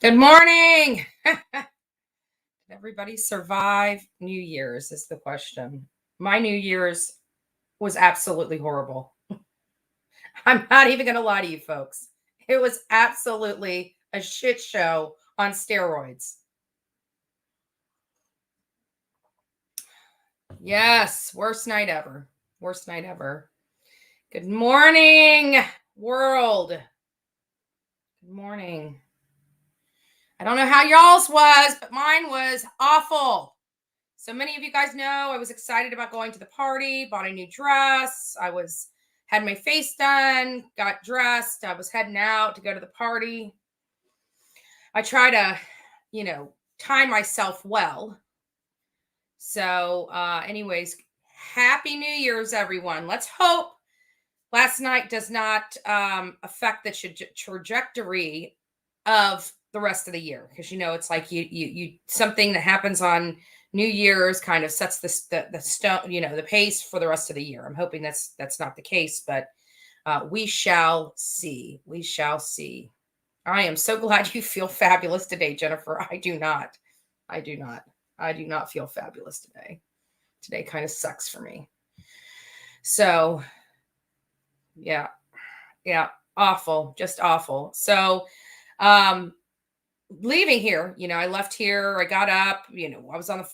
Good morning. Did everybody survive New Year's is the question. My New Year's was absolutely horrible. I'm not even going to lie to you folks. It was absolutely a shit show on steroids. Yes, worst night ever. Worst night ever. Good morning, world. Good morning. I don't know how y'all's was, but mine was awful. So many of you guys know I was excited about going to the party, bought a new dress. Had my face done, got dressed. I was heading out to go to the party. I try to, time myself well. So, anyways, happy New Year's, everyone. Let's hope last night does not affect the trajectory of the rest of the year, because it's like you something that happens on New Year's kind of sets the stone, the pace for the rest of the year. I'm hoping that's not the case, but we shall see. We shall see. I am so glad you feel fabulous today, Jennifer. I do not. I do not feel fabulous today. Today kind of sucks for me. So, yeah, awful, just awful. So, leaving here, I left here. I got up. I was on the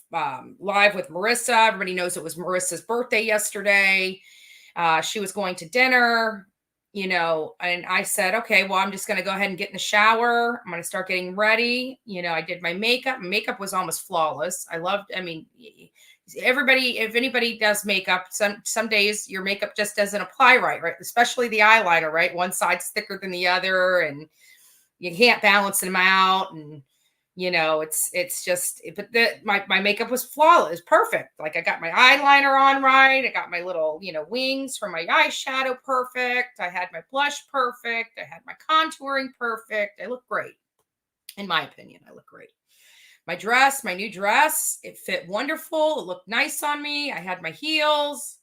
live with Marissa. Everybody knows it was Marissa's birthday yesterday. She was going to dinner, and I said, okay, well, I'm just going to go ahead and get in the shower. I'm going to start getting ready. I did my makeup. Makeup was almost flawless. Everybody, if anybody does makeup, some days your makeup just doesn't apply right, especially the eyeliner, right? One side's thicker than the other, and you can't balance them out. And it's just, but my makeup was flawless, perfect. Like, I got my eyeliner on right, I got my little wings for my eyeshadow perfect, I had my blush perfect, I had my contouring perfect. I look great. In my opinion, I look great. My new dress, it fit wonderful. It looked nice on me. I had my heels.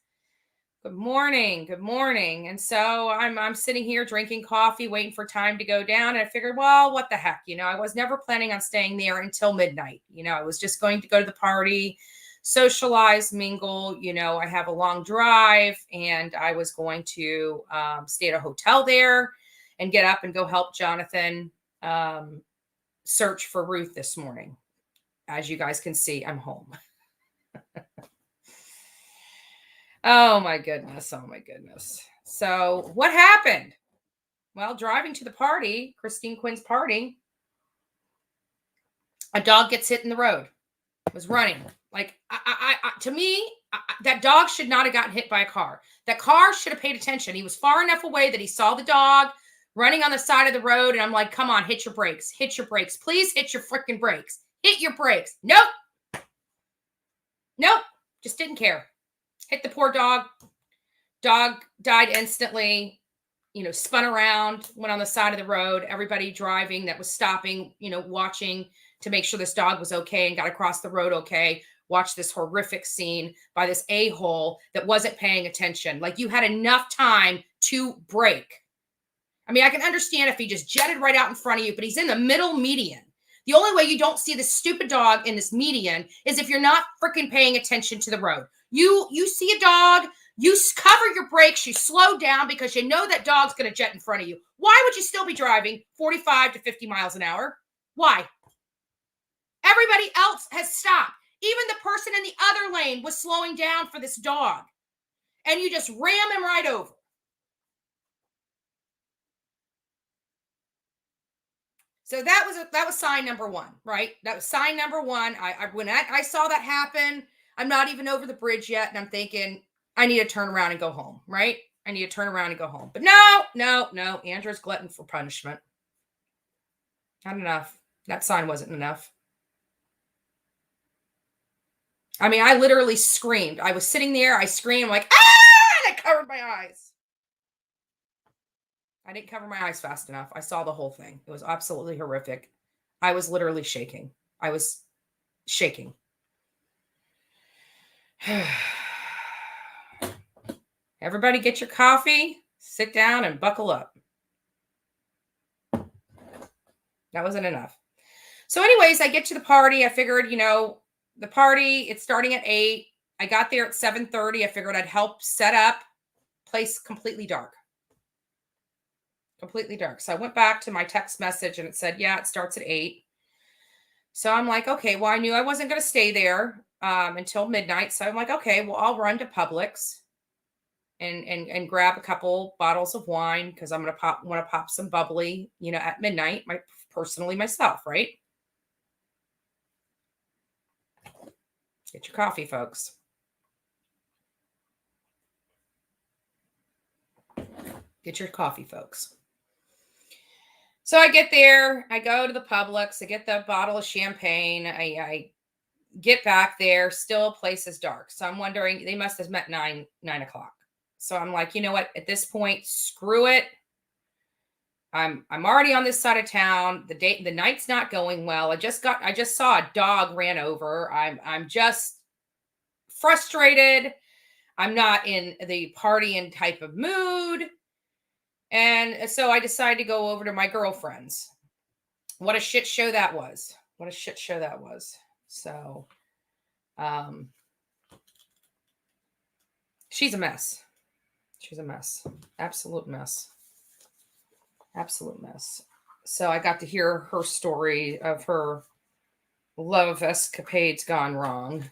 Good morning. Good morning. And so I'm sitting here drinking coffee, waiting for time to go down. And I figured, well, what the heck? I was never planning on staying there until midnight. I was just going to go to the party, socialize, mingle. I have a long drive, and I was going to stay at a hotel there and get up and go help Jonathan search for Ruth this morning. As you guys can see, I'm home. Oh my goodness. Oh my goodness. So what happened? Well, driving to the party, Christine Quinn's party, a dog gets hit in the road. It was running. Like, to me, that dog should not have gotten hit by a car. That car should have paid attention. He was far enough away that he saw the dog running on the side of the road. And I'm like, come on, hit your brakes. Hit your brakes. Please hit your freaking brakes. Hit your brakes. Nope. Just didn't care. Hit the poor dog. Dog died instantly, spun around, went on the side of the road. Everybody driving that was stopping, watching to make sure this dog was okay and got across the road okay, watched this horrific scene by this a-hole that wasn't paying attention. Like, you had enough time to brake. I mean, I can understand if he just jetted right out in front of you, but he's in the middle median. The only way you don't see this stupid dog in this median is if you're not freaking paying attention to the road. You see a dog, you cover your brakes, you slow down because you know that dog's going to jet in front of you. Why would you still be driving 45 to 50 miles an hour? Why? Everybody else has stopped. Even the person in the other lane was slowing down for this dog. And you just ram him right over. So that was sign number one, right? That was sign number one. When I saw that happen, I'm not even over the bridge yet, and I'm thinking, I need to turn around and go home, right? I need to turn around and go home. But no. Andrew's glutton for punishment. Not enough. That sign wasn't enough. I mean, I literally screamed. I was sitting there, I screamed like, ah! And I covered my eyes. I didn't cover my eyes fast enough. I saw the whole thing. It was absolutely horrific. I was literally shaking. I was shaking. Everybody get your coffee, sit down, and buckle up. That wasn't enough. So anyways, I get to the party. I figured, the party, it's starting at 8. I got there at 7:30. I figured I'd help set up. Place completely dark. Completely dark. So I went back to my text message and it said, yeah, it starts at 8. So I'm like, okay, well, I knew I wasn't going to stay there until midnight. So I'm like, okay, well, I'll run to Publix and grab a couple bottles of wine because I'm gonna want to pop some bubbly, at midnight, myself, right? Get your coffee, folks. Get your coffee, folks. So I get there, I go to the Publix, I get the bottle of champagne, I get back there, still place is dark. So I'm wondering, they must have met 9 o'clock. So I'm like, you know what? At this point, screw it. I'm already on this side of town. The night's not going well. I just saw a dog ran over. I'm just frustrated. I'm not in the partying type of mood. And so I decided to go over to my girlfriend's. What a shit show that was. What a shit show that was. So she's a mess. She's a mess. Absolute mess. Absolute mess. So I got to hear her story of her love escapades gone wrong,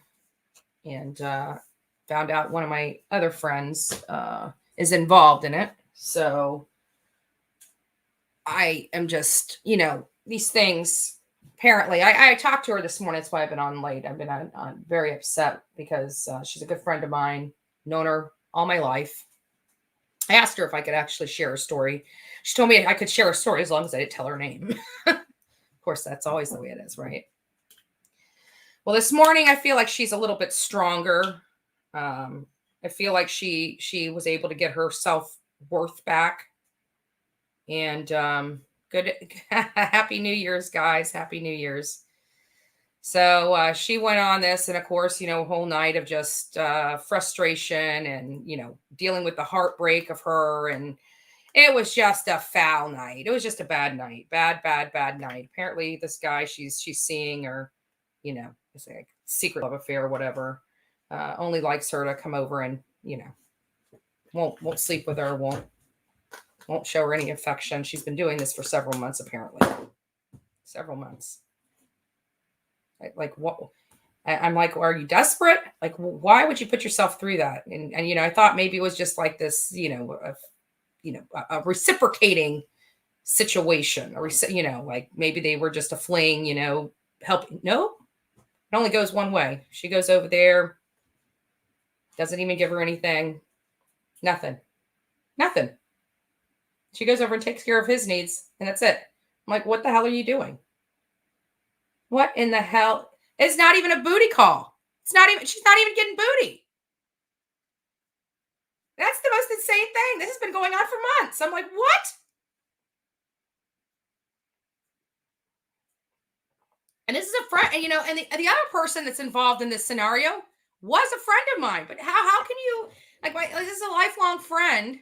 and found out one of my other friends is involved in it. So I am just, these things. Apparently, I talked to her this morning. That's why I've been on late. I've been on very upset because she's a good friend of mine, known her all my life. I asked her if I could actually share her story. She told me I could share her story as long as I didn't tell her name. Of course, that's always the way it is, right? Well, this morning I feel like she's a little bit stronger. I feel like she was able to get her self-worth back. And good Happy New Year's, guys. Happy New Year's. So she went on this, and of course, a whole night of just frustration and, dealing with the heartbreak of her. And it was just a foul night. It was just a bad night. Bad night. Apparently this guy she's seeing, or, it's like secret love affair or whatever, only likes her to come over and, won't sleep with her, won't show her any affection. She's been doing this for several months, apparently. Several months. Like what? I'm like, are you desperate? Like, why would you put yourself through that? And I thought maybe it was just like this, a reciprocating situation, or like maybe they were just a fling, helping. No, it only goes one way. She goes over there, doesn't even give her anything, nothing. She goes over and takes care of his needs, and that's it. I'm like, what the hell are you doing? What in the hell? It's not even a booty call. She's not even getting booty. That's the most insane thing. This has been going on for months. I'm like, what? And this is a friend, and the other person that's involved in this scenario was a friend of mine. But how can you, this is a lifelong friend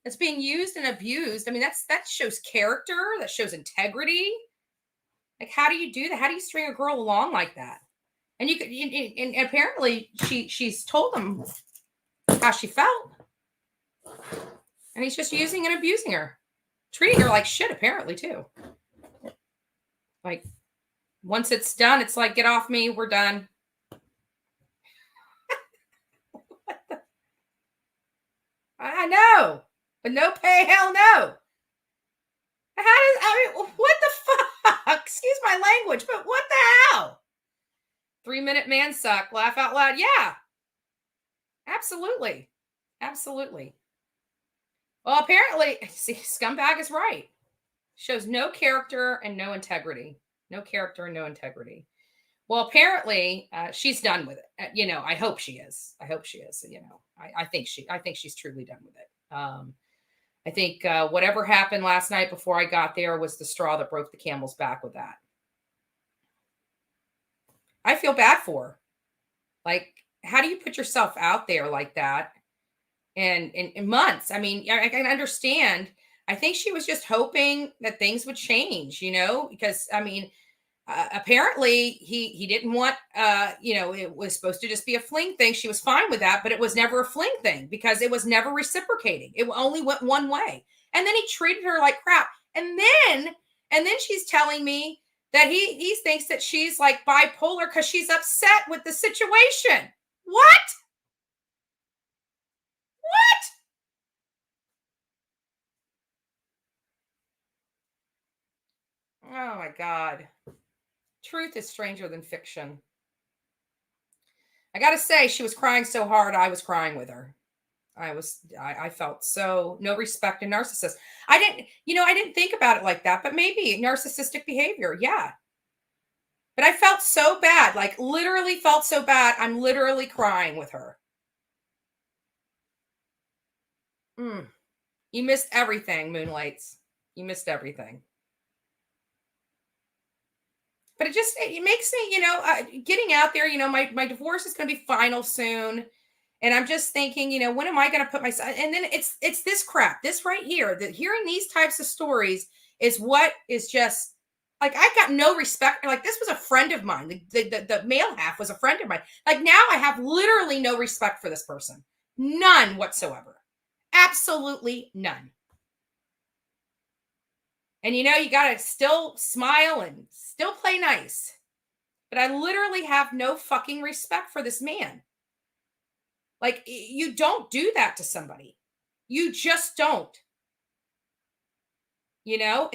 that's being used and abused? I mean, that shows character, that shows integrity. Like, how do you do that? How do you string a girl along like that? And and apparently she's told him how she felt, and he's just using and abusing her, treating her like shit, apparently, too. Like, once it's done, it's like, get off me, we're done. I know, but no pay, hell no. What the fuck? Excuse my language, but what the hell? 3-minute man suck, laugh out loud. Yeah, absolutely. Well, apparently, see, scumbag is right. Shows no character and no integrity. Well, apparently, she's done with it. I hope she is. I think she's truly done with it. I think whatever happened last night before I got there was the straw that broke the camel's back with that. I feel bad for her. Like, how do you put yourself out there like that? And in months, I mean, I can understand. I think she was just hoping that things would change, because I mean, apparently he didn't want, it was supposed to just be a fling thing. She was fine with that, but it was never a fling thing because it was never reciprocating. It only went one way. And then he treated her like crap. And then she's telling me that he thinks that she's like bipolar because she's upset with the situation. What? Oh my God. Truth is stranger than fiction. I got to say, she was crying so hard, I was crying with her. I felt so no respect and narcissist. I didn't think about it like that, but maybe narcissistic behavior. Yeah. But I felt so bad, like literally felt so bad. I'm literally crying with her. Mm. You missed everything, Moonlights. You missed everything. But it makes me, getting out there, my divorce is going to be final soon. And I'm just thinking, when am I going to put myself? And then it's this crap, this right here, that hearing these types of stories is what is just like, I got no respect. Like, this was a friend of mine. The male half was a friend of mine. Like, now I have literally no respect for this person. None whatsoever. Absolutely none. And you got to still smile and still play nice. But I literally have no fucking respect for this man. Like, you don't do that to somebody. You just don't.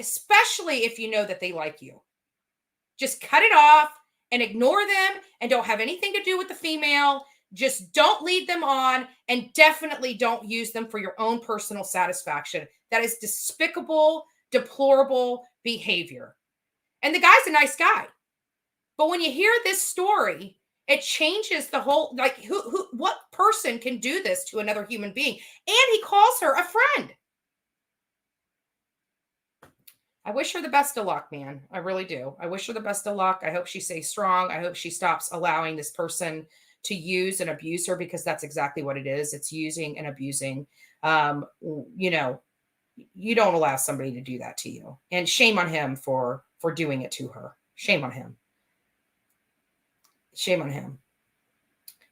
Especially if you know that they like you. Just cut it off and ignore them and don't have anything to do with the female. Just don't lead them on and definitely don't use them for your own personal satisfaction. That is despicable, deplorable behavior. And the guy's a nice guy. But when you hear this story, it changes the whole, like, what person can do this to another human being? And he calls her a friend. I wish her the best of luck, man. I really do. I wish her the best of luck. I hope she stays strong. I hope she stops allowing this person to use and abuse her, because that's exactly what it is. It's using and abusing. You don't allow somebody to do that to you. And shame on him for doing it to her. Shame on him. Shame on him.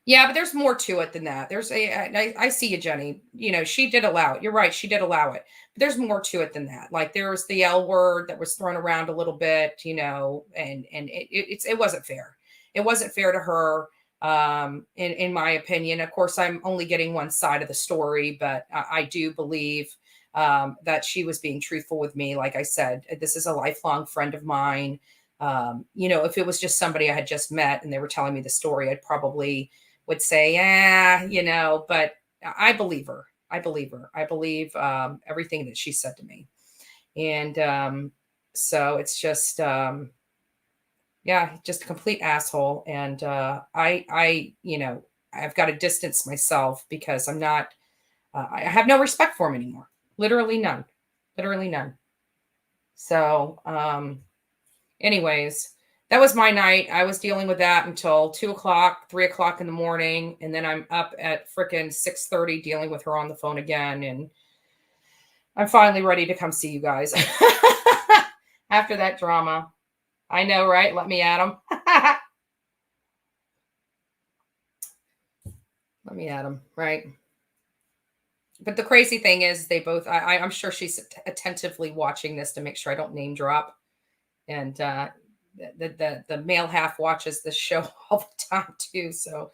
Yeah, but there's more to it than that. I see you, Jenny. She did allow it. You're right. She did allow it. But there's more to it than that. Like, there was the L word that was thrown around a little bit, and it wasn't fair. It wasn't fair to her, in my opinion. Of course, I'm only getting one side of the story, but I do believe that she was being truthful with me. Like I said, this is a lifelong friend of mine. If it was just somebody I had just met and they were telling me the story, I'd probably would say, but I believe her. I believe her. I believe everything that she said to me. And so it's just, just a complete asshole. And I've got to distance myself because I'm not, I have no respect for him anymore. Literally none. Literally none. So, anyways, that was my night. I was dealing with that until 2:00, 3:00 in the morning. And then I'm up at frickin' 6:30 dealing with her on the phone again. And I'm finally ready to come see you guys after that drama. I know, right? Let me at them. Let me at them, right? But the crazy thing is they both, I'm sure she's attentively watching this to make sure I don't name drop. And the male half watches this show all the time too. So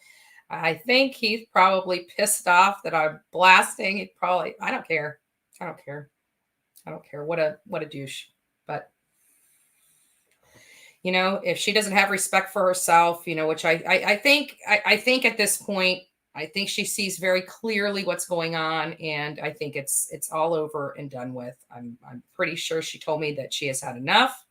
I think he's probably pissed off that I'm blasting. I don't care. I don't care. I don't care. What a douche. But if she doesn't have respect for herself, which I think at this point, I think she sees very clearly what's going on, and I think it's all over and done with. I'm pretty sure she told me that she has had enough.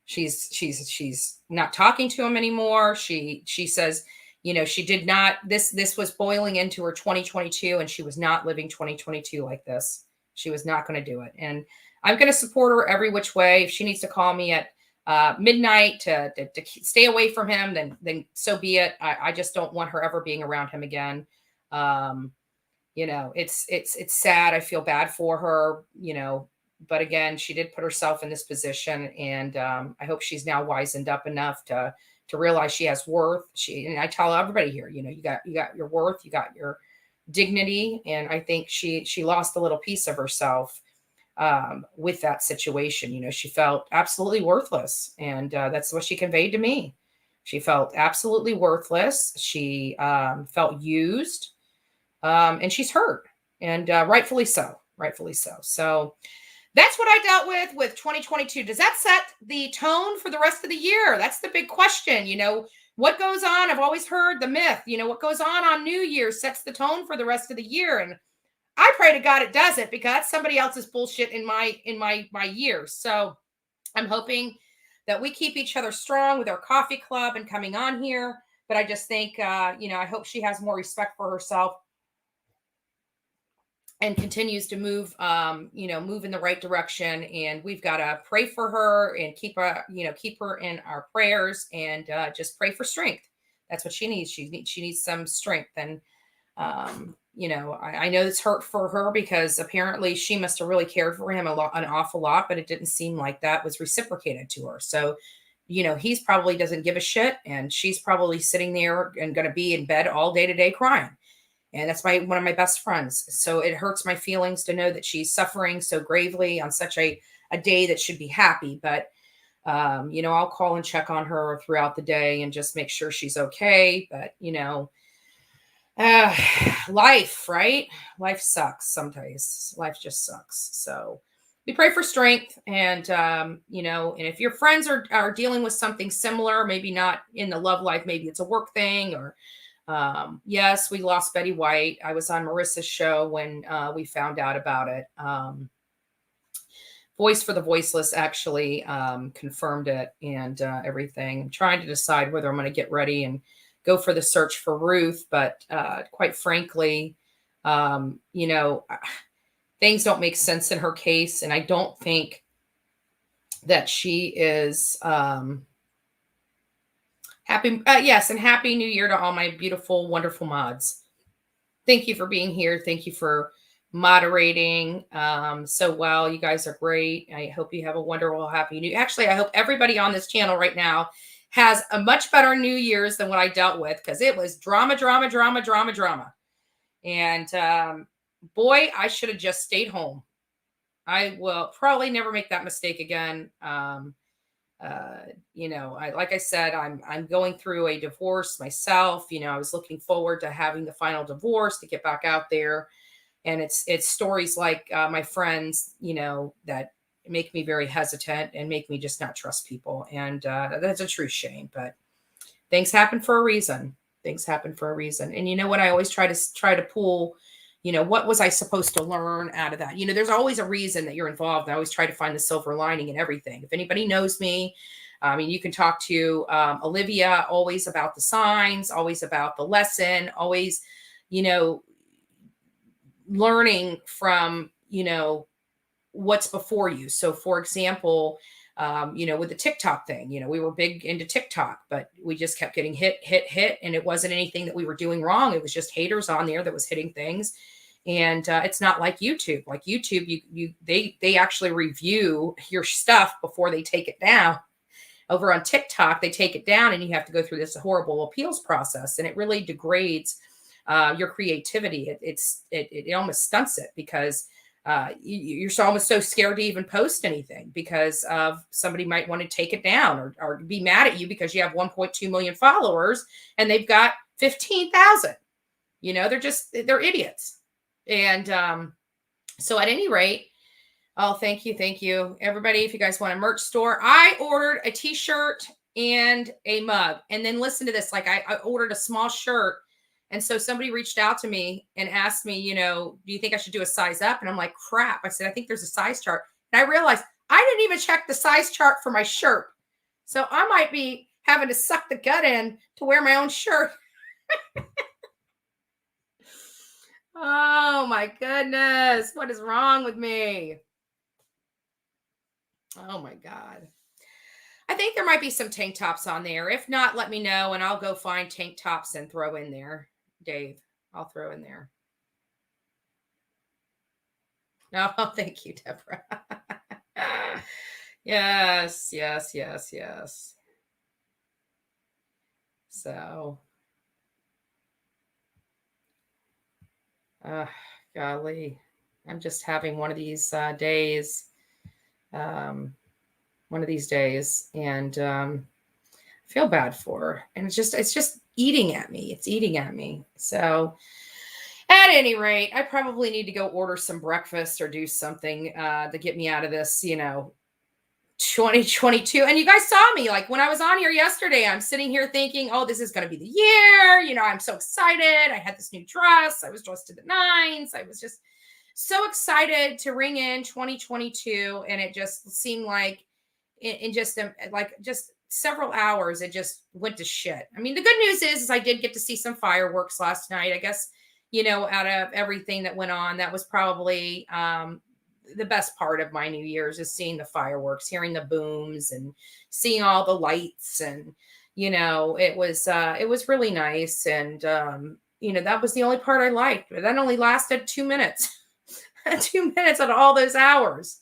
She's not talking to him anymore. She says, she did not, this was boiling into her 2022, and she was not living 2022 like this. She was not going to do it. And I'm going to support her every which way. If she needs to call me at midnight to stay away from him, then so be it. I just don't want her ever being around him again. It's sad. I feel bad for her, But again, she did put herself in this position, and I hope she's now wizened up enough to realize she has worth. And I tell everybody here, you got your worth, you got your dignity, and I think she lost a little piece of herself with that situation. She felt absolutely worthless, and that's what she conveyed to me. She felt absolutely worthless. She felt used, and she's hurt, and rightfully so. Rightfully so. So that's what I dealt with 2022. Does that set the tone for the rest of the year? That's the big question. What goes on? I've always heard the myth, what goes on New Year's sets the tone for the rest of the year. And I pray to God it doesn't, because that's somebody else's bullshit in my years. So I'm hoping that we keep each other strong with our coffee club and coming on here. But I just think, I hope she has more respect for herself and continues to move in the right direction. And we've got to pray for her and keep her in our prayers, and just pray for strength. That's what she needs. She needs some strength. And I know it's hurt for her, because apparently she must have really cared for him an awful lot, but it didn't seem like that was reciprocated to her. So, he's probably doesn't give a shit, and she's probably sitting there and going to be in bed all day today crying. And that's one of my best friends. So it hurts my feelings to know that she's suffering so gravely on such a day that should be happy. But, I'll call and check on her throughout the day and just make sure she's okay. But, life, right? Life sucks sometimes. Life just sucks. So we pray for strength. And, and if your friends are dealing with something similar, maybe not in the love life, maybe it's a work thing, or yes, we lost Betty White. I was on Marissa's show when we found out about it. Voice for the Voiceless actually confirmed it, and everything. I'm trying to decide whether I'm going to get ready and go for the search for Ruth. But quite frankly, things don't make sense in her case. And I don't think that she is... Yes, and happy New Year to all my beautiful, wonderful mods. Thank you for being here. Thank you for moderating so well. You guys are great. I hope you have a wonderful, happy New Year. Actually, I hope everybody on this channel right now has a much better New Year's than what I dealt with, because it was drama, drama, drama, drama, drama. And boy, I should have just stayed home. I will probably never make that mistake again. Like I said, I'm going through a divorce myself. I was looking forward to having the final divorce to get back out there. And it's stories like my friends, that make me very hesitant and make me just not trust people. And that's a true shame, but things happen for a reason. Things happen for a reason. And you know what? I always try to pull, what was I supposed to learn out of that? There's always a reason that you're involved. I always try to find the silver lining in everything. If anybody knows me, you can talk to Olivia, always about the signs, always about the lesson, always, learning from, what's before you. So for example, with the TikTok thing, we were big into TikTok, but we just kept getting hit. And it wasn't anything that we were doing wrong. It was just haters on there that was hitting things. And it's not like YouTube. Like YouTube, they actually review your stuff before they take it down. Over on TikTok, they take it down and you have to go through this horrible appeals process. And it really degrades your creativity. It almost stunts it, because you're almost so scared to even post anything, because of somebody might want to take it down or be mad at you because you have 1.2 million followers and they've got 15,000. They're idiots. And so at any rate, oh, thank you. Everybody, if you guys want a merch store, I ordered a t-shirt and a mug. And then listen to this, like I ordered a small shirt. And so somebody reached out to me and asked me, do you think I should do a size up? And I'm like, crap. I said, I think there's a size chart. And I realized I didn't even check the size chart for my shirt. So I might be having to suck the gut in to wear my own shirt. Oh my goodness. What is wrong with me? Oh my God. I think there might be some tank tops on there. If not, let me know and I'll go find tank tops and throw in there. Dave, I'll throw in there. Oh, thank you, Deborah. Yes, yes, yes, yes. So, uh, golly, I'm just having one of these days, um, one of these days, and I feel bad for her. And it's just eating at me. It's eating at me. So, at any rate, I probably need to go order some breakfast or do something to get me out of this, 2022. And you guys saw me like when I was on here yesterday, I'm sitting here thinking, oh, this is going to be the year. I'm so excited. I had this new dress. I was dressed to the nines. I was just so excited to ring in 2022. And it just seemed like in just just several hours, it just went to shit. I mean, the good news is I did get to see some fireworks last night. I guess, out of everything that went on, that was probably the best part of my New Year's is seeing the fireworks, hearing the booms and seeing all the lights. And, it was really nice. And, that was the only part I liked. But that only lasted 2 minutes, 2 minutes out of all those hours.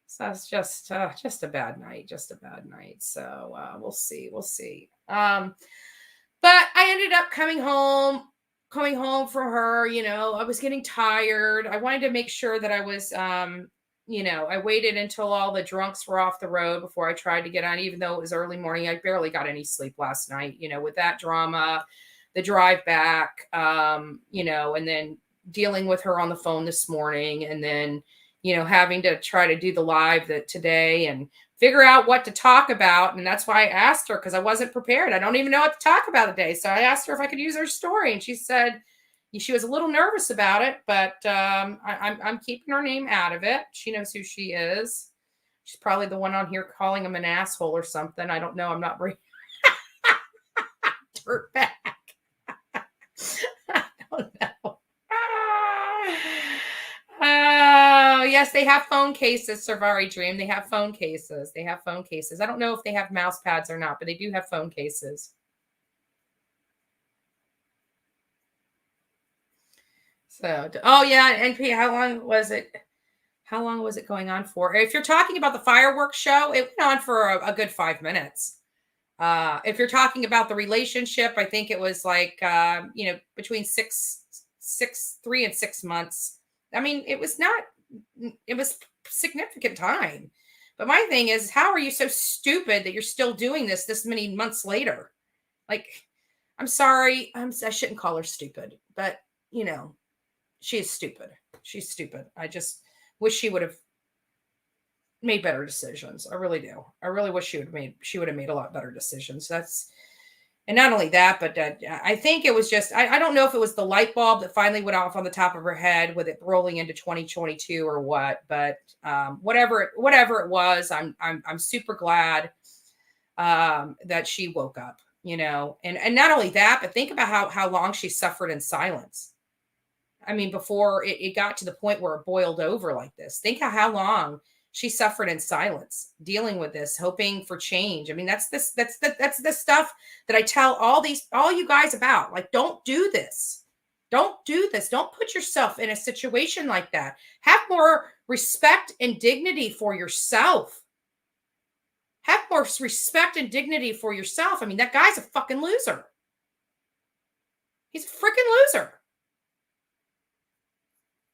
So it's just a bad night, just a bad night. So we'll see, we'll see. But I ended up coming home from her. I was getting tired. I wanted to make sure that I was, I waited until all the drunks were off the road before I tried to get on, even though it was early morning. I barely got any sleep last night, with that drama, the drive back, and then dealing with her on the phone this morning, and then, having to try to do the live today and figure out what to talk about. And that's why I asked her, because I wasn't prepared. I don't even know what to talk about today. So I asked her if I could use her story. And she said she was a little nervous about it, but I'm keeping her name out of it. She knows who she is. She's probably the one on here calling him an asshole or something. I don't know. I'm not bringing dirt back. I don't know. Oh, yes, they have phone cases, Servari Dream. They have phone cases. They have phone cases. I don't know if they have mouse pads or not, but they do have phone cases. So, oh yeah, NP, how long was it? How long was it going on for? If you're talking about the fireworks show, it went on for a good 5 minutes. If you're talking about the relationship, I think it was like between 3 and 6 months. I mean, it was significant time. But my thing is, how are you so stupid that you're still doing this many months later? Like, I'm sorry, I shouldn't call her stupid, but she is stupid. She's stupid. I just wish she would have made better decisions. I really do. I really wish she would have made a lot better decisions. And not only that, but I think it was just, I don't know if it was the light bulb that finally went off on the top of her head with it rolling into 2022 or what, but whatever it was, I'm super glad that she woke up, and not only that, but think about how long she suffered in silence. I mean, before it got to the point where it boiled over like this. Think how long she suffered in silence, dealing with this, hoping for change. I mean, that's the stuff that I tell all you guys about. Like, don't do this. Don't do this. Don't put yourself in a situation like that. Have more respect and dignity for yourself. Have more respect and dignity for yourself. I mean, that guy's a fucking loser. He's a freaking loser.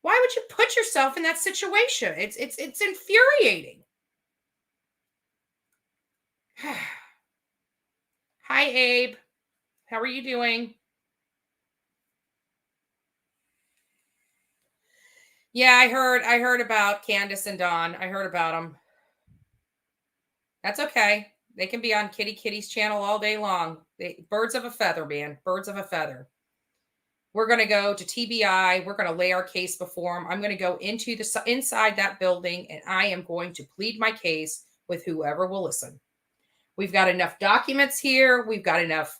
Why would you put yourself in that situation? It's infuriating. Hi, Abe. How are you doing? Yeah, I heard about Candace and Don. I heard about them. That's okay. They can be on Kitty's channel all day long. Birds of a feather, man. Birds of a feather. We're going to go to TBI. We're going to lay our case before them. I'm going to go inside that building, and I am going to plead my case with whoever will listen. We've got enough documents here. We've got enough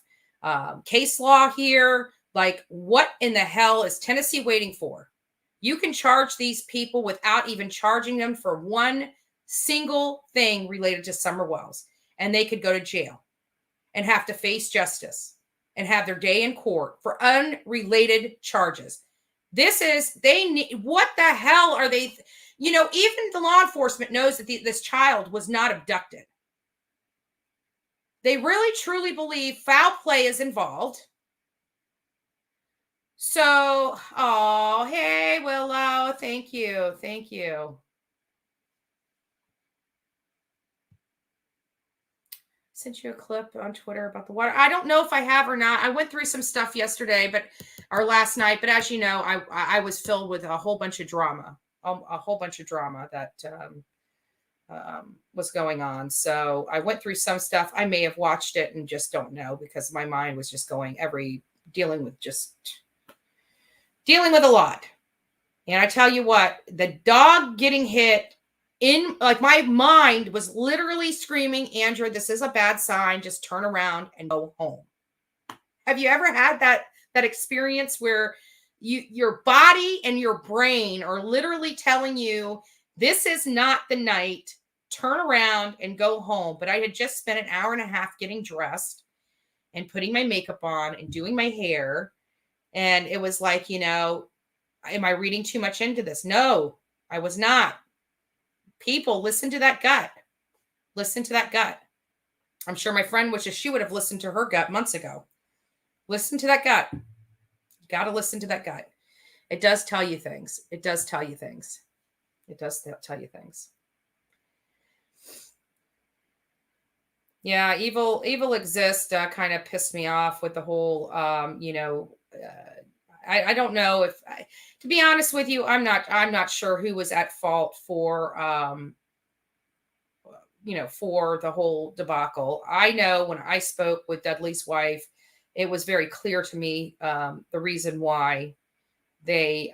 case law here. Like, what in the hell is Tennessee waiting for? You can charge these people without even charging them for one single thing related to Summer Wells, and they could go to jail and have to face justice and have their day in court for unrelated charges. They need, what the hell are they? Even the law enforcement knows that this child was not abducted. They really truly believe foul play is involved. So, oh, hey, Willow. Thank you. Thank you. Sent you a clip on Twitter about the water. I don't know if I have or not. I went through some stuff yesterday, or last night. But as you know, I was filled with a whole bunch of drama, that was going on. So I went through some stuff. I may have watched it and just don't know because my mind was just going dealing with a lot. And I tell you what, the dog getting hit my mind was literally screaming, Andrew, this is a bad sign. Just turn around and go home. Have you ever had that experience where your body and your brain are literally telling you, this is not the night, turn around and go home? But I had just spent an hour and a half getting dressed and putting my makeup on and doing my hair. And it was like, am I reading too much into this? No, I was not. People, listen to that gut. Listen to that gut. I'm sure my friend wishes she would have listened to her gut months ago. Listen to that gut. You got to listen to that gut. It does tell you things. It does tell you things. Yeah, evil exists kind of pissed me off with the whole, I don't know if, to be honest with you, I'm not sure who was at fault for, for the whole debacle. I know when I spoke with Dudley's wife, it was very clear to me the reason why they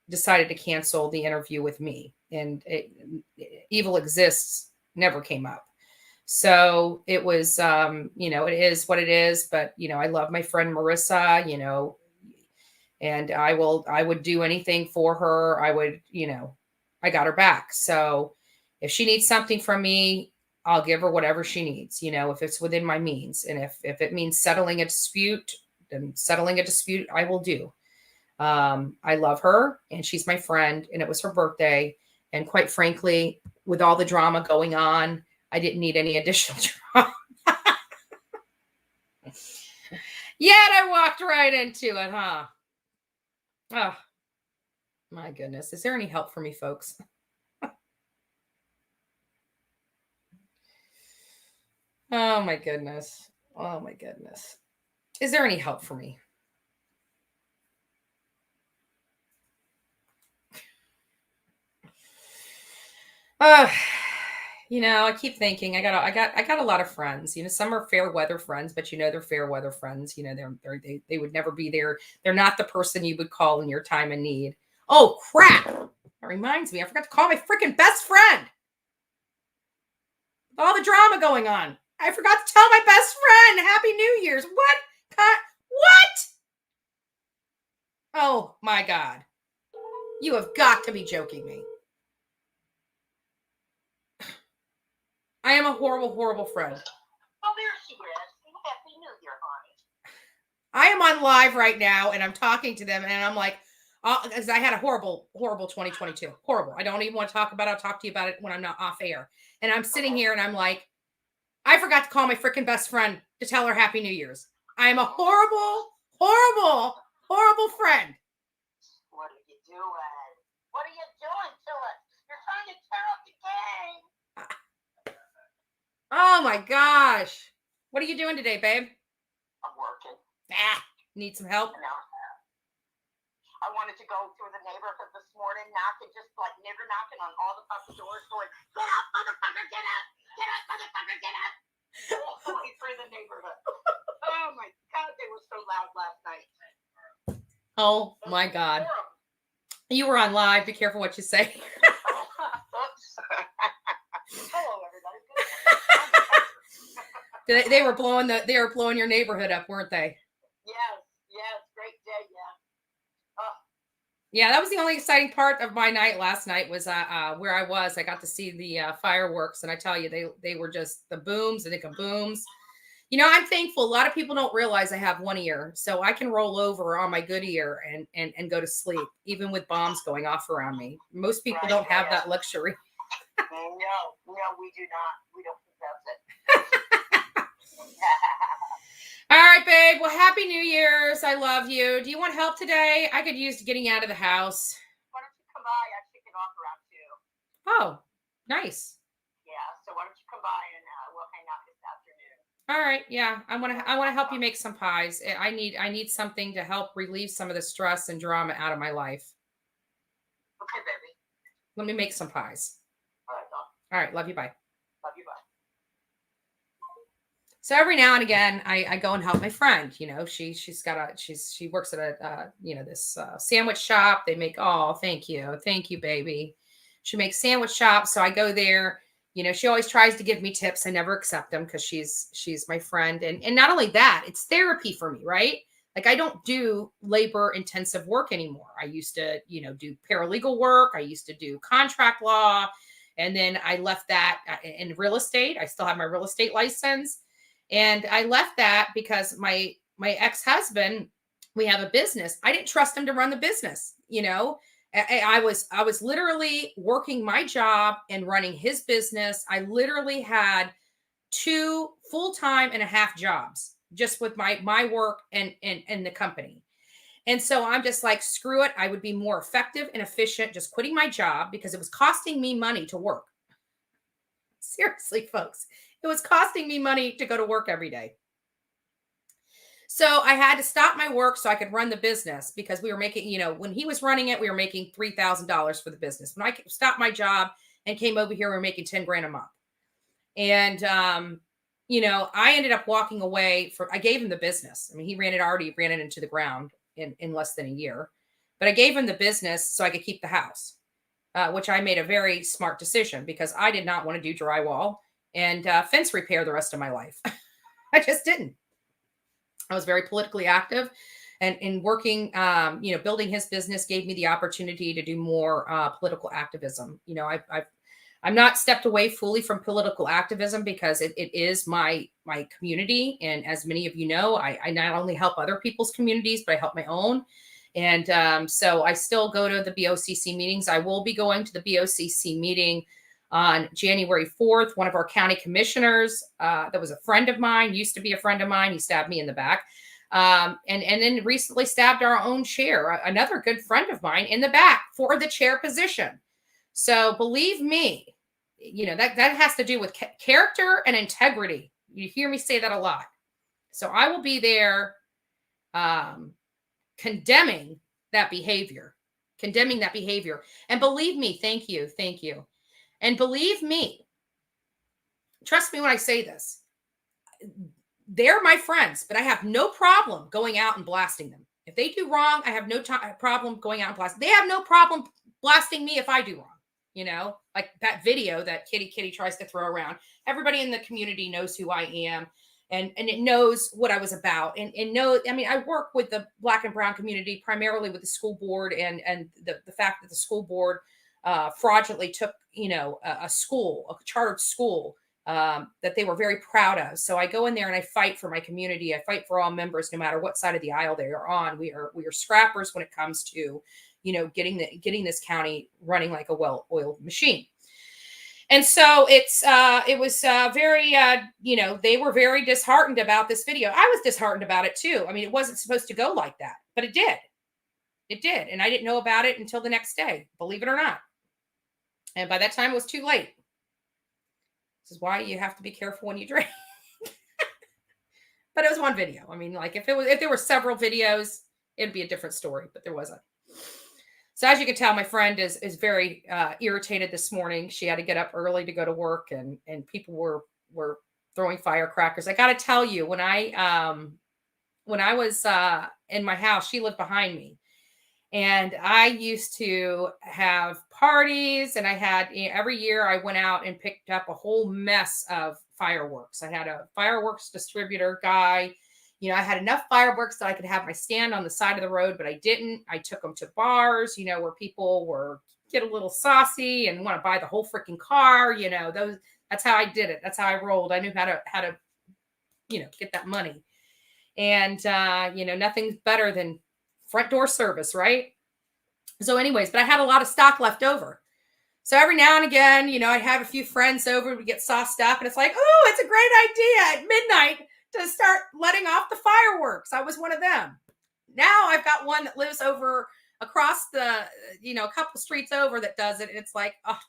decided to cancel the interview with me, and evil exists never came up. So it was, it is what it is. But, I love my friend Marissa, and I would do anything for her. I would, I got her back. So if she needs something from me, I'll give her whatever she needs, if it's within my means. And if it means settling a dispute, then settling a dispute, I will do. I love her and she's my friend, and it was her birthday. And quite frankly, with all the drama going on, I didn't need any additional drama. Yet I walked right into it, huh? Oh, my goodness. Is there any help for me, folks? Oh, my goodness. Oh, my goodness. Is there any help for me? I keep thinking I got a lot of friends. Some are fair weather friends, but they're fair weather friends. They would never be there. They're not the person you would call in your time of need. Oh crap! That reminds me, I forgot to call my freaking best friend. With all the drama going on, I forgot to tell my best friend Happy New Year's. What? Oh my God! You have got to be joking me. I am a horrible, horrible friend. Oh, there she is. Happy New Year, honey. I am on live right now, and I'm talking to them, and I'm like, because I had a horrible, horrible 2022. Horrible. I don't even want to talk about it. I'll talk to you about it when I'm not off air. And I'm sitting here, and I'm like, I forgot to call my freaking best friend to tell her Happy New Year's. I am a horrible, horrible, horrible friend. What are you doing? What are you doing to us? You're trying to tear up the game. Oh my gosh. What are you doing today, babe? I'm working. Need some help? No. I wanted to go through the neighborhood this morning, just like nigger knocking on all the fucking doors, going, get up, motherfucker, get up! Get up, motherfucker, get up! All the way through the neighborhood. Oh my God, they were so loud last night. Oh my God. You were on live. Be careful what you say. Hello, everybody. They were blowing your neighborhood up, weren't they? Yes, great day, yeah. Yeah, that was the only exciting part of my night last night was where I was. I got to see the fireworks, and I tell you, they were just the booms and the kabooms. You know, I'm thankful. A lot of people don't realize I have one ear, so I can roll over on my good ear and go to sleep, even with bombs going off around me. Most people Right, don't have right. that luxury. No, we do not. We don't possess it. All right, babe. Well, happy New Year's. I love you. Do you want help today? I could use getting out of the house. Why don't you come by? I kick it off around 2. Oh, nice. Yeah, so why don't you come by and we'll hang out this afternoon. All right. Yeah, I want to help you make some pies. I need something to help relieve some of the stress and drama out of my life. Okay, baby. Let me make some pies. All right, doll. All right. Love you. Bye. Love you. Bye. So every now and again, I go and help my friend. You know, she works at a this sandwich shop. They make thank you, baby. She makes sandwich shops, so I go there. You know, she always tries to give me tips. I never accept them because she's my friend, and not only that, it's therapy for me, right? Like I don't do labor intensive work anymore. I used to, do paralegal work. I used to do contract law, and then I left that in real estate. I still have my real estate license. And I left that because my ex-husband, we have a business. I didn't trust him to run the business. I was literally working my job and running his business. I literally had 2 full-time and a half jobs just with my work and the company. And so I'm just like, screw it. I would be more effective and efficient just quitting my job because it was costing me money to work. Seriously, folks. It was costing me money to go to work every day. So I had to stop my work so I could run the business because we were making, when he was running it, we were making $3,000 for the business. When I stopped my job and came over here, we were making 10 grand a month. And, I ended up walking away I gave him the business. I mean, he ran it into the ground in less than a year, but I gave him the business so I could keep the house, which I made a very smart decision because I did not want to do drywall and fence repair the rest of my life. I just didn't. I was very politically active, and in working, building his business gave me the opportunity to do more political activism. I'm not stepped away fully from political activism because it is my community. And as many of you know, I not only help other people's communities, but I help my own. And so I still go to the BOCC meetings. I will be going to the BOCC meeting on January 4th. One of our county commissioners that was a friend of mine, used to be a friend of mine. He stabbed me in the back. And then recently stabbed our own chair, another good friend of mine, in the back for the chair position. So believe me, that has to do with character and integrity. You hear me say that a lot. So I will be there condemning that behavior. And believe me, thank you. And believe me, trust me when I say this, they're my friends, but I have no problem going out and blasting them. If they do wrong, I have no problem going out and blasting. They have no problem blasting me if I do wrong. Like that video that Kitty tries to throw around. Everybody in the community knows who I am and it knows what I was about. And I work with the Black and brown community, primarily with the school board and the fact that the school board fraudulently took, a chartered school that they were very proud of. So I go in there and I fight for my community. I fight for all members, no matter what side of the aisle they are on. We are scrappers when it comes to, getting this county running like a well-oiled machine. And so it was very, they were very disheartened about this video. I was disheartened about it too. I mean, it wasn't supposed to go like that, but it did. And I didn't know about it until the next day, believe it or not. And by that time, it was too late. This is why you have to be careful when you drink. But it was one video. I mean, like if there were several videos, it'd be a different story, but there wasn't. So as you can tell, my friend is very irritated this morning. She had to get up early to go to work, and people were throwing firecrackers. I got to tell you, when I was in my house, she lived behind me. And I used to have parties, and I had every year I went out and picked up a whole mess of fireworks. I had a fireworks distributor guy. I had enough fireworks that I could have my stand on the side of the road, but I didn't. I took them to bars, where people get a little saucy and want to buy the whole freaking car. That's how I did it. That's how I rolled. I knew how to get that money. And, nothing's better than front door service, right? So anyways, but I had a lot of stock left over. So every now and again, I have a few friends over, we get sauced up, and it's like, oh, it's a great idea at midnight to start letting off the fireworks. I was one of them. Now I've got one that lives over across the, a couple streets over that does it. And it's like, oh,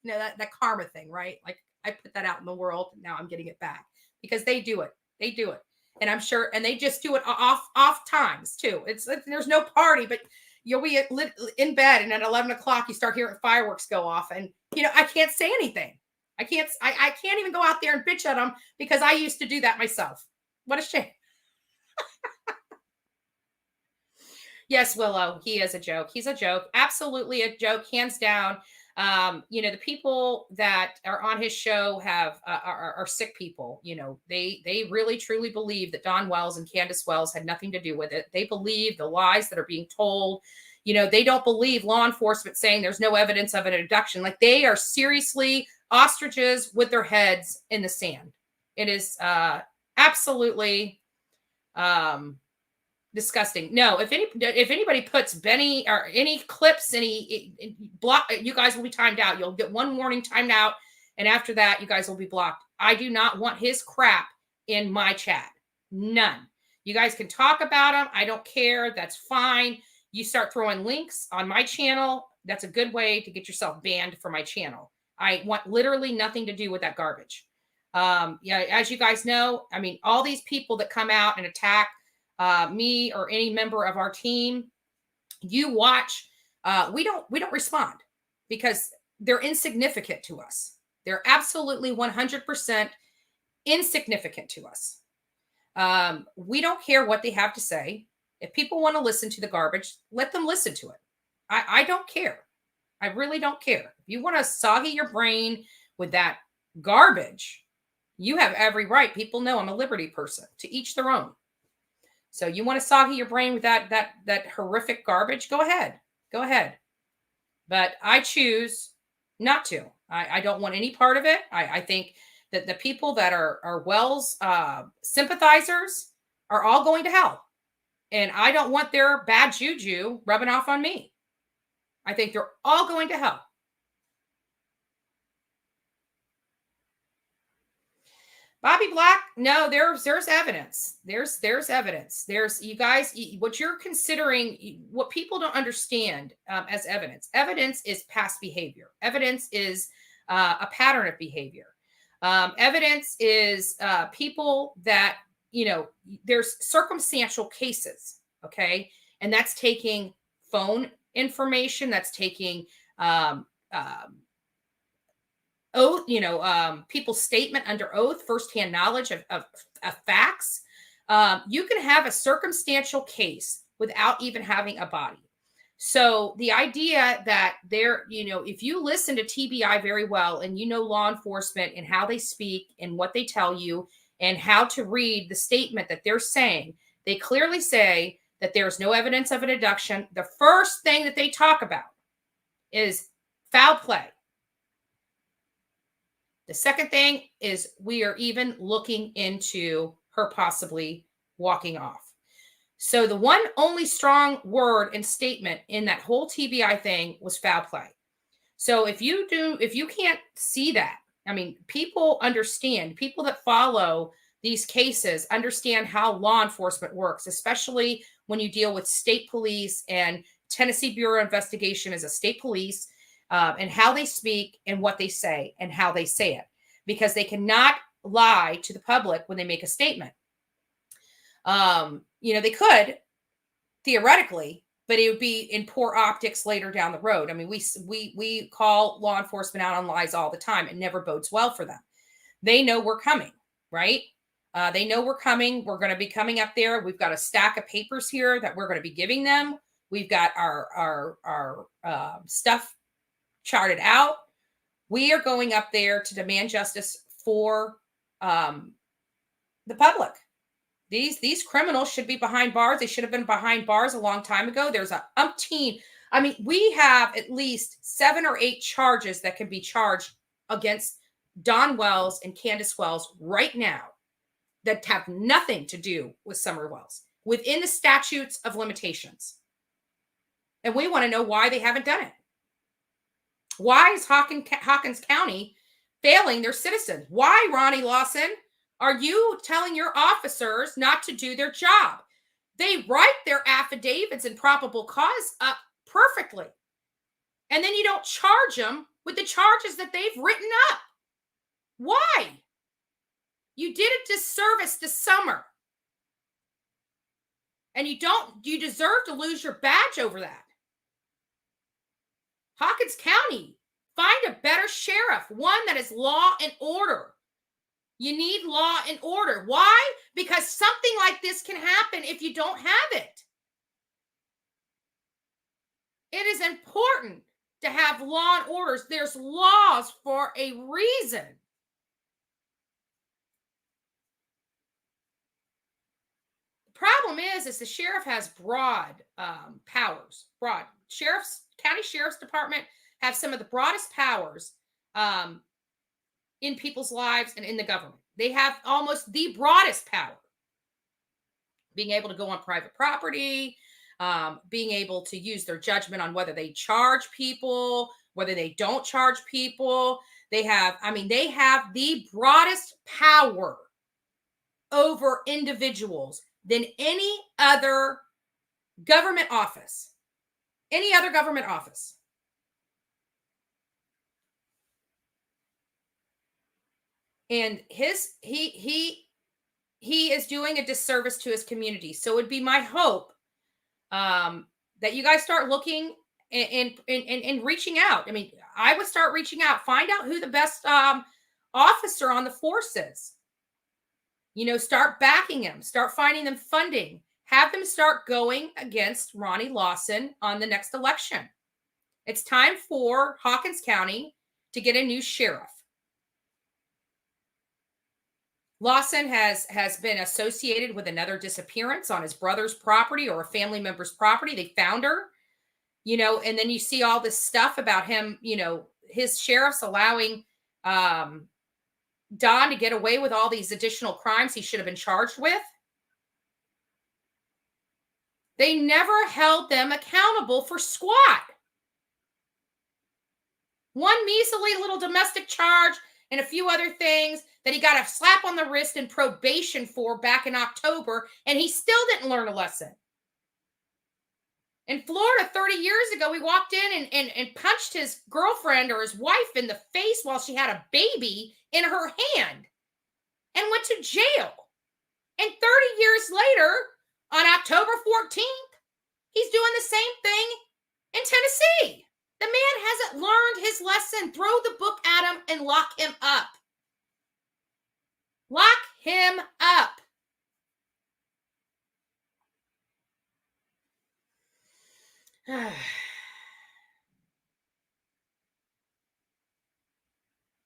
that karma thing, right? Like I put that out in the world, and now I'm getting it back because they do it. They do it. And I'm sure, and they just do it off times too. There's no party, but you'll be in bed, and at 11 o'clock you start hearing fireworks go off, and I can't say anything. I can't even go out there and bitch at them because I used to do that myself. What a shame. Yes, Willow, he is a joke. He's a joke. Absolutely a joke, hands down. The people that are on his show are sick people. They really truly believe that Don Wells and Candace Wells had nothing to do with it. They believe the lies that are being told. They don't believe law enforcement saying there's no evidence of an abduction. Like they are seriously ostriches with their heads in the sand. It is absolutely disgusting. No, if anybody puts Benny or any clips, any block, you guys will be timed out. You'll get one warning, timed out, and after that, you guys will be blocked. I do not want his crap in my chat. None. You guys can talk about him. I don't care. That's fine. You start throwing links on my channel. That's a good way to get yourself banned from my channel. I want literally nothing to do with that garbage. As you guys know, all these people that come out and attack me or any member of our team, you watch, we don't respond because they're insignificant to us. They're absolutely 100% insignificant to us. We don't care what they have to say. If people want to listen to the garbage, let them listen to it. I don't care. I really don't care. If you want to soggy your brain with that garbage, you have every right. People know I'm a liberty person. To each their own. So you want to soggy your brain with that horrific garbage? Go ahead. But I choose not to. I don't want any part of it. I think that the people that are Wells sympathizers are all going to hell. And I don't want their bad juju rubbing off on me. I think they're all going to hell. Bobby Black, no, there's evidence. There's evidence. You guys, what you're considering, what people don't understand as evidence. Evidence is past behavior. Evidence is a pattern of behavior. Evidence is people that, there's circumstantial cases, okay? And that's taking phone information, that's taking oath, people's statement under oath, firsthand knowledge of facts. You can have a circumstantial case without even having a body. So the idea that if you listen to TBI very well and law enforcement and how they speak and what they tell you and how to read the statement that they're saying, they clearly say that there's no evidence of an abduction. The first thing that they talk about is foul play. The second thing is we are even looking into her possibly walking off. So the one only strong word and statement in that whole TBI thing was foul play. So if you can't see that, people understand, people that follow these cases understand how law enforcement works, especially when you deal with state police, and Tennessee Bureau of Investigation is a state police, and how they speak and what they say and how they say it, because they cannot lie to the public when they make a statement. They could theoretically, but it would be in poor optics later down the road. We call law enforcement out on lies all the time. It never bodes well for them. They know we're coming, right? They know we're coming. We're going to be coming up there. We've got a stack of papers here that we're going to be giving them. We've got our stuff charted out. We are going up there to demand justice for the public. These criminals should be behind bars. They should have been behind bars a long time ago. There's a umpteen. We have at least 7 or 8 charges that can be charged against Don Wells and Candace Wells right now that have nothing to do with Summer Wells within the statutes of limitations. And we want to know why they haven't done it. Why is Hawkins County failing their citizens? Why, Ronnie Lawson, are you telling your officers not to do their job? They write their affidavits and probable cause up perfectly. And then you don't charge them with the charges that they've written up. Why? You did a disservice to Summer. And you deserve to lose your badge over that. Hawkins County, find a better sheriff, one that is law and order. You need law and order. Why? Because something like this can happen if you don't have it. It is important to have law and orders. There's laws for a reason. The problem is the sheriff has broad powers. County Sheriff's Department have some of the broadest powers in people's lives and in the government. They have almost the broadest power. Being able to go on private property, being able to use their judgment on whether they charge people, whether they don't charge people. They have the broadest power over individuals than any other government office. Any other government office. And he is doing a disservice to his community. So it'd be my hope that you guys start looking and reaching out. I mean, I would start reaching out, find out who the best officer on the force is. You know, start backing him, start finding them funding, have them start going against Ronnie Lawson on the next election. It's time for Hawkins County to get a new sheriff. Lawson has been associated with another disappearance on his brother's property or a family member's property. They found her, you know, and then you see all this stuff about him, you know, his sheriffs allowing Don to get away with all these additional crimes he should have been charged with. They never held them accountable for squat. One measly little domestic charge and a few other things that he got a slap on the wrist and probation for back in October, and he still didn't learn a lesson. In Florida, 30 years ago, he walked in and punched his girlfriend or his wife in the face while she had a baby in her hand and went to jail. And 30 years later, on October 14th, he's doing the same thing in Tennessee. The man hasn't learned his lesson. Throw the book at him and lock him up. Lock him up.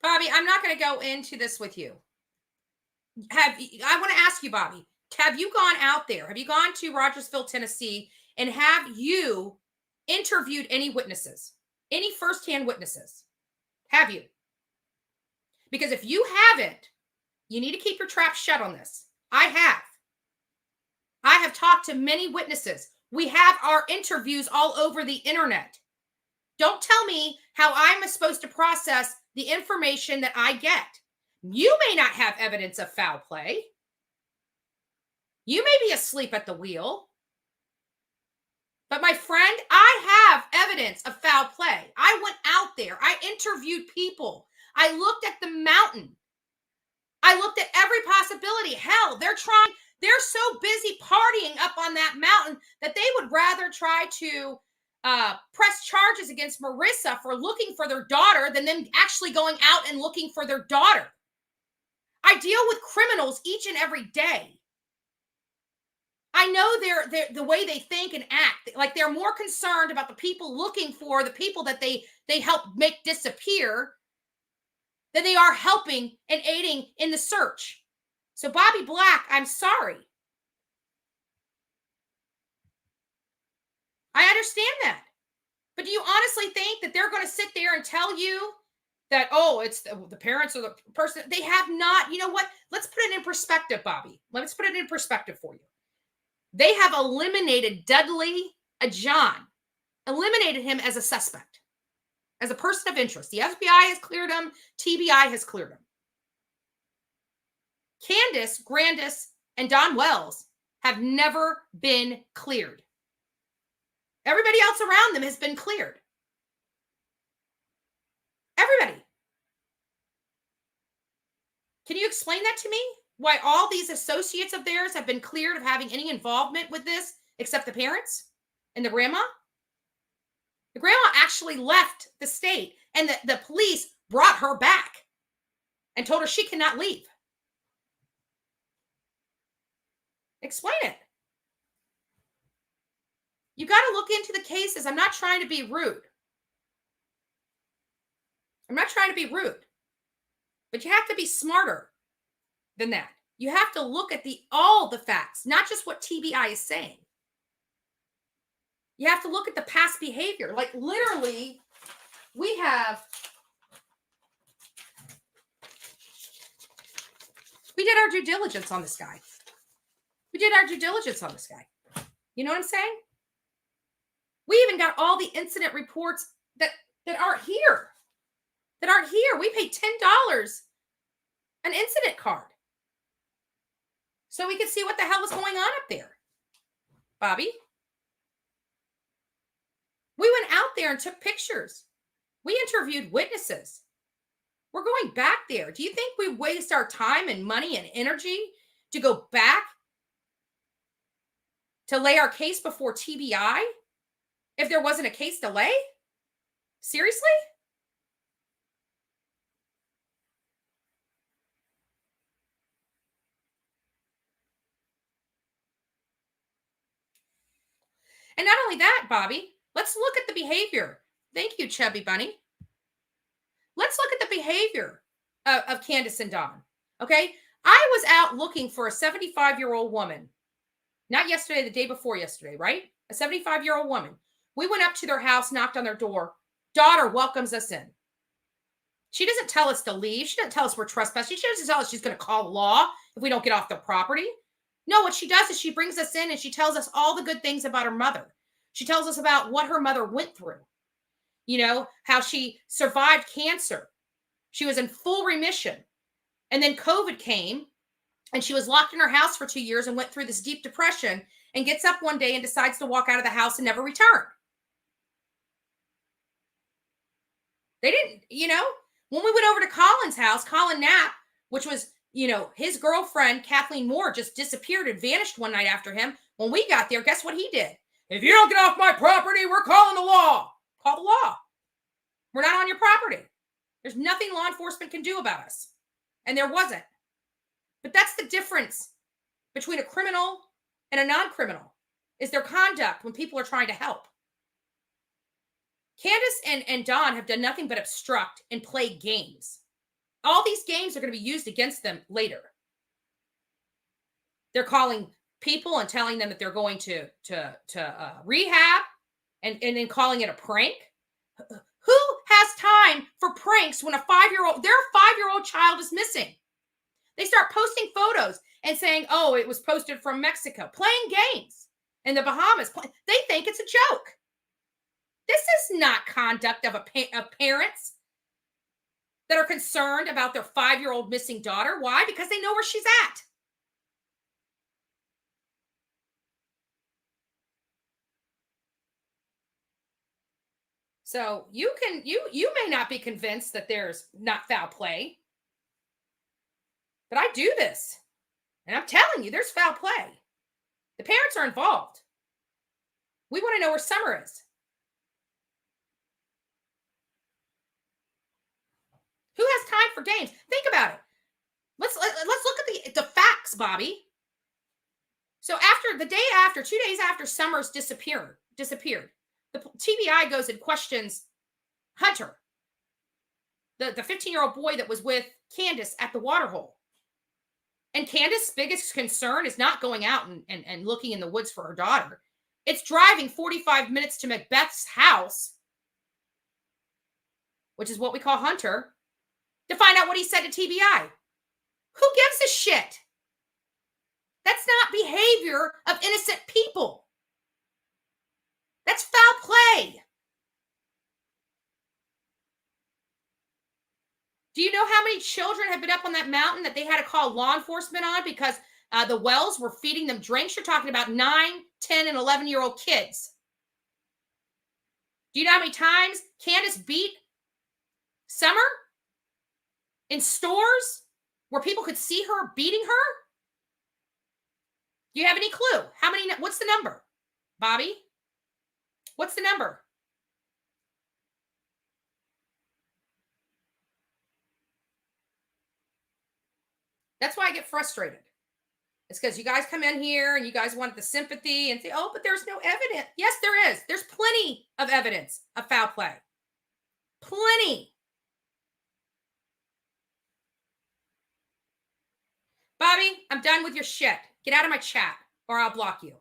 Bobby, I'm not going to go into this with you. I want to ask you, Bobby, have you gone out there? Have you gone to Rogersville, Tennessee, and have you interviewed any witnesses? Any firsthand witnesses? Have you? Because if you haven't, you need to keep your trap shut on this. I have talked to many witnesses. We have our interviews all over the internet. Don't tell me how I'm supposed to process the information that I get. You may not have evidence of foul play. You may be asleep at the wheel. But my friend, I have evidence of foul play. I went out there. I interviewed people. I looked at the mountain. I looked at every possibility. Hell, they're so busy partying up on that mountain that they would rather try to press charges against Marissa for looking for their daughter than them actually going out and looking for their daughter. I deal with criminals each and every day. I know they're the way they think and act, like they're more concerned about the people looking for the people that they help make disappear than they are helping and aiding in the search. So Bobby Black, I'm sorry. I understand that. But do you honestly think that they're going to sit there and tell you that, oh, it's the parents or the person. They have not, you know what? Let's put it in perspective, Bobby. Let's put it in perspective for you. They have eliminated Dudley John, eliminated him as a suspect, as a person of interest. The FBI has cleared him. TBI has cleared him. Candace, Grandis, and Don Wells have never been cleared. Everybody else around them has been cleared. Everybody. Can you explain that to me? Why all these associates of theirs have been cleared of having any involvement with this except the parents and the grandma? The grandma actually left the state, and the police brought her back and told her she cannot leave. Explain it. You got to look into the cases. I'm not trying to be rude. I'm not trying to be rude. But you have to be smarter than that. You have to look at all the facts, not just what TBI is saying. You have to look at the past behavior. Like literally, we did our due diligence on this guy. You know what I'm saying? We even got all the incident reports that aren't here. We paid $10 an incident card so we could see what the hell was going on up there. Bobby, we went out there and took pictures. We interviewed witnesses. We're going back there. Do you think we waste our time and money and energy to go back to lay our case before TBI if there wasn't a case to lay? Seriously? And not only that, Bobby, let's look at the behavior. Thank you, Chubby Bunny. Let's look at the behavior of Candace and Don. Okay? I was out looking for a 75-year-old woman. Not yesterday, the day before yesterday, right? A 75-year-old woman. We went up to their house, knocked on their door. Daughter welcomes us in. She doesn't tell us to leave. She doesn't tell us we're trespassing. She doesn't tell us she's going to call the law if we don't get off the property. No, what she does is she brings us in and she tells us all the good things about her mother. She tells us about what her mother went through. You know, how she survived cancer. She was in full remission. And then COVID came and she was locked in her house for 2 years and went through this deep depression and gets up one day and decides to walk out of the house and never return. They didn't, you know, when we went over to Colin's house, Colin Knapp, which was, you know, his girlfriend, Kathleen Moore, just disappeared and vanished one night after him. When we got there, guess what he did? If you don't get off my property, we're calling the law. Call the law. We're not on your property. There's nothing law enforcement can do about us. And there wasn't. But that's the difference between a criminal and a non-criminal, is their conduct when people are trying to help. Candace and Don have done nothing but obstruct and play games. All these games are going to be used against them later. They're calling people and telling them that they're going to rehab and then calling it a prank. Who has time for pranks when their 5-year-old child is missing? They start posting photos and saying, oh, it was posted from Mexico, playing games in the Bahamas. They think it's a joke. This is not conduct of parents that are concerned about their 5-year-old missing daughter. Why? Because they know where she's at. So you may not be convinced that there's not foul play, but I do this. And I'm telling you, there's foul play. The parents are involved. We want to know where Summer is. Who has time for games? Think about it. Let's look at the facts, Bobby. So after the day after, 2 days after Summers disappeared, the TBI goes and questions Hunter, the 15-year-old boy that was with Candace at the waterhole. And Candace's biggest concern is not going out and looking in the woods for her daughter. It's driving 45 minutes to Macbeth's house, which is what we call Hunter, to find out what he said to TBI. Who gives a shit? That's not behavior of innocent people. That's foul play. Do you know how many children have been up on that mountain that they had to call law enforcement on because the Wells were feeding them drinks? You're talking about 9, 10, and 11-year-old kids. Do you know how many times Candace beat Summer in stores where people could see her beating her? Do you have any clue? How many? What's the number? Bobby? What's the number? That's why I get frustrated. It's because you guys come in here and you guys want the sympathy and say, oh, but there's no evidence. Yes, there is. There's plenty of evidence of foul play. Plenty. Bobby, I'm done with your shit. Get out of my chat or I'll block you.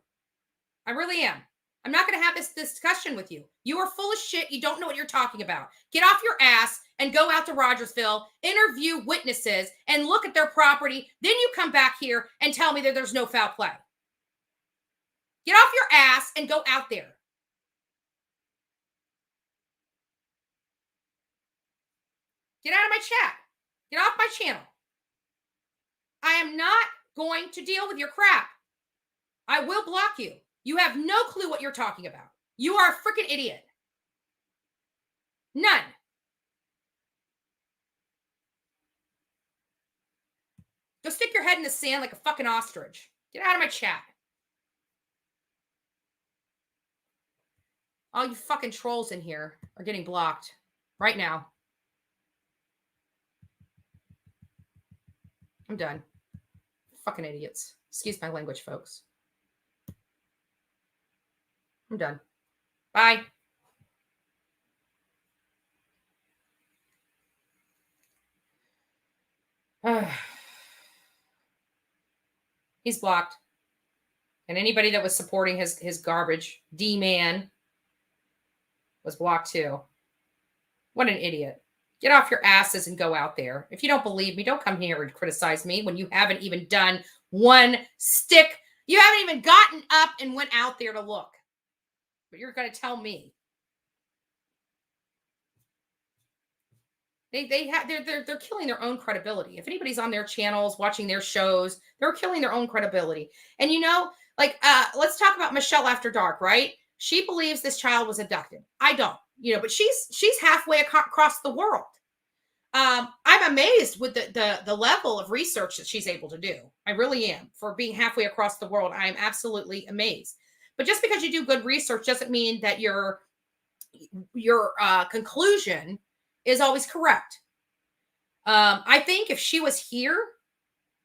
I really am. I'm not going to have this discussion with you. You are full of shit. You don't know what you're talking about. Get off your ass and go out to Rogersville, interview witnesses, and look at their property. Then you come back here and tell me that there's no foul play. Get off your ass and go out there. Get out of my chat. Get off my channel. I am not going to deal with your crap. I will block you. You have no clue what you're talking about. You are a freaking idiot. None. Go stick your head in the sand like a fucking ostrich. Get out of my chat. All you fucking trolls in here are getting blocked right now. I'm done. Fucking idiots. Excuse my language, folks. I'm done. Bye. He's blocked. And anybody that was supporting his garbage, D-man, was blocked too. What an idiot. Get off your asses and go out there. If you don't believe me, don't come here and criticize me when you haven't even done one stick. You haven't even gotten up and went out there to look. But you're going to tell me. They're killing their own credibility. If anybody's on their channels watching their shows, they're killing their own credibility. And you know, like let's talk about Michelle After Dark, right? She believes this child was abducted. I don't, but she's halfway across the world. I'm amazed with the level of research that she's able to do. I really am. For being halfway across the world, I am absolutely amazed. But just because you do good research doesn't mean that your conclusion is always correct. I think if she was here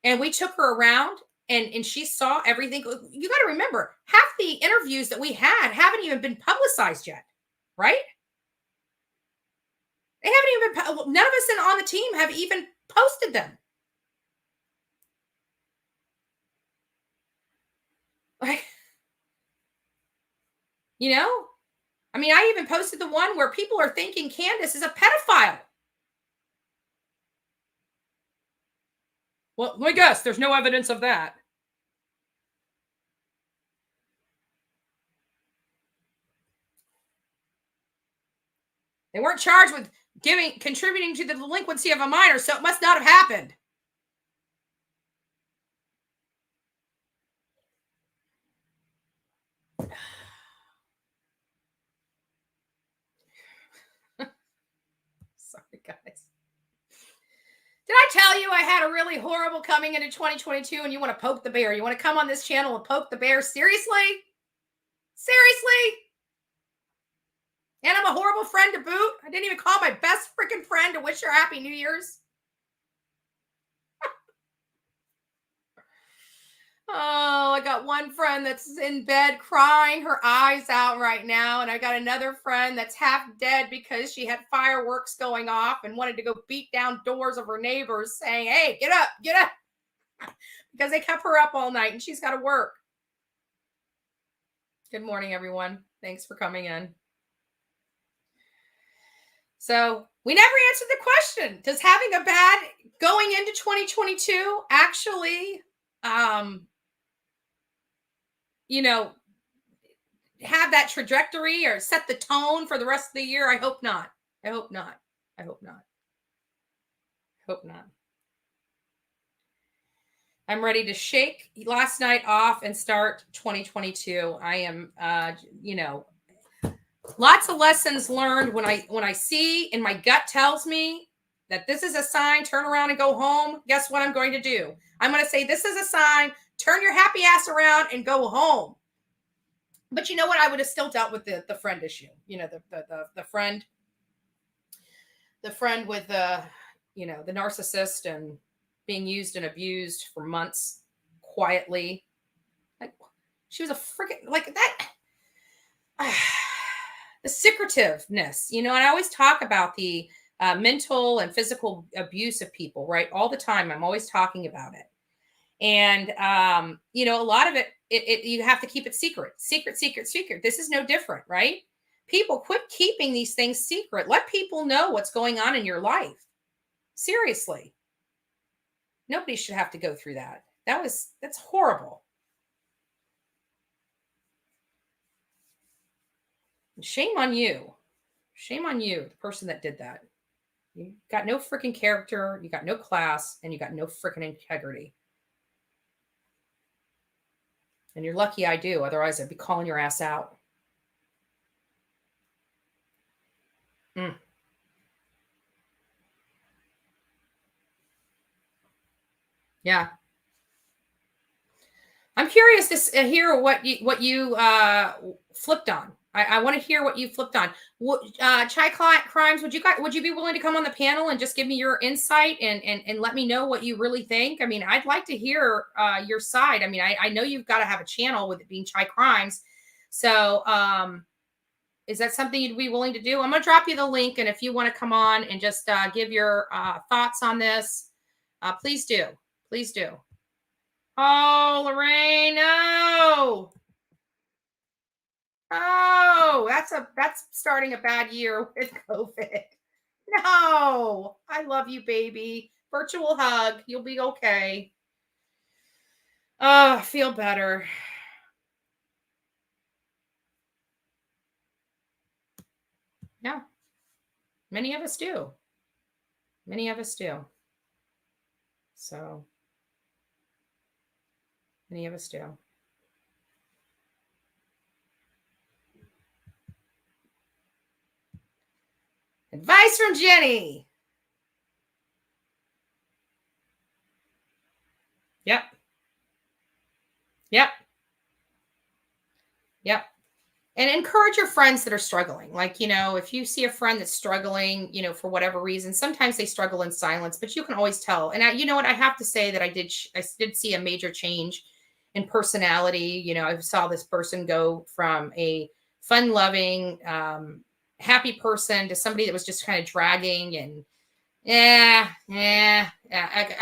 and we took her around and she saw everything, you got to remember, half the interviews that we had haven't even been publicized yet, right? They haven't even, none of us on the team have even posted them. Like, I mean, I even posted the one where people are thinking Candace is a pedophile. Well, let me guess, there's no evidence of that. They weren't charged with contributing to the delinquency of a minor, so it must not have happened. Sorry, guys. Did I tell you I had a really horrible coming into 2022 and you want to poke the bear? You want to come on this channel and poke the bear? Seriously? Seriously? And I'm a horrible friend to boot. I didn't even call my best freaking friend to wish her Happy New Year's. Oh, I got one friend that's in bed crying her eyes out right now. And I got another friend that's half dead because she had fireworks going off and wanted to go beat down doors of her neighbors saying, hey, get up, get up. Because they kept her up all night and she's got to work. Good morning, everyone. Thanks for coming in. So We never answered the question. Does having a bad going into 2022 actually, you know, have that trajectory or set the tone for the rest of the year? I hope not. I hope not. I hope not. Hope not. I'm ready to shake last night off and start 2022. I am, lots of lessons learned when I see and my gut tells me that this is a sign, turn around and go home. Guess what I'm going to do? I'm going to say, this is a sign, turn your happy ass around and go home. But you know what? I would have still dealt with the friend issue. The friend with the narcissist and being used and abused for months quietly. Like, she was a freaking like that. The secretiveness, and I always talk about the mental and physical abuse of people, right? All the time. I'm always talking about it. And, a lot of it, you have to keep it secret. This is no different, right? People, quit keeping these things secret. Let people know what's going on in your life. Seriously. Nobody should have to go through that. That's horrible. Shame on you. Shame on you, the person that did that. You got no freaking character, you got no class, and you got no freaking integrity. And you're lucky I do. Otherwise, I'd be calling your ass out. Yeah. I'm curious to hear what you flipped on. I want to hear what you flipped on. Chai Crimes, would you be willing to come on the panel and just give me your insight and let me know what you really think? I mean, I'd like to hear your side. I mean, I know you've got to have a channel with it being Chai Crimes. So is that something you'd be willing to do? I'm going to drop you the link. And if you want to come on and just give your thoughts on this, please do. Please do. Oh, Lorraine, no. Oh, that's starting a bad year with COVID. No, I love you, baby. Virtual hug. You'll be okay. Oh, feel better. Yeah. Many of us do. Many of us do. So, many of us do. Advice from Jenny. Yep. Yep. Yep. And encourage your friends that are struggling. Like, if you see a friend that's struggling, for whatever reason, sometimes they struggle in silence, but you can always tell. And you know what? I have to say that I did see a major change in personality. I saw this person go from a fun loving, happy person to somebody that was just kind of dragging and I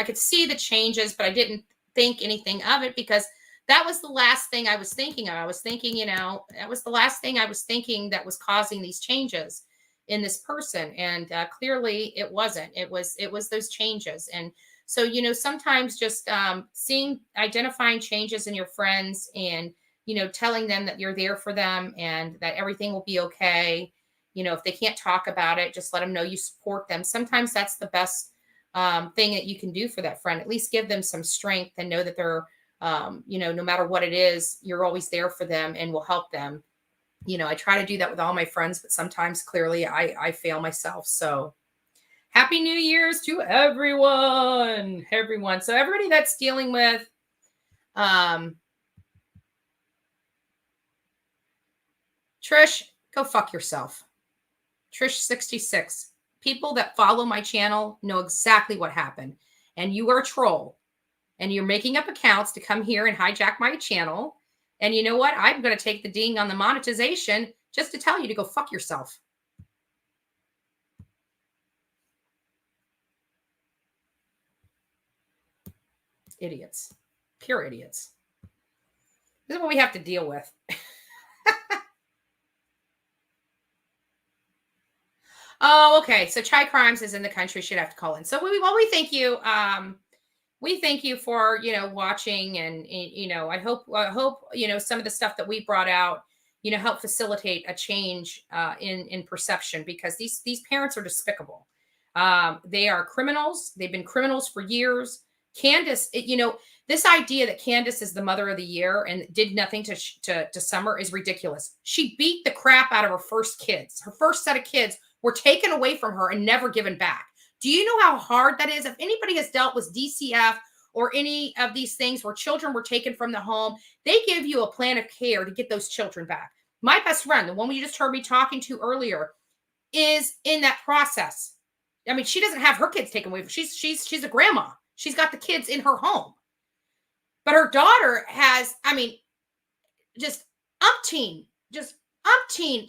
could see the changes, but I didn't think anything of it because that was the last thing I was thinking of. I was thinking, that was the last thing I was thinking that was causing these changes in this person. And clearly it wasn't. It was those changes. And so, sometimes just identifying changes in your friends and, telling them that you're there for them and that everything will be okay. If they can't talk about it, just let them know you support them. Sometimes that's the best thing that you can do for that friend. At least give them some strength and know that they're, no matter what it is, you're always there for them and will help them. I try to do that with all my friends, but sometimes clearly I fail myself. So happy New Year's to everyone. So everybody that's dealing with, Trish, go fuck yourself. Trish 66. People that follow my channel know exactly what happened. And you are a troll. And you're making up accounts to come here and hijack my channel. And you know what? I'm going to take the ding on the monetization just to tell you to go fuck yourself. Idiots. Pure idiots. This is what we have to deal with. Oh, okay. So Chai Crimes is in the country. Should have to call in. So we thank you. We thank you for, watching, and, I hope, some of the stuff that we brought out, help facilitate a change in perception, because these parents are despicable. They are criminals. They've been criminals for years. Candace, this idea that Candace is the mother of the year and did nothing to Summer is ridiculous. She beat the crap out of her first kids. Her first set of kids were taken away from her and never given back. Do you know how hard that is? If anybody has dealt with DCF or any of these things where children were taken from the home, they give you a plan of care to get those children back. My best friend, the one you just heard me talking to earlier, is in that process. I mean, she doesn't have her kids taken away. She's a grandma. She's got the kids in her home. But her daughter has, just umpteen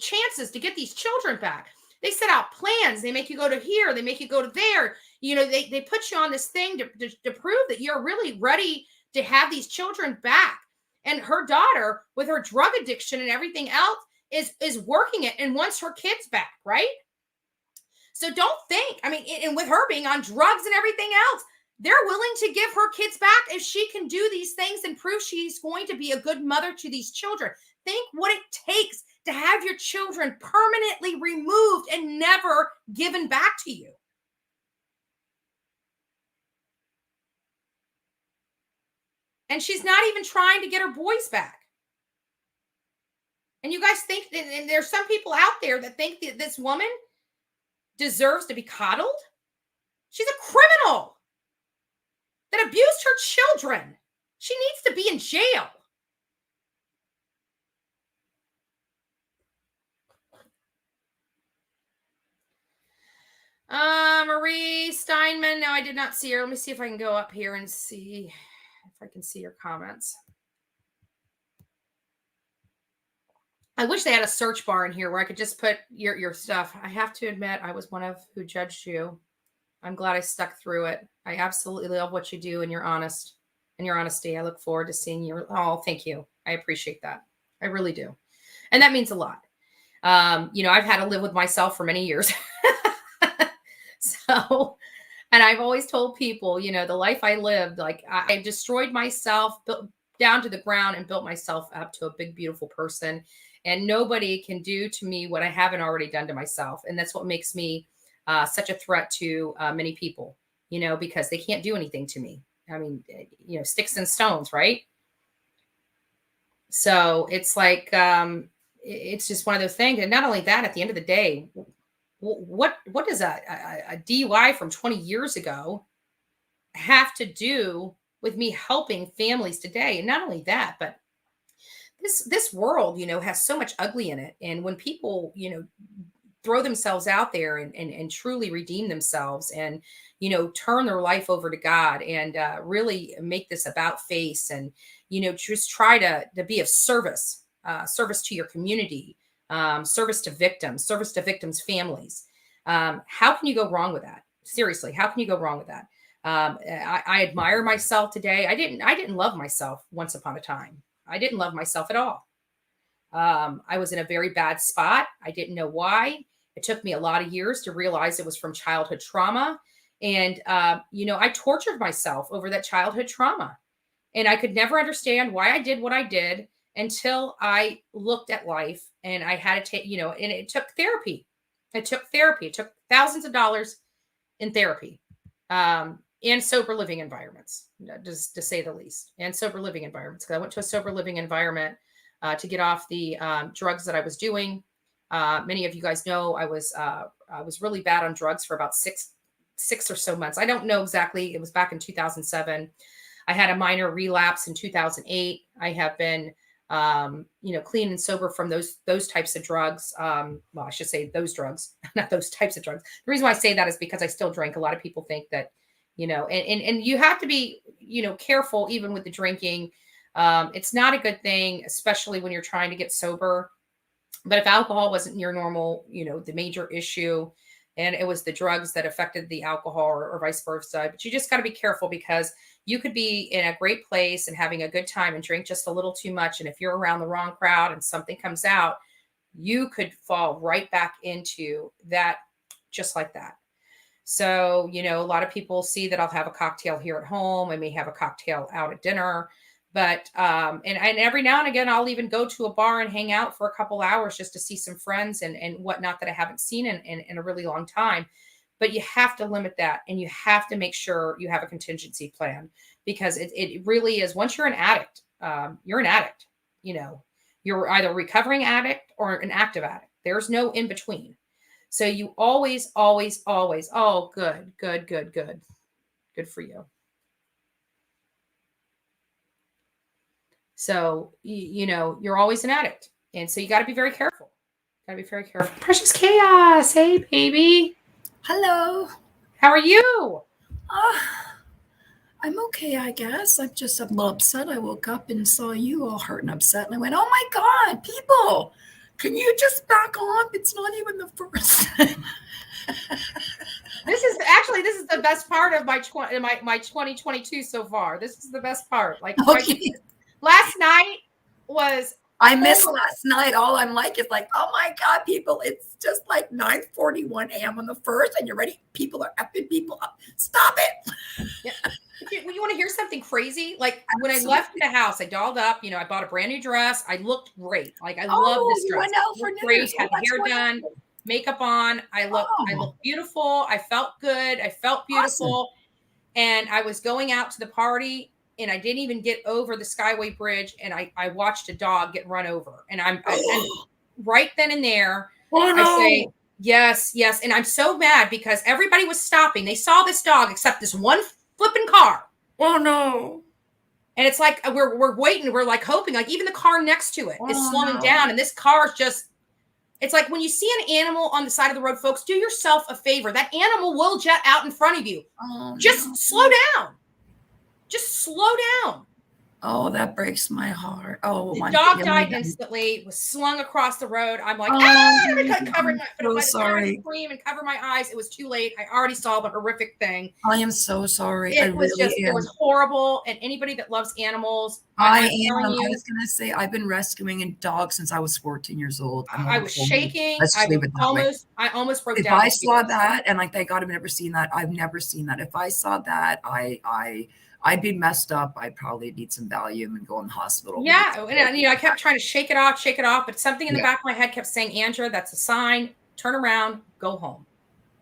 chances to get these children back. They set out plans. They make you go to here. They make you go to there. They put you on this thing to prove that you're really ready to have these children back. And her daughter, with her drug addiction and everything else, is working it and wants her kids back, right? So don't think, and with her being on drugs and everything else, they're willing to give her kids back if she can do these things and prove she's going to be a good mother to these children. Think what it takes to have your children permanently removed and never given back to you. And she's not even trying to get her boys back. And you guys think, and there's some people out there that think that this woman deserves to be coddled. She's a criminal that abused her children. She needs to be in jail. Marie Steinman. No, I did not see her. Let me see if I can go up here and see if I can see your comments. I wish they had a search bar in here where I could just put your stuff. I have to admit, I was one of who judged you. I'm glad I stuck through it. I absolutely love what you do, and you're honest and your honesty. I look forward to seeing your, thank you. I appreciate that. I really do. And that means a lot. I've had to live with myself for many years. So, and I've always told people, the life I lived, like I destroyed myself, built down to the ground, and built myself up to a big, beautiful person. And nobody can do to me what I haven't already done to myself. And that's what makes me such a threat to many people, because they can't do anything to me. Sticks and stones, right? So it's like, it's just one of those things. And not only that, at the end of the day, what does a DUI from 20 years ago have to do with me helping families today? And not only that, but this world, has so much ugly in it. And when people, throw themselves out there and truly redeem themselves and, turn their life over to God and really make this about face and, just try to be of service to your community, service to victims' families. How can you go wrong with that? Seriously, how can you go wrong with that? I admire myself today. I didn't love myself once upon a time. I didn't love myself at all. I was in a very bad spot. I didn't know why. It took me a lot of years to realize it was from childhood trauma. And, I tortured myself over that childhood trauma. And I could never understand why I did what I did until I looked at life, and I had to take, and it took therapy. It took thousands of dollars in therapy, and sober living environments, just to say the least, and sober living environments. Because I went to a sober living environment to get off the drugs that I was doing. Many of you guys know I was really bad on drugs for about six or so months. I don't know exactly. It was back in 2007. I had a minor relapse in 2008. I have been, clean and sober from those types of drugs. Well, I should say those drugs, not those types of drugs. The reason why I say that is because I still drink. A lot of people think that, and you have to be, careful even with the drinking. It's not a good thing, especially when you're trying to get sober. But if alcohol wasn't your normal, the major issue, and it was the drugs that affected the alcohol or vice versa, but you just got to be careful, because you could be in a great place and having a good time and drink just a little too much. And if you're around the wrong crowd and something comes out, you could fall right back into that just like that. So, you know, a lot of people see that I'll have a cocktail here at home. I may have a cocktail out at dinner, but and every now and again, I'll even go to a bar and hang out for a couple hours just to see some friends and whatnot that I haven't seen in a really long time. But you have to limit that, and you have to make sure you have a contingency plan, because it really is, once you're an addict, you're an addict. You know, you're either a recovering addict or an active addict. There's no in between. So you always, always, always, oh, good, good, good, good. Good for you. So, you know, you're always an addict. And so you got to be very careful. Got to be very careful. Precious Chaos. Hey, baby. Hello. How are you? I'm okay, I guess. I'm just a little upset. I woke up and saw you all hurt and upset, and I went, oh my God, people, can you just back off? It's not even the first. This is the best part of my 2022 so far. This is the best part. Like, Okay. last night was, I missed last night. All I'm like is like, oh my God, people, it's just like 9:41 a.m. on the first, and you're ready. People are effing people up. Stop it. Yeah. You want to hear something crazy? Like, when I left the house, I dolled up. You know, I bought a brand new dress. I looked great. Like, I love this dress. Went out for great. Had the hair done, makeup on. I looked beautiful. I felt good. I felt beautiful. Awesome. And I was going out to the party, and I didn't even get over the Skyway Bridge, and I watched a dog get run over. And and right then and there, I say, yes, yes. And I'm so mad because everybody was stopping. They saw this dog except this one flipping car. Oh no. And it's like we're waiting, we're like hoping, like even the car next to it is slowing down, and this car is just, it's like when you see an animal on the side of the road, folks, do yourself a favor. That animal will jet out in front of you. Just slow down. Just slow down. Oh, that breaks my heart. Oh, the dog died instantly, was slung across the road. I'm like, I covered my scream and cover my eyes. It was too late. I already saw the horrific thing. I am so sorry. It was horrible. And anybody that loves animals, I was gonna say, I've been rescuing a dog since I was 14 years old. I was shaking. I almost broke down. If I saw that, and like, thank God I've never seen that. I've never seen that. If I saw that, I'd be messed up. I'd probably need some Valium and go in the hospital. Yeah. And, you know, I kept trying to shake it off. But something in the back of my head kept saying, Andrea, that's a sign. Turn around, go home.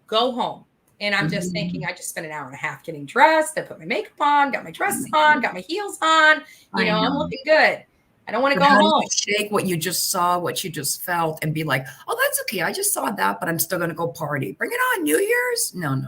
Go home. And I'm just thinking, I just spent an hour and a half getting dressed. I put my makeup on, got my dress on, got my heels on. You know, I'm looking good. I don't want to go home. Shake what you just saw, what you just felt, and be like, oh, that's okay. I just saw that, but I'm still going to go party. Bring it on, New Year's? No.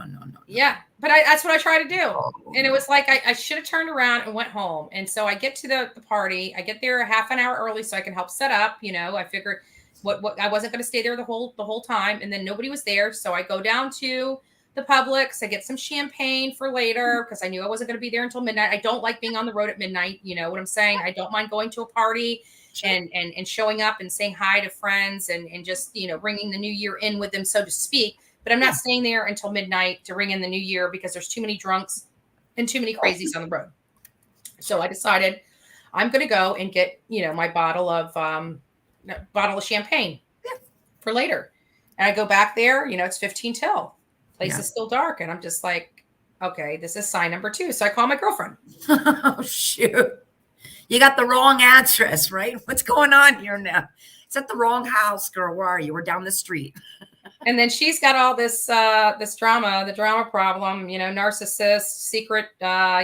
Yeah, but that's what I try to do. And it was like, I should have turned around and went home. And so I get to the party. I get there a half an hour early so I can help set up. You know, I figured what I wasn't going to stay there the whole time. And then nobody was there. So I go down to the Publix. I get some champagne for later because I knew I wasn't going to be there until midnight. I don't like being on the road at midnight. You know what I'm saying? I don't mind going to a party and showing up and saying hi to friends and just, you know, bringing the new year in with them, so to speak. But I'm not staying there until midnight to ring in the new year because there's too many drunks and too many crazies on the road. So I decided I'm going to go and get, you know, my bottle of champagne for later. And I go back there, you know, it's 15 till. Place is still dark. And I'm just like, okay, this is sign number 2. So I call my girlfriend. Oh, shoot. You got the wrong address, right? What's going on here now? It's at the wrong house, girl. Where are you? We're down the street. And then she's got all this the drama problem, you know, narcissist, secret,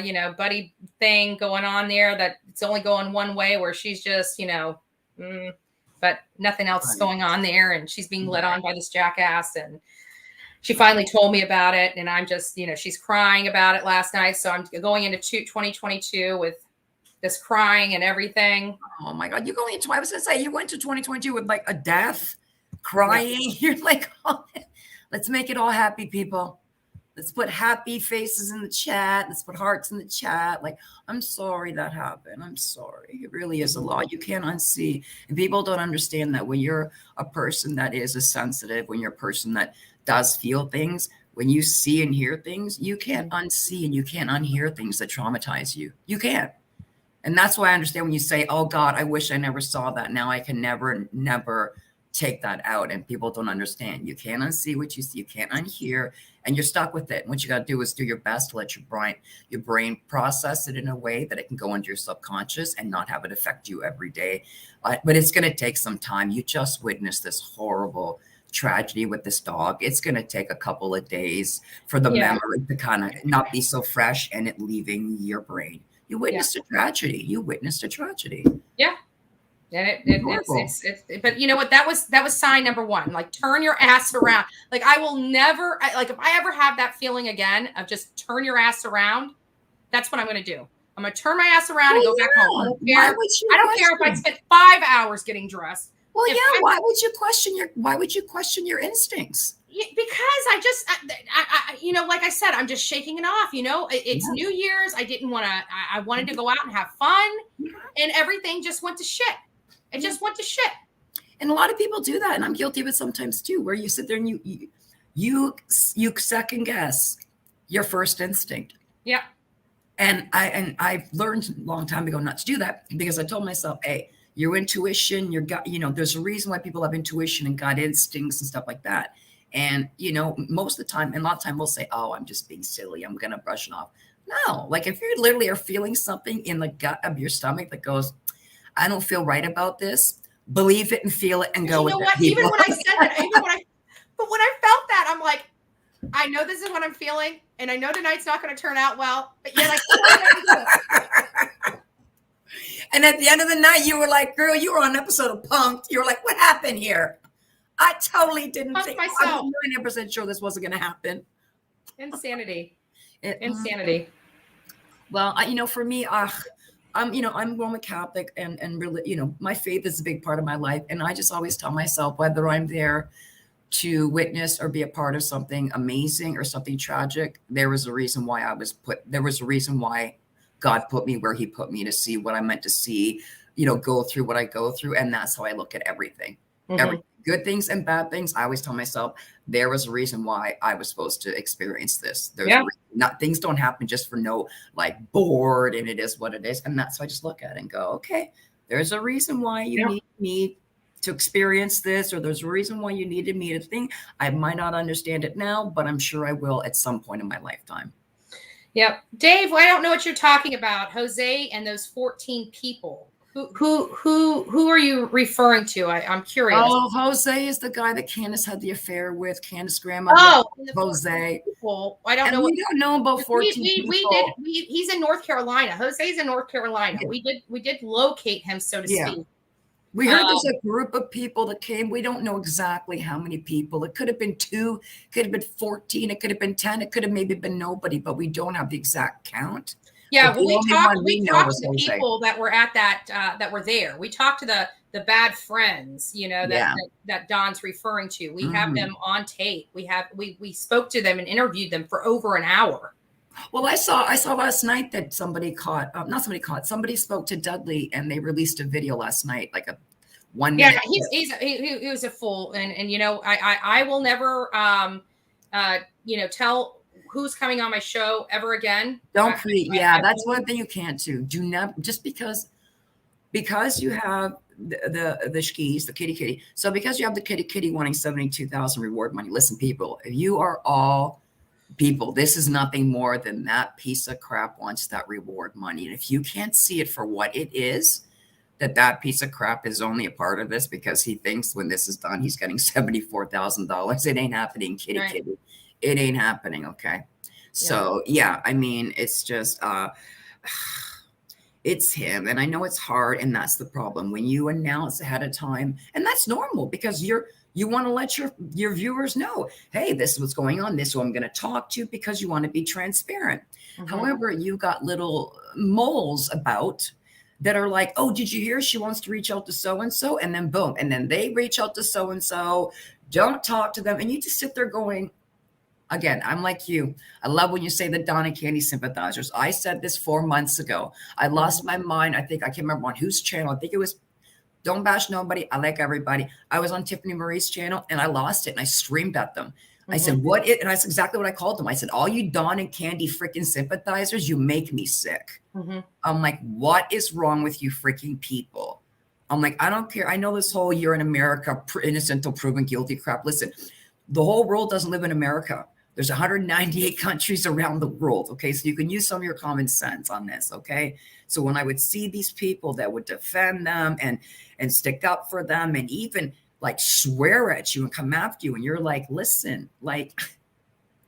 you know, buddy thing going on there that it's only going one way, where she's just, you know, but nothing else is going on there. And she's being led on by this jackass. And she finally told me about it. And I'm just, you know, she's crying about it last night. So I'm going into 2022 with this crying and everything. Oh my God. You're going into, I was going to say, you went to 2022 with like a death, crying. Yeah. You're like, oh, let's make it all happy, people. Let's put happy faces in the chat. Let's put hearts in the chat. Like, I'm sorry that happened. I'm sorry. It really is a lot. You can't unsee. And people don't understand that when you're a person that is a sensitive, when you're a person that does feel things, when you see and hear things, you can't unsee and you can't unhear things that traumatize you. You can't. And that's why I understand when you say, oh God, I wish I never saw that. Now I can never take that out, and people don't understand. You can't unsee what you see, you can't unhear, and you're stuck with it. And what you got to do is do your best to let your brain process it in a way that it can go into your subconscious and not have it affect you every day. But it's going to take some time. You just witnessed this horrible tragedy with this dog. It's going to take a couple of days for the memory to kind of not be so fresh and it leaving your brain. You witnessed a tragedy. You witnessed a tragedy. Yeah. And it's but you know what? That was sign number one. Like, turn your ass around. Like, I will never, like, if I ever have that feeling again of just turn your ass around, that's what I'm going to do. I'm going to turn my ass around and go back home. I don't care if I spent 5 hours getting dressed. Well, why would you question your instincts? Because I you know, like I said, I'm just shaking it off. You know, it's New Year's. I wanted to go out and have fun, and everything just went to shit. It just went to shit. And a lot of people do that, and I'm guilty of it sometimes too, where you sit there and you second guess your first instinct. Yeah. And I've learned a long time ago not to do that, because I told myself, hey, your intuition, your gut, you know, there's a reason why people have intuition and gut instincts and stuff like that. And, you know, most of the time, and a lot of time we'll say, oh, I'm just being silly, I'm going to brush it off. No, like, if you literally are feeling something in the gut of your stomach that goes, I don't feel right about this, believe it and feel it and go with it. You know what? Even when I said that, but when I felt that, I'm like, I know this is what I'm feeling, and I know tonight's not going to turn out well, but yet And at the end of the night, you were like, girl, you were on an episode of Punk'd. You were like, what happened here? I totally didn't think. Myself. I'm 99% sure this wasn't going to happen. Insanity. Insanity. Well, you know, for me, I'm Roman Catholic, and really, you know, my faith is a big part of my life. And I just always tell myself, whether I'm there to witness or be a part of something amazing or something tragic, there was a reason why there was a reason why God put me where he put me, to see what I meant to see, you know, go through what I go through. And that's how I look at everything. Every good things and bad things. I always tell myself there was a reason why I was supposed to experience this. There's things don't happen just for no, like, bored, and it is what it is. And that's why I just look at it and go, okay, there's a reason why you need me to experience this, or there's a reason why you needed me to think. I might not understand it now, but I'm sure I will at some point in my lifetime. Yep. Dave, I don't know what you're talking about. Jose and those 14 people. Who are you referring to? I'm curious. Oh, Jose is the guy that Candace had the affair with. Candace's grandma. Oh, Jose. People. I don't know. We don't know about 14 people. He's in North Carolina. Jose's in North Carolina. Yeah. We did locate him, so to speak. We heard there's a group of people that came. We don't know exactly how many people. It could have been 2, could have been 14, it could have been 10, it could have maybe been nobody, but we don't have the exact count. Yeah, we talked to the people that were at that were there. We talked to the bad friends, you know, that Don's referring to. We have them on tape. We spoke to them and interviewed them for over an hour. Well, I saw last night that somebody spoke to Dudley, and they released a video last night, like a 1 minute. Yeah, he was a fool, and you know, I will never you know, tell who's coming on my show ever again. Don't preach. Yeah, that's one thing you can't do. Do not, just because you have the skis, the kitty. So because you have the kitty wanting 72,000 reward money. Listen, people, if you are all people, this is nothing more than that piece of crap wants that reward money. And if you can't see it for what it is, that piece of crap is only a part of this because he thinks when this is done, he's getting $74,000. It ain't happening, kitty. It ain't happening. Okay. So yeah, I mean, it's just, it's him. And I know it's hard. And that's the problem when you announce ahead of time, and that's normal because you want to let your viewers know, hey, this is what's going on. This is who I'm going to talk to, because you want to be transparent. However, you got little moles about that are like, oh, did you hear she wants to reach out to so-and-so? And then boom. And then they reach out to so-and-so, don't talk to them. And you just sit there going, again, I'm like you. I love when you say the Don and Candy sympathizers. I said this 4 months ago. I lost my mind. I can't remember on whose channel. I think it was Don't Bash Nobody. I Like Everybody. I was on Tiffany Marie's channel and I lost it and I screamed at them. I said, and that's exactly what I called them. I said, all you Don and Candy freaking sympathizers, you make me sick. I'm like, what is wrong with you freaking people? I'm like, I don't care. I know this whole "you're in America, innocent till proven guilty" crap. Listen, the whole world doesn't live in America. There's 198 countries around the world. Okay. So you can use some of your common sense on this. Okay. So when I would see these people that would defend them and stick up for them and even like swear at you and come after you, and you're like, listen, like,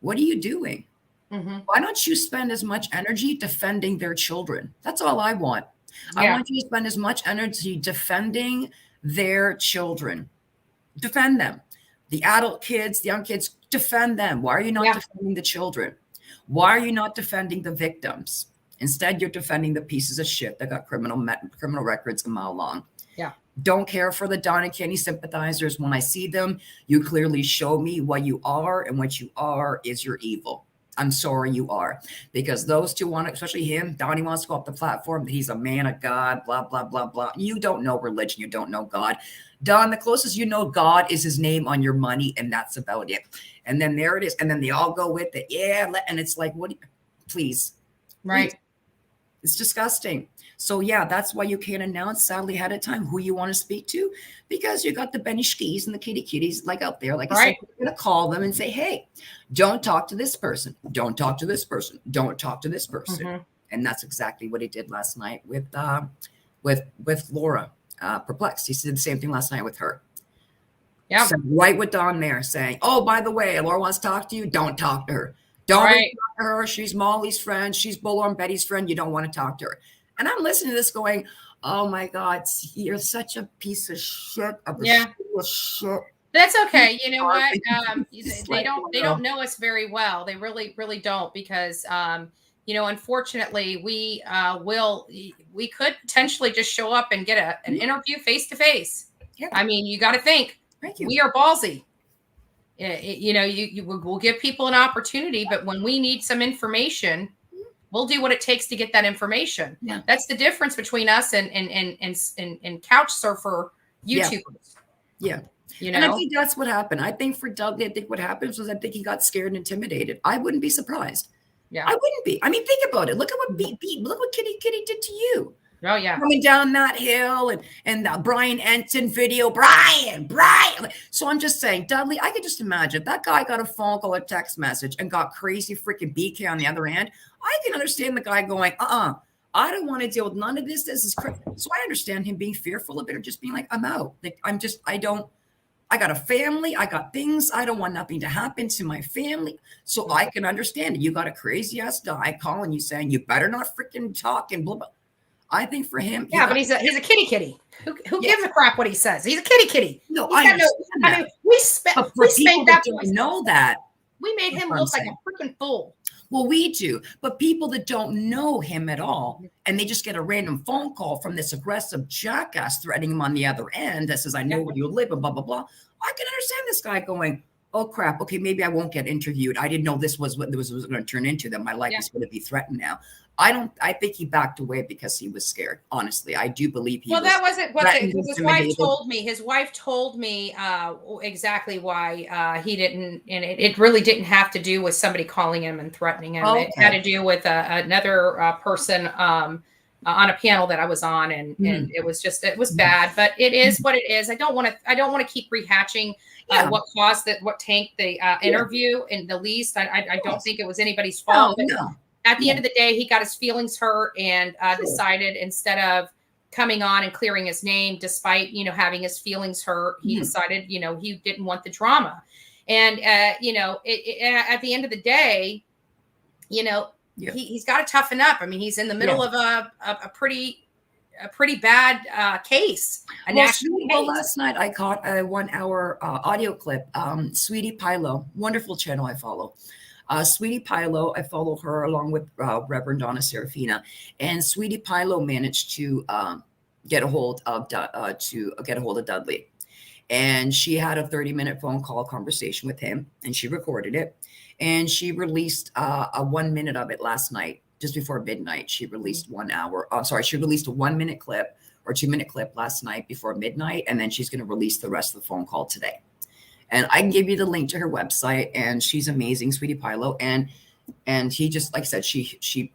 what are you doing? Mm-hmm. Why don't you spend as much energy defending their children? That's all I want. Yeah. I want you to spend as much energy defending their children. Defend them. The adult kids, the young kids, defend them. Why are you not defending the children? Why are you not defending the victims? Instead, you're defending the pieces of shit that got criminal records a mile long. Yeah. Don't care for the Don and Kenny sympathizers. When I see them, you clearly show me what you are, and what you are is you're evil. I'm sorry you are, because those two want, especially him, Donnie wants to go up the platform that he's a man of God, blah, blah, blah, blah. You don't know religion. You don't know God. Don, the closest you know God is his name on your money, and that's about it. And then there it is. And then they all go with it. Yeah. And it's like, what? Please. Right. Please. It's disgusting. So yeah, that's why you can't announce sadly ahead of time who you want to speak to, because you got the Benny Skis and the kitty kitties like out there. Like I said, you're going to call them and say, hey, don't talk to this person. Don't talk to this person. Don't talk to this person. Mm-hmm. And that's exactly what he did last night with Laura Perplexed. He did the same thing last night with her. Yeah. So right with Don there saying, oh, by the way, Laura wants to talk to you. Don't talk to her. Don't talk to her. She's Molly's friend. She's Bullhorn Betty's friend. You don't want to talk to her. And I'm listening to this going, oh my God, you're such a piece of shit. Shit. That's okay. You know what? They don't know us very well. They really, really don't, because unfortunately we could potentially just show up and get an interview face to face. I mean, you got to think, we are ballsy. We'll give people an opportunity, but when we need some information, we'll do what it takes to get that information. Yeah. That's the difference between us and couch surfer YouTubers. Yeah. And I think that's what happened. I think for Doug, I think what happened was I think he got scared and intimidated. I wouldn't be surprised. Yeah. I wouldn't be. I mean, think about it. Look at what look what Kitty did to you. Oh yeah. Coming down that hill and the Brian Ensign video, Brian. So I'm just saying, Dudley, I could just imagine that guy got a phone call or text message and got crazy freaking BK on the other end. I can understand the guy going, I don't want to deal with none of this. This is crazy. So I understand him being fearful a bit, or just being like, I'm out. Like, I got a family. I got things. I don't want nothing to happen to my family. So I can understand it. You got a crazy ass guy calling you saying, you better not freaking talk and blah, blah. I think for him. Yeah, but he's a kitty. Who gives a crap what he says? He's a kitty. No, I understand that. I mean, we spanked that. Know that. We made him look like a freaking fool. Well, we do, but people that don't know him at all, and they just get a random phone call from this aggressive jackass threatening him on the other end that says, I know where you live and blah, blah, blah. I can understand this guy going, oh, crap. Okay, maybe I won't get interviewed. I didn't know this was what this was going to turn into, that my life is going to be threatened now. I think he backed away because he was scared. Honestly, I do believe he was. Well, that wasn't what his wife told me. His wife told me exactly why he didn't, and it really didn't have to do with somebody calling him and threatening him. Okay. It had to do with another person on a panel that I was on, and it was bad. But it is what it is. I don't want to keep rehashing what caused what tanked the interview in the least. I don't think it was anybody's fault. No. At the end of the day, he got his feelings hurt and decided, instead of coming on and clearing his name, despite, having his feelings hurt, he decided, he didn't want the drama. And, at the end of the day, he's got to toughen up. I mean, he's in the middle of a pretty bad case. Last night I caught a 1 hour audio clip. Sweetie Pilo, wonderful channel I follow. Sweetie Pilo, I follow her along with Reverend Donna Serafina, and Sweetie Pilo managed to get a hold of Dudley, and she had a 30-minute phone call conversation with him, and she recorded it, and she released a 1 minute of it last night, just before midnight. She released 1 hour. She released a 1 minute clip or 2 minute clip last night before midnight, and then she's going to release the rest of the phone call today. And I can give you the link to her website, and she's amazing, Sweetie Pilo. And he just, like I said, she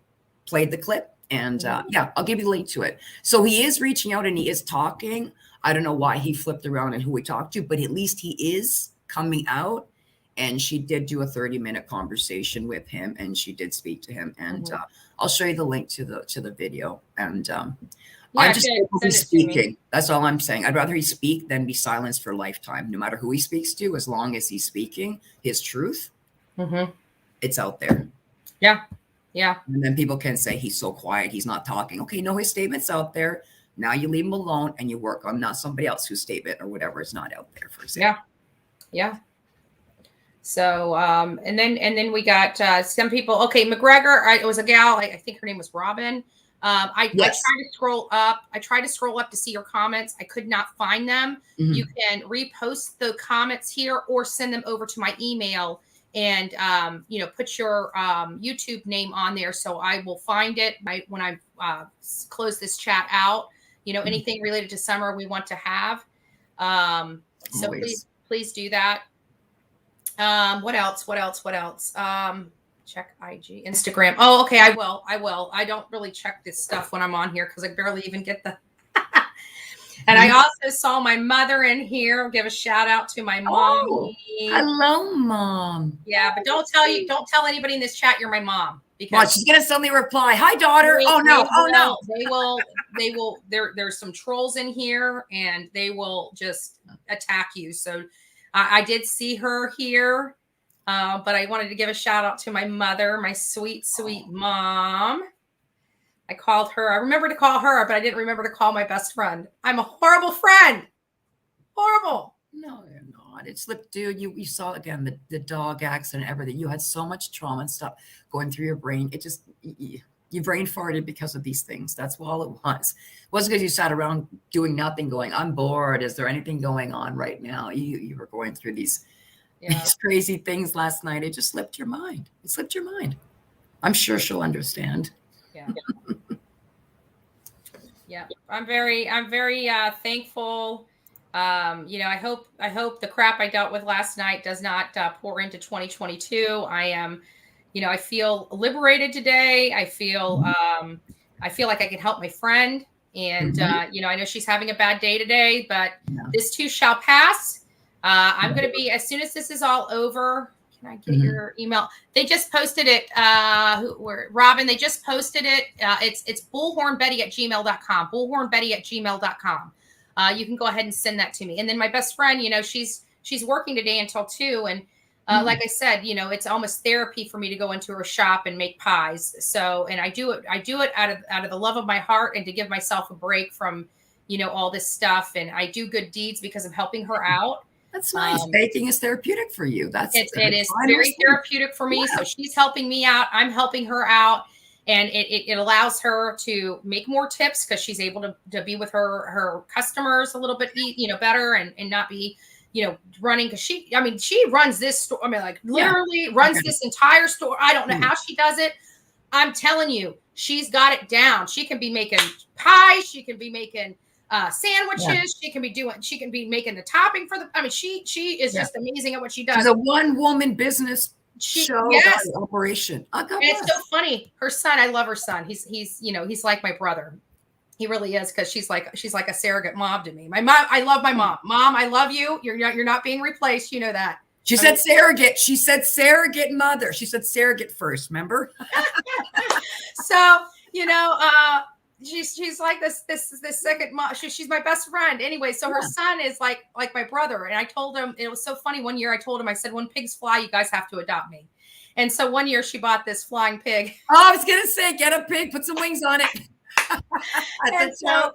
played the clip, And yeah, I'll give you the link to it. So he is reaching out and he is talking. I don't know why he flipped around and who he talked to, but at least he is coming out. And she did do a 30-minute conversation with him, and she did speak to him. And I'll show you the link to the video. And I'm just grateful he's speaking. That's all I'm saying. I'd rather he speak than be silenced for a lifetime, no matter who he speaks to, as long as he's speaking his truth. It's out there. Yeah. Yeah. And then people can say he's so quiet, he's not talking. Okay, no, his statement's out there. Now you leave him alone and you work on not somebody else whose statement or whatever is not out there, for example. Yeah. So and then we got some people. Okay, McGregor, it was a gal, I think her name was Robin. I tried to scroll up. I tried to scroll up to see your comments. I could not find them. You can repost the comments here or send them over to my email. And, put your YouTube name on there so I will find it when I close this chat out. Anything related to summer we want to have. So please do that. What else? Check IG, Instagram. Oh, okay. I will. I don't really check this stuff when I'm on here because I barely even get the. And I also saw my mother in here. Give a shout out to my mom. Oh, hello, Mom. Yeah, but don't tell anybody in this chat you're my mom because she's gonna suddenly reply, "Hi, daughter." No. They will. There's some trolls in here, and they will just attack you. So I did see her here, but I wanted to give a shout out to my mother, my sweet mom. I called her. I remember to call her, but I didn't remember to call my best friend. I'm a horrible friend. Horrible. No, you're not. It's like, dude, you saw again the dog accident, everything. You had so much trauma and stuff going through your brain. It just you brain farted because of these things. That's all it was. It wasn't because you sat around doing nothing, going, "I'm bored. Is there anything going on right now?" You were going through these crazy things last night. It just slipped your mind. It slipped your mind. I'm sure she'll understand. Yeah. Yeah. I'm very thankful. I hope the crap I dealt with last night does not pour into 2022. I am, I feel liberated today. I feel like I can help my friend. And, I know she's having a bad day today, but this too shall pass. I'm going to be, as soon as this is all over, can I get your email? They just posted it. Robin, they just posted it. It's bullhornbetty@gmail.com. Bullhornbetty@gmail.com. You can go ahead and send that to me. And then my best friend, she's working today until 2. And like I said, it's almost therapy for me to go into her shop and make pies. So, and I do it out of the love of my heart and to give myself a break from, all this stuff. And I do good deeds because I'm helping her out. That's nice. Baking is therapeutic for you. It is very therapeutic for me. Yeah. So she's helping me out. I'm helping her out. And it allows her to make more tips because she's able to be with her customers a little bit, better and not be, running. Because she runs this store. Literally runs this entire store. I don't know how she does it. I'm telling you, she's got it down. She can be making pies. She can be making sandwiches. She can be making the topping for she is just amazing at what she does. She's a one-woman business show operation. And it's so funny. Her son, I love her son. He's like my brother. He really is, because she's like a surrogate mom to me. My mom, I love my mom. Mom, I love you. You're not being replaced. You know that. She said surrogate. She said surrogate mother. She said surrogate first. Remember? So she's like this second mom. She's my best friend. Anyway, so her son is like my brother. And I told him, it was so funny. One year I told him, I said, when pigs fly, you guys have to adopt me. And so one year she bought this flying pig. Oh, I was going to say, get a pig, put some wings on it. And so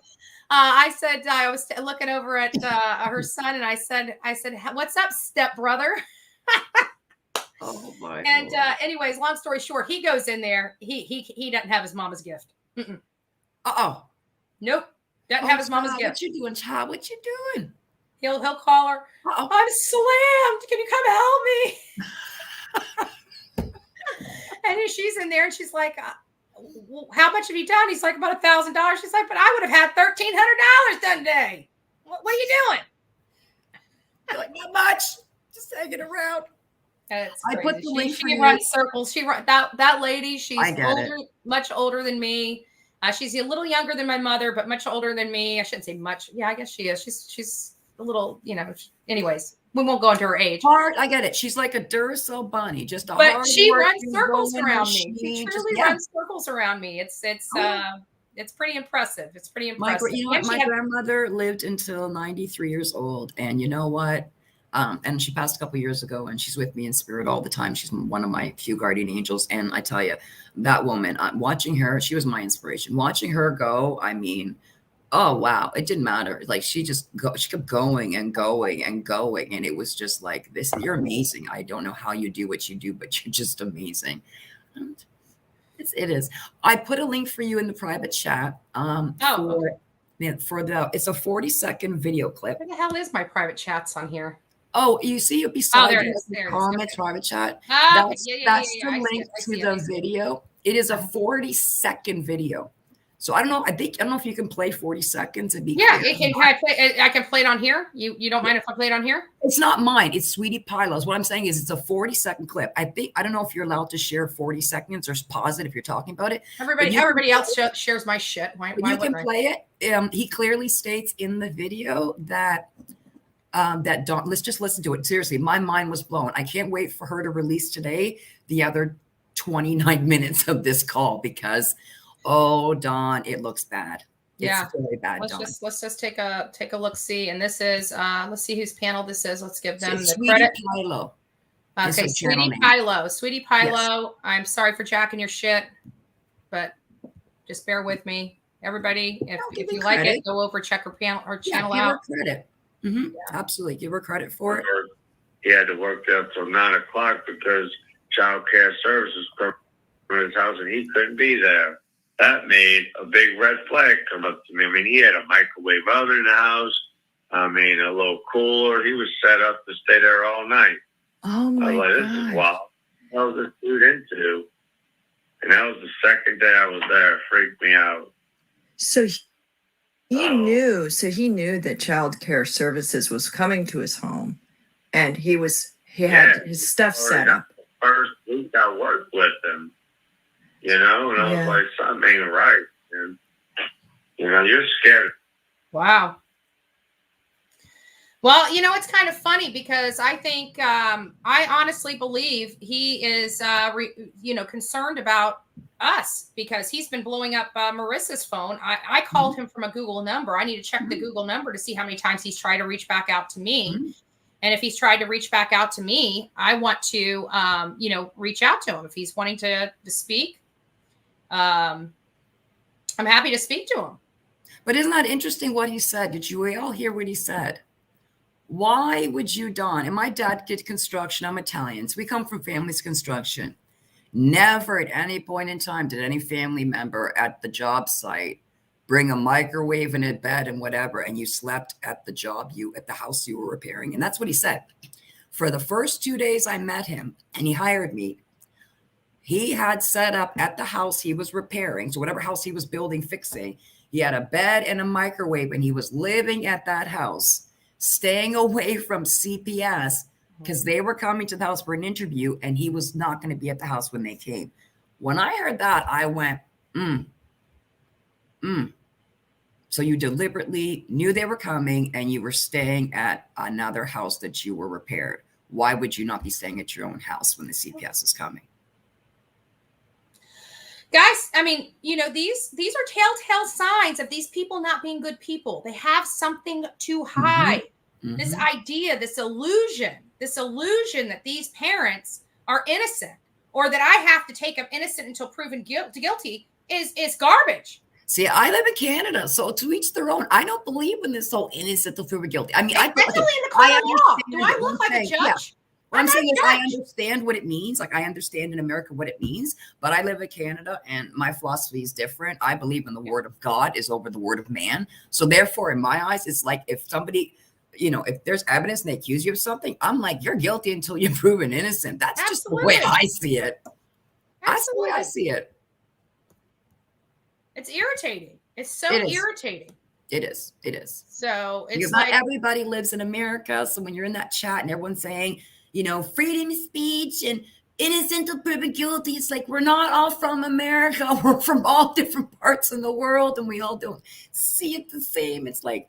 I said, I was looking over at her son and I said, "What's up, step brother?" Oh my And anyways, long story short, he goes in there. He doesn't have his mama's gift. Mm-mm. Nope. Doesn't have his mama's gift. What you doing, child? What you doing? He'll call her. I'm slammed. Can you come help me? And she's in there and she's like, how much have you done? He's like, about $1,000. She's like, but I would have had $1,300 done today. What are you doing? Like, not much. Just hanging around. I put the link. She runs circles. That lady. She's older, much older than me. She's a little younger than my mother, but much older than me. I shouldn't say much. Yeah, I guess she is. She's a little, anyways, we won't go into her age. Hard, I get it. She's like a Duracell bunny, just a But hard she runs working, circles rolling around me. machine, She just- truly yeah. runs circles around me. It's pretty impressive. It's pretty My, impressive. you know what? And she My had- grandmother lived until 93 years old. And you know what? And she passed a couple years ago, and she's with me in spirit all the time. She's one of my few guardian angels. And I tell you, that woman, watching her, she was my inspiration. Watching her go, I mean, oh wow, it didn't matter. Like she kept going and going and going. And it was just like this, you're amazing. I don't know how you do what you do, but you're just amazing. And it is. I put a link for you in the private chat. It's a 40-second video clip. Where the hell is my private chats on here? Oh, you see it beside there it you, is. the There it is. comments, Okay. private chat. Ah, That's yeah. the I see link it, I to see it, the I see it. video. It is a 40-second video. So I don't know if you can play 40 seconds and be Yeah, clear. I can play it on here. You don't mind if I play it on here? It's not mine. It's Sweetie Pilo's. What I'm saying is it's a 40-second clip. I don't know if you're allowed to share 40 seconds or pause it if you're talking about it. Everybody else shares my shit. Why But you can wouldn't I? play it. He clearly states in the video that Dawn, let's just listen to it. Seriously, my mind was blown. I can't wait for her to release today the other 29 minutes of this call because, oh, Dawn, it looks bad. Yeah. It's really bad, Let's Dawn. just take a look, see. And this is let's see whose panel this is. Let's give them the Sweetie credit. Pilo. It's Okay, her channel Sweetie name. Pilo. Sweetie Pilo. I'm sorry for jacking your shit, but just bear with me. Everybody, if give you her like credit. it, go over, check her panel or Yeah, channel give out. her credit. Absolutely. Give her credit for it. He had to work there till 9 o'clock because child care services come to his house and he couldn't be there. That made a big red flag come up to me. I mean, he had a microwave oven in the house. I mean, a little cooler. He was set up to stay there all night. Oh I my was like, this is wild. What was this dude into? And that was the second day I was there. It freaked me out. So he knew that child care services was coming to his home, and he had his stuff set up. First week I worked with him, and I was like, something ain't right. And, you're scared. Wow. Well, it's kind of funny because I think I honestly believe he is, concerned about us because he's been blowing up Marissa's phone. I called him from a Google number. I need to check the Google number to see how many times he's tried to reach back out to me. And if he's tried to reach back out to me, I want to, reach out to him. If he's wanting to speak, I'm happy to speak to him. But isn't that interesting what he said? Did you all hear what he said? Why would you, Dawn? And my dad did construction. I'm Italian. So we come from families construction. Never at any point in time did any family member at the job site bring a microwave and a bed and whatever, and you slept at the house you were repairing. And that's what he said. For the first 2 days I met him and he hired me, he had set up at the house he was repairing. So whatever house he was building, fixing, he had a bed and a microwave, and he was living at that house, staying away from CPS because they were coming to the house for an interview and he was not going to be at the house when they came. When I heard that, I went, So you deliberately knew they were coming and you were staying at another house that you were repaired. Why would you not be staying at your own house when the CPS is coming? Guys, I mean, these are telltale signs of these people not being good people. They have something to hide. This idea, this illusion that these parents are innocent or that I have to take them innocent until proven guilty is garbage. See, I live in Canada, so to each their own. I don't believe in this whole innocent till proven guilty. I mean, Especially in the court of law. Do I look like a judge? Yeah. What I'm not a saying is I judge. understand what it means. Like I understand in America what it means, but I live in Canada and my philosophy is different. I believe in the word of God is over the word of man. So therefore, in my eyes, it's like if somebody, if there's evidence and they accuse you of something, I'm like, you're guilty until you're proven innocent. That's just the way I see it. That's the way I see it. It's irritating. It's so It is. irritating. It is. It is. So it's Because like not everybody lives in America. So when you're in that chat and everyone's saying, freedom of speech and innocent until proven guilty. It's like, we're not all from America. We're from all different parts of the world, and we all don't see it the same. It's like,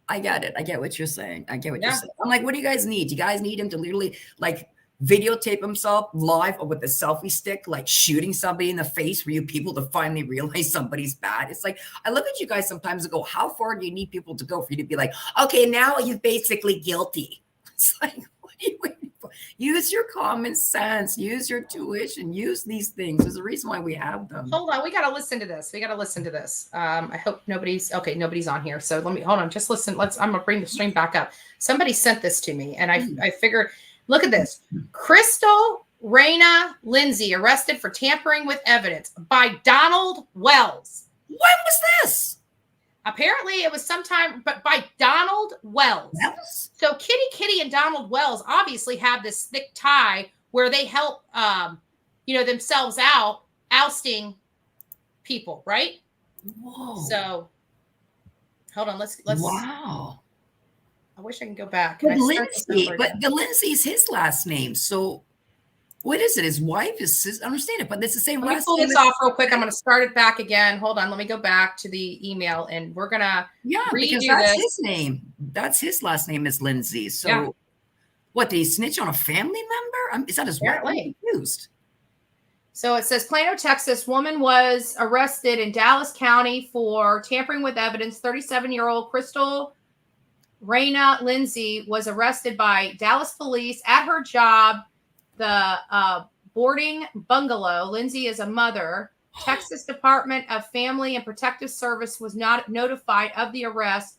I get it. I get what you're saying. I get what you're saying. I'm like, what do you guys need? You guys need him to literally like videotape himself live with a selfie stick, like shooting somebody in the face for you people to finally realize somebody's bad. It's like, I look at you guys sometimes and go, how far do you need people to go for you to be like, okay, now he's basically guilty? It's like, what are you waiting for? Use your common sense, use your tuition, use these things. There's a reason why we have them. Hold on, we got to listen to this. I hope nobody's on here. So let me, hold on, just listen. I'm going to bring the stream back up. Somebody sent this to me and I figured, look at this. Crystal Raina Lindsay arrested for tampering with evidence by Donald Wells. When was this? Apparently it was sometime, but by Donald Wells. Yes. So Kitty and Donald Wells obviously have this thick tie where they help, themselves out, ousting people, right? Whoa. So hold on, let's. Wow. I wish I can go back. But the Lindsay's his last name. So what is it? His wife is his, I understand it, but it's the same Let me last pull name. this off real quick. I'm going to start it back again. Hold on. Let me go back to the email and we're going to because that's his name. That's his last name is Lindsay. So what, did he snitch on a family member? Is that his wife? I'm confused. So it says Plano, Texas, woman was arrested in Dallas County for tampering with evidence. 37-year-old Crystal Raina Lindsay was arrested by Dallas police at her job, the boarding bungalow. Lindsay is a mother. Texas Department of Family and Protective Service was not notified of the arrest.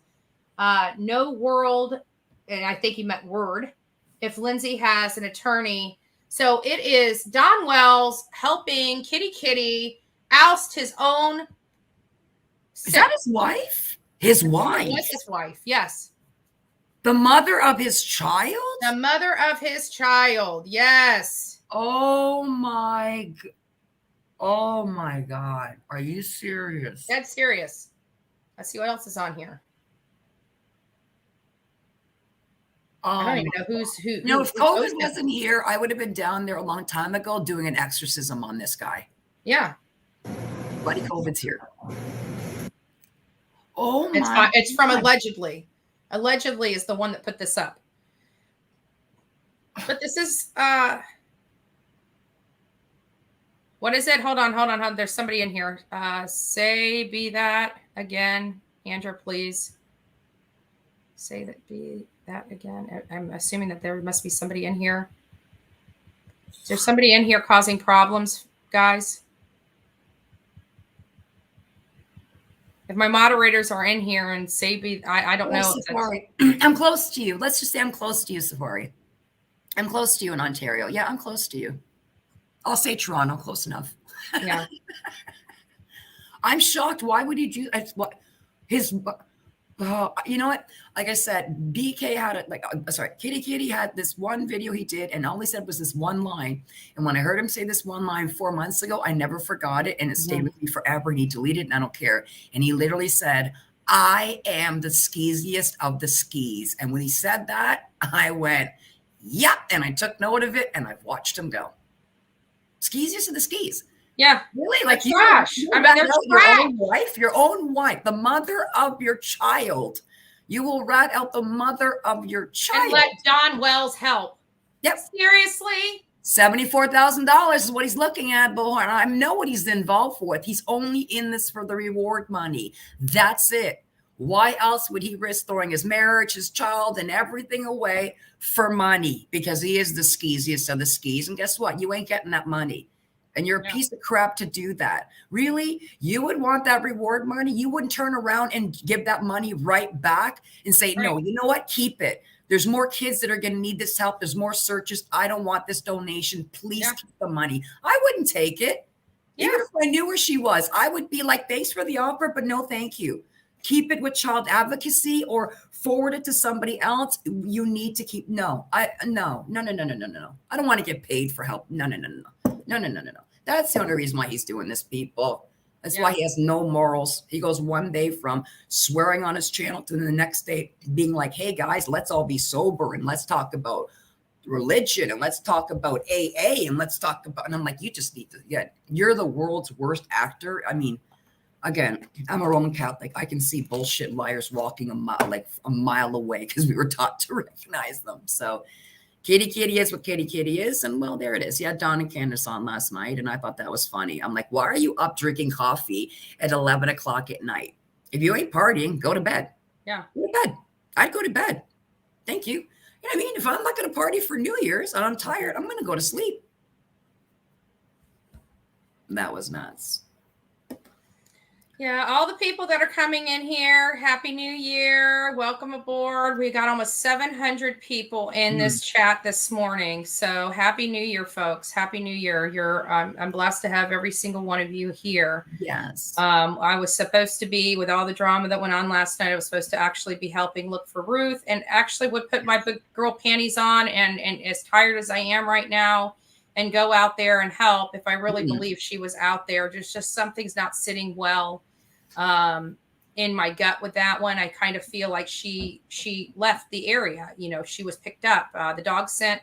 No word, and I think he meant word, if Lindsay has an attorney. So it is Don Wells helping Kitty oust his own. Is that his wife? His wife? That's his wife, yes. The mother of his child? The mother of his child, yes. Oh my God. Are you serious? That's serious. Let's see what else is on here. I don't even know who's who. No, if COVID wasn't here, I would have been down there a long time ago doing an exorcism on this guy. Yeah. Buddy, COVID's here. Oh my. It's from allegedly. Allegedly is the one that put this up. But this is what is it? Hold on. There's somebody in here. Be that again. Andrew, please. Say that be that again. I'm assuming that there must be somebody in here. Is there somebody in here causing problems, guys? If my moderators are in here and say I don't know. Safari. I'm close to you. Let's just say I'm close to you, Safari. I'm close to you in Ontario. Yeah, I'm close to you. I'll say Toronto, close enough. Yeah. I'm shocked. Why would he do what? You know what? Like I said, BK had it. Kitty had this one video he did, and all he said was this one line. And when I heard him say this one line 4 months ago, I never forgot it, and it stayed with me forever. And he deleted it, and I don't care. And he literally said, "I am the skeeziest of the skis." And when he said that, I went, "Yep," and I took note of it, and I've watched him go. Skeeziest of the skis. Yeah. Really? Like trash. I mean, your own wife, the mother of your child. You will rat out the mother of your child. And let Don Wells help. Yep. Seriously? $74,000 is what he's looking at, but I know what he's involved with. He's only in this for the reward money. That's it. Why else would he risk throwing his marriage, his child, and everything away for money? Because he is the skeeziest of the skis. And guess what? You ain't getting that money. And you're a piece of crap to do that. Really? You would want that reward money? You wouldn't turn around and give that money right back and say, no, you know what? Keep it. There's more kids that are going to need this help. There's more searches. I don't want this donation. Please keep the money. I wouldn't take it. Yeah. Even if I knew where she was, I would be like, thanks for the offer, but no, thank you. Keep it with child advocacy or forward it to somebody else. You need to keep, no. I don't want to get paid for help. No. That's the only reason why he's doing this, people. That's why he has no morals. He goes one day from swearing on his channel to the next day being like, hey, guys, let's all be sober and let's talk about religion and let's talk about AA and let's talk about, and I'm like, you just need to, you're the world's worst actor. I mean, again, I'm a Roman Catholic. I can see bullshit liars walking a mile away because we were taught to recognize them. So Kitty is what Kitty is. And well, there it is. Yeah, Don and Candace on last night. And I thought that was funny. I'm like, why are you up drinking coffee at 11 o'clock at night? If you ain't partying, go to bed. Yeah. Go to bed. I'd go to bed. Thank you. You know what I mean? If I'm not going to party for New Year's and I'm tired, I'm going to go to sleep. That was nuts. Yeah, all the people that are coming in here, Happy New Year. Welcome aboard. We got almost 700 people in this chat this morning. So Happy New Year, folks. Happy New Year. I'm blessed to have every single one of you here. Yes. I was supposed to be, with all the drama that went on last night, I was supposed to actually be helping look for Ruth, and actually would put my big girl panties on and as tired as I am right now, and go out there and help if I really believe she was out there. There's just something's not sitting well in my gut with that one. I kind of feel like she left the area. You know, she was picked up. The dog scent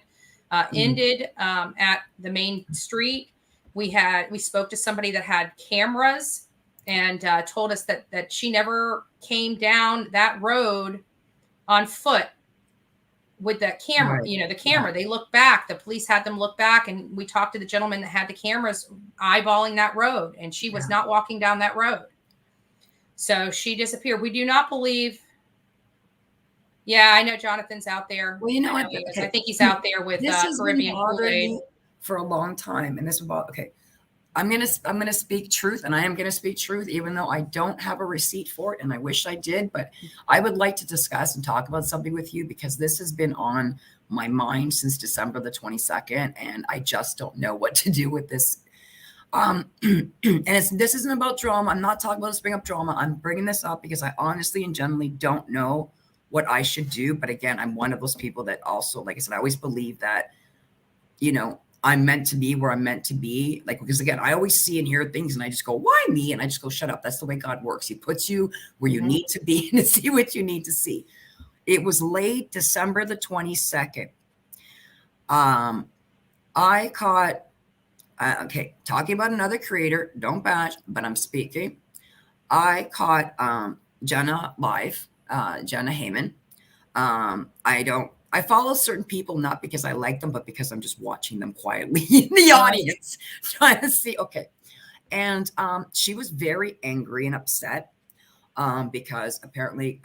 ended at the main street. We spoke to somebody that had cameras and told us that she never came down that road on foot with that camera. Right. You know, the camera, they looked back, the police had them look back, and we talked to the gentleman that had the cameras eyeballing that road, and she was not walking down that road. So she disappeared. We do not believe. Yeah, I know Jonathan's out there. Well, you know, I think he's out there with Caribbean Kool-Aid for a long time. And this was okay. I'm gonna speak truth, and I am gonna speak truth, even though I don't have a receipt for it, and I wish I did. But I would like to discuss and talk about something with you because this has been on my mind since December the 22nd, and I just don't know what to do with this. And this isn't about drama. I'm not talking about let's bring up drama. I'm bringing this up because I honestly and generally don't know what I should do. But again, I'm one of those people that also, like I said, I always believe that, you know, I'm meant to be where I'm meant to be. Like, because again, I always see and hear things and I just go, why me? And I just go, shut up. That's the way God works. He puts you where you need to be and to see what you need to see. It was late December the 22nd. I caught, talking about another creator, don't bash, but I'm speaking. I caught Jenna live, Jenna Heyman. I follow certain people, not because I like them, but because I'm just watching them quietly in the audience, trying to see, okay. And she was very angry and upset because apparently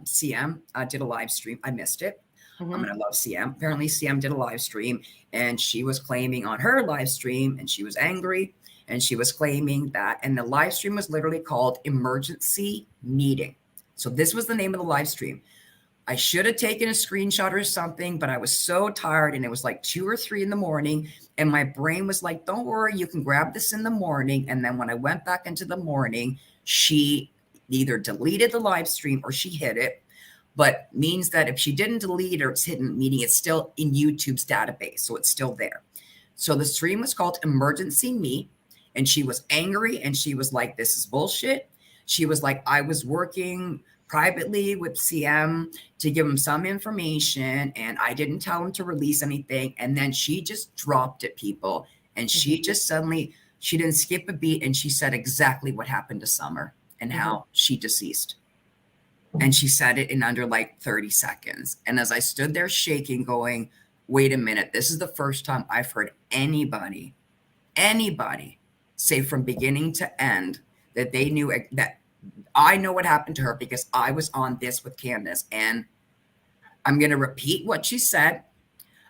CM did a live stream. I missed it. I mean, I love CM. Apparently CM did a live stream and she was claiming on her live stream, and she was angry and she was claiming that, and the live stream was literally called Emergency Meeting. So this was the name of the live stream. I should have taken a screenshot or something, but I was so tired and it was like 2 or 3 in the morning. And my brain was like, don't worry, you can grab this in the morning. And then when I went back into the morning, she either deleted the live stream or she hid it. But means that if she didn't delete or it's hidden, meaning it's still in YouTube's database. So it's still there. So the stream was called Emergency Me. And she was angry and she was like, this is bullshit. She was like, I was working privately with CM to give him some information and I didn't tell him to release anything. And then she just dropped it, people. And she just suddenly, she didn't skip a beat. And she said exactly what happened to Summer and how she deceased. And she said it in under like 30 seconds. And as I stood there shaking, going, wait a minute, this is the first time I've heard anybody say from beginning to end that they knew that I know what happened to her because I was on this with Candace. And I'm going to repeat what she said,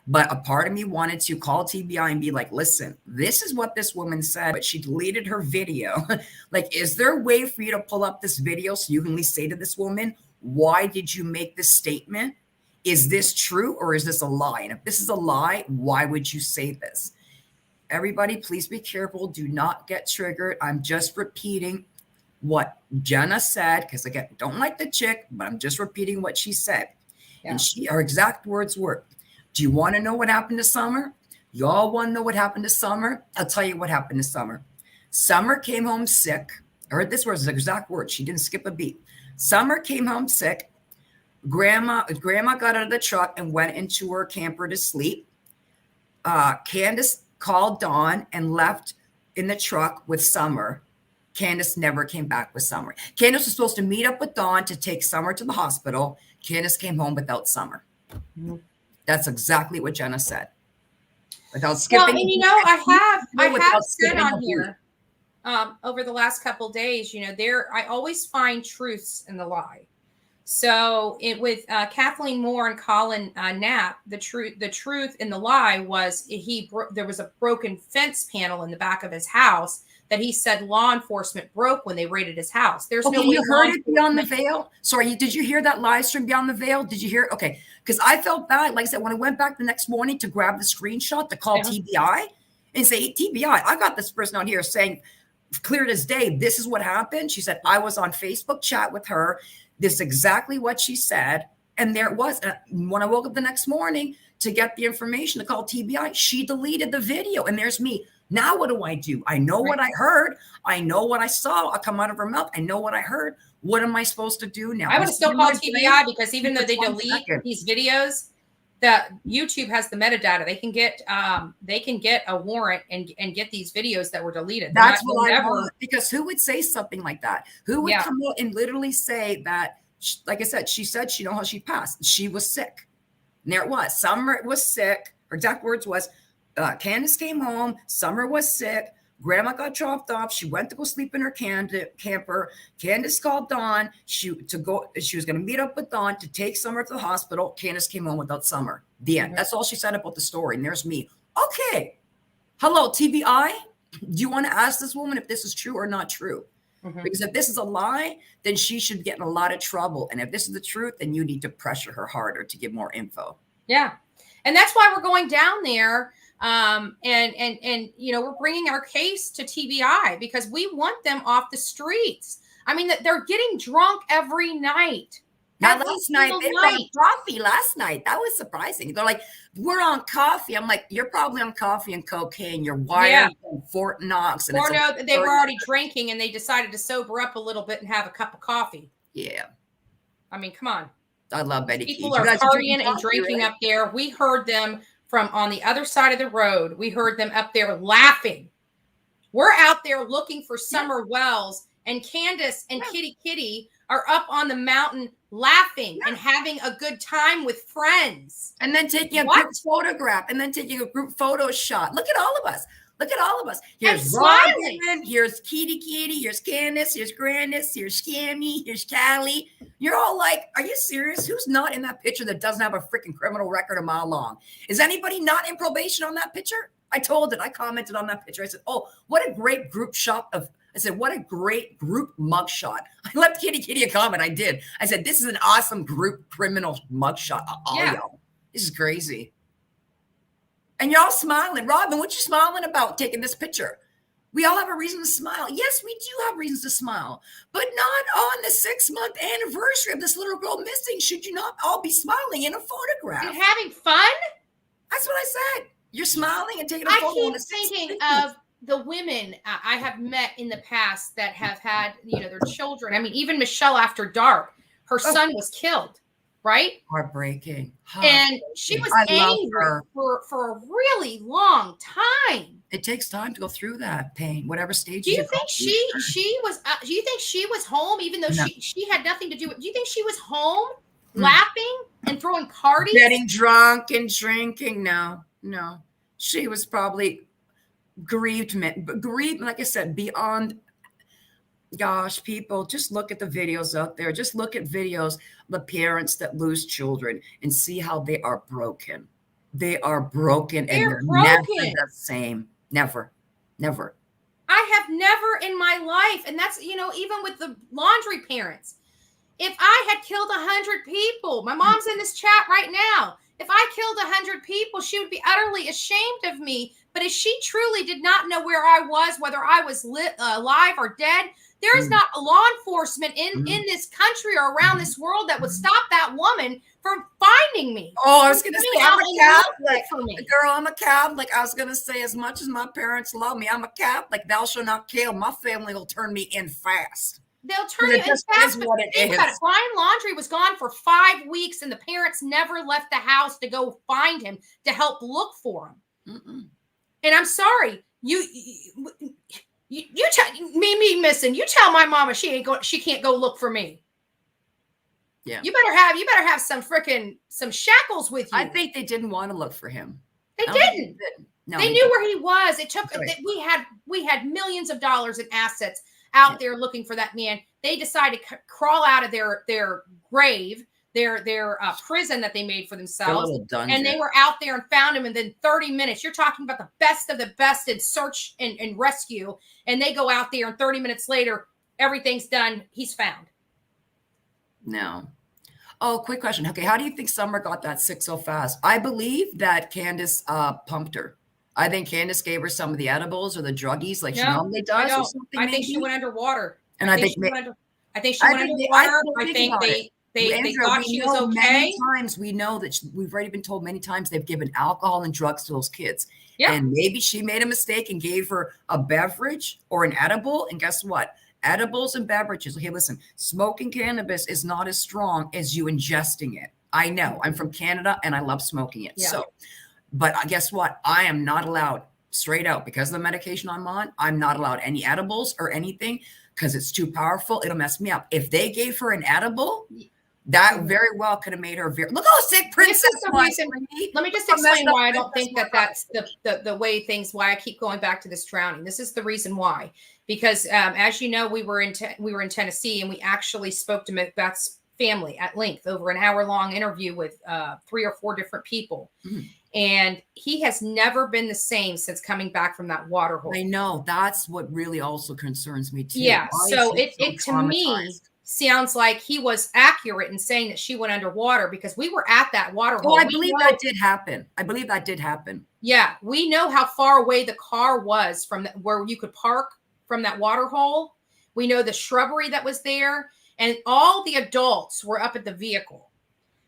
but a part of me wanted to call TBI and be like, listen, this is what this woman said, but she deleted her video. Like, is there a way for you to pull up this video so you can at least say to this woman, why did you make this statement? Is this true or is this a lie? And if this is a lie, why would you say this? Everybody, please be careful. Do not get triggered. I'm just repeating what Jenna said, because again, don't like the chick, but I'm just repeating what she said. Yeah. And her exact words were, do you want to know what happened to Summer? You all want to know what happened to Summer? I'll tell you what happened to Summer. Summer came home sick. I heard this was the exact word. She didn't skip a beat. Summer came home sick. Grandma got out of the truck and went into her camper to sleep. Candace called Dawn and left in the truck with Summer. Candace never came back with Summer. Candace was supposed to meet up with Dawn to take Summer to the hospital. Candace came home without Summer. Mhm. That's exactly what Jenna said. Without Well, skipping. and you know, I have without said skipping a on beat. here over the last couple days, you know, I always find truths in the lie. So with Kathleen Moore and Colin Knapp, the truth in the lie was there was a broken fence panel in the back of his house that he said law enforcement broke when they raided his house. There's Okay, no way you heard it Beyond the Veil? Sorry, did you hear that live stream Beyond the Veil? Did you hear? Okay, because I felt bad. Like I said, when I went back the next morning to grab the screenshot to call TBI and say, TBI, I got this person on here saying, clear as day, this is what happened. She said, I was on Facebook chat with her. This is exactly what she said. And there it was. When I woke up the next morning to get the information to call TBI, she deleted the video. And there's me. Now what do? I know what I heard. I know what I saw come out of her mouth. I know what I heard. What am I supposed to do now? I would have still called TBI because even though they delete these videos, that YouTube has the metadata. They can get a warrant and get these videos that were deleted. That's what I want. Because who would say something like that? Who would come out and literally say that? Like I said, she said she know how she passed. She was sick. And there it was. Summer was sick. Her exact words was, Candace came home. Summer was sick. Grandma got dropped off. She went to go sleep in her camper. Candace called Dawn. She was going to meet up with Dawn to take Summer to the hospital. Candace came home without Summer. The end. That's all she said about the story. And there's me. Okay. Hello, TBI. Do you want to ask this woman if this is true or not true? Mm-hmm. Because if this is a lie, then she should get in a lot of trouble. And if this is the truth, then you need to pressure her harder to give more info. Yeah. And that's why we're going down there. And you know, we're bringing our case to TBI because we want them off the streets. I mean, they're getting drunk every night. Not last night. They were on coffee last night. That was surprising. They're like, we're on coffee. I'm like, you're probably on coffee and cocaine. You're wired from Fort Knox. And or no, they were already drinking and they decided to sober up a little bit and have a cup of coffee. Yeah. I mean, come on. I love Betty. People are partying and drinking up there. We heard them from on the other side of the road. We heard them up there laughing. We're out there looking for Summer Wells, and Candace and Kitty are up on the mountain laughing and having a good time with friends. And then taking a group photograph and then taking a group photo shot. Look at all of us. Look at all of us. Here's Robin, here's Kitty, here's Candace, here's Grandis, here's Scammy, here's Callie. You're all like, are you serious? Who's not in that picture that doesn't have a freaking criminal record a mile long? Is anybody not in probation on that picture? I told it. I commented on that picture. I said, oh, what a great group shot I said, what a great group mugshot. I left Kitty a comment. I did. I said, this is an awesome group criminal mugshot. Y'all. This is crazy. And you're all smiling. Robin, what you smiling about taking this picture? We all have a reason to smile. Yes, we do have reasons to smile, but not on the 6-month anniversary of this little girl missing. Should you not all be smiling in a photograph? And having fun? That's what I said. You're smiling and taking a photo. I keep thinking of the women I have met in the past that have had, their children. I mean, even Michelle After Dark, her son was killed, right? Heartbreaking. And she was angry for a really long time. It takes time to go through that pain, whatever stage. Do you think she was? Do you think she was home, even though she had nothing to do with? Do you think she was home, laughing and throwing parties, getting drunk and drinking? No. She was probably grieved. Like I said, beyond. Gosh, people, just look at the videos out there. Just look at videos of the parents that lose children and see how they are broken. They are broken and they're never the same. Never. I have never in my life, and that's, even with the laundry parents. If I had killed 100 people, my mom's in this chat right now. If I killed 100 people, she would be utterly ashamed of me. But if she truly did not know where I was, whether I was alive or dead, there is not a law enforcement in this country or around this world that would stop that woman from finding me. Oh, I was going to say, I'm a Catholic. Girl, I'm a Catholic. I was going to say, as much as my parents love me, I'm a Catholic. Thou shalt not kill. My family will turn me in fast. they'll turn It you in just fast. is But what it think about it. is. Brian Laundrie was gone for 5 weeks, and the parents never left the house to go find him to help look for him. Mm-mm. And I'm sorry, you tell me missing. You tell my mama she can't go look for me. Yeah. You better have some shackles with you. I think they didn't want to look for him. They I don't think didn't. they did. No, They he knew didn't. where he was. It took That's right. we had millions of dollars in assets out there looking for that man. They decided to crawl out of their grave, their prison that they made for Their themselves, little dungeon. and they were out there and found him. And then 30 minutes, you're talking about the best of the best in search and rescue, and they go out there, and 30 minutes later, everything's done. He's found. No. Oh, quick question. Okay, how do you think Summer got that sick so fast? I believe that Candace pumped her. I think Candace gave her some of the edibles or the druggies like she normally does. I Or don't. something, I think she maybe. went underwater. And I I think think she ma- went under. I think she I went think they- underwater. still I think think about they Andrea, thought we she was know okay. many times. We know that we've already been told many times they've given alcohol and drugs to those kids. Yeah. And maybe she made a mistake and gave her a beverage or an edible. And guess what? Edibles and beverages. Okay, listen, smoking cannabis is not as strong as you ingesting it. I know. I'm from Canada and I love smoking it. Yeah. So, but guess what? I am not allowed, straight out, because of the medication I'm on, I'm not allowed any edibles or anything because it's too powerful. It'll mess me up. If they gave her an edible, that very well could have made her look how sick Princess This is the was. reason. Let me just Look how messed explain up why I don't Princess think that was. that's the way things. Why I keep going back to this drowning. This is the reason why. Because as you know, we were in Tennessee, and we actually spoke to Macbeth's family at length over an hour-long interview with 3 or 4 different people. Mhm. And he has never been the same since coming back from that water hole. I know. That's what really also concerns me too. Yeah. Why So is he it to me traumatized? sounds like he was accurate in saying that she went underwater, because we were at that water hole. Oh, I We believe know- that did happen. I believe that did happen. Yeah, we know how far away the car was from where you could park from that water hole. We know the shrubbery that was there, and all the adults were up at the vehicle.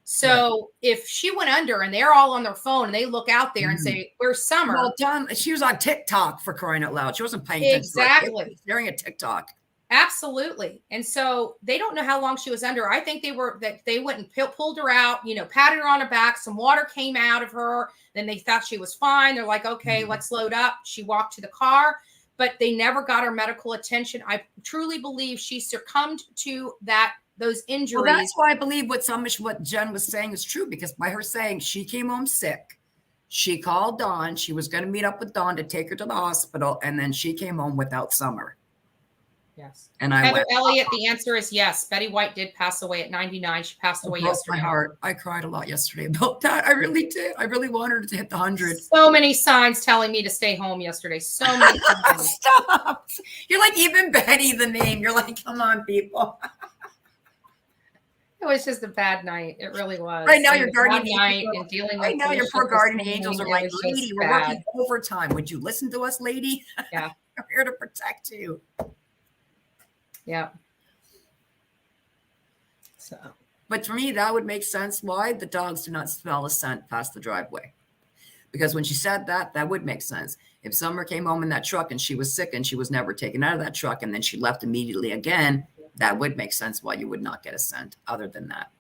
So if she went under and they're all on their phone and they look out there and say, "Where's Summer?" Well done. She was on TikTok, for crying out loud. She wasn't paying attention. Exactly. To her. She was staring at TikTok. Absolutely. And so they don't know how long she was under. I think they went and pulled her out, patted her on the back. Some water came out of her. Then they thought she was fine. They're like, okay, let's load up. She walked to the car, but they never got her medical attention. I truly believe she succumbed to those injuries. Well, that's why I believe what Jen was saying is true, because by her saying she came home sick, she called Dawn. She was going to meet up with Dawn to take her to the hospital, and then she came home without Summer. Yes. And I Heather went, Elliott, the answer is yes. Betty White did pass away at 99. She passed away broke yesterday. my heart. I cried a lot yesterday about that. I really did. I really wanted her to hit the 100. So many signs telling me to stay home yesterday. So many signs. Stop. You're like, even Betty, the name. You're like, come on, people. It was just a bad night. It really was. Right now, It your was a bad guardian night angels- and dealing with Right now, your Felicia poor this guardian morning. angels are It like, was just lady, we're bad. working overtime. Would you listen to us, lady? Yeah. We're here to protect you. Yeah. So But for me, that would make sense why the dogs do not smell a scent past the driveway. Because when she said that, that would make sense. If Summer came home in that truck and she was sick and she was never taken out of that truck and then she left immediately again, that would make sense why you would not get a scent other than that.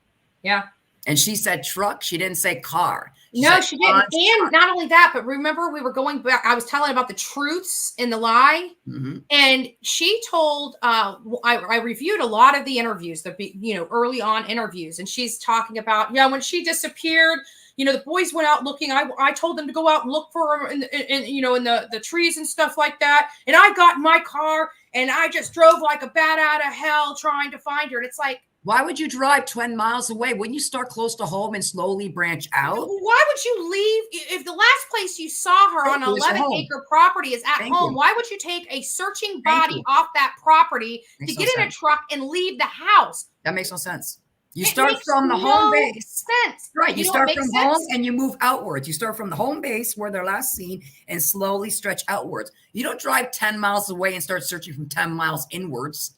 yeah. And she said truck. She didn't say car. No, said she didn't. Dawn's And truck. not only that, but remember we were going back. I was telling about the truths in the lie. Mhm. And she told, I reviewed a lot of the interviews, early on interviews, and she's talking about, when she disappeared, the boys went out looking. I told them to go out and look for her in the trees and stuff like that. And I got in my car and I just drove like a bat out of hell trying to find her. And it's like, Why would you drive 10 miles away? Wouldn't you start close to home and slowly branch out? why would you leave if the last place you saw her on Thank you, an it's at 11-acre property is at Thank home? you. Why would you take a searching Thank body you. off that property Makes to no get in a sense. truck and leave the house? That makes no sense. You It start makes from the home no base. Sense. Right. You know start what from makes home sense? and you move outwards. You start from the home base where they're last seen and slowly stretch outwards. You don't drive 10 miles away and start searching from 10 miles inwards,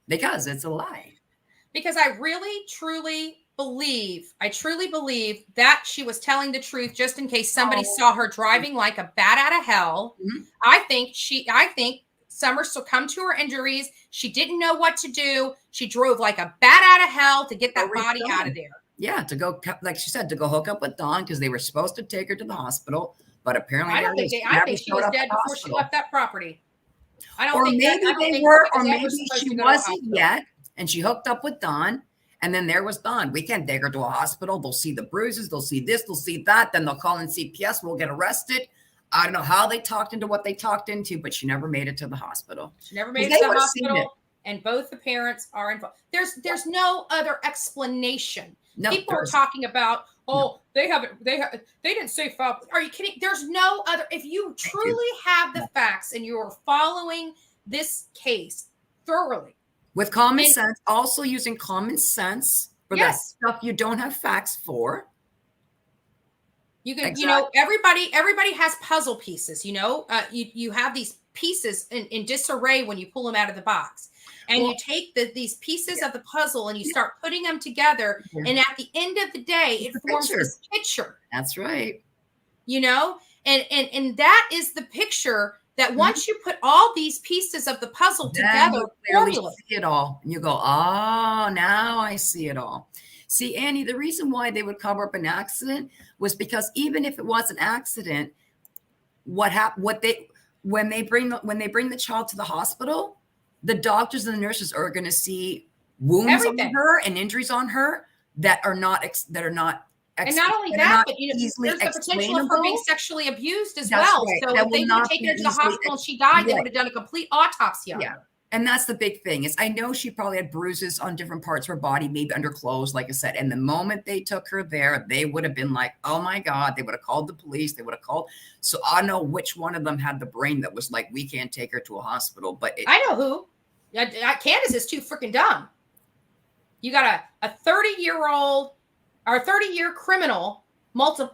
because it's a lie. Because I really, truly believe that she was telling the truth just in case somebody Oh. saw her driving like a bat out of hell. Mhm. I think Summer succumbed to her injuries. She didn't know what to do. She drove like a bat out of hell to get that body out of there. Yeah, to go, like she said, to go hook up with Don because they were supposed to take her to the hospital, but apparently I think she was dead before she left that property. I don't think maybe that, they were, or maybe she wasn't yet, and she hooked up with Don, and then there was Don. We can't take her to a hospital. They'll see the bruises, they'll see this, they'll see that, then they'll call in CPS. We'll get arrested. I don't know how they talked into what they talked into, but she never made it to the hospital. She never made it to the hospital, and both the parents are involved. There's no other explanation. No, people are talking about, they didn't say foul. Are you kidding? There's no other. If you truly have the facts and you're following this case thoroughly with common sense, also using common sense for that stuff you don't have facts for. You can, everybody has puzzle pieces. You have these pieces in disarray when you pull them out of the box. And you take these pieces of the puzzle and you start putting them together. And at the end of the day, it forms this picture. That's right. And that is the picture that once you put all these pieces of the puzzle together, clearly see it all. And you go, oh, now I see it all. See, Annie, the reason why they would cover up an accident was because even if it was an accident, when they bring the child to the hospital, the doctors and the nurses are going to see wounds on her and injuries on her that are not. And not only that, but there's the potential of her being sexually abused as well. Right. So if they would have taken her to the hospital and she died, they would have done a complete autopsy on her. And that's the big thing is I know she probably had bruises on different parts of her body, maybe under clothes, like I said. And the moment they took her there, they would have been like, oh my God, they would have called the police. They would have called. So I know which one of them had the brain that was like, we can't take her to a hospital. But I know who. Candace is too freaking dumb. You got a 30-year-old or a 30-year criminal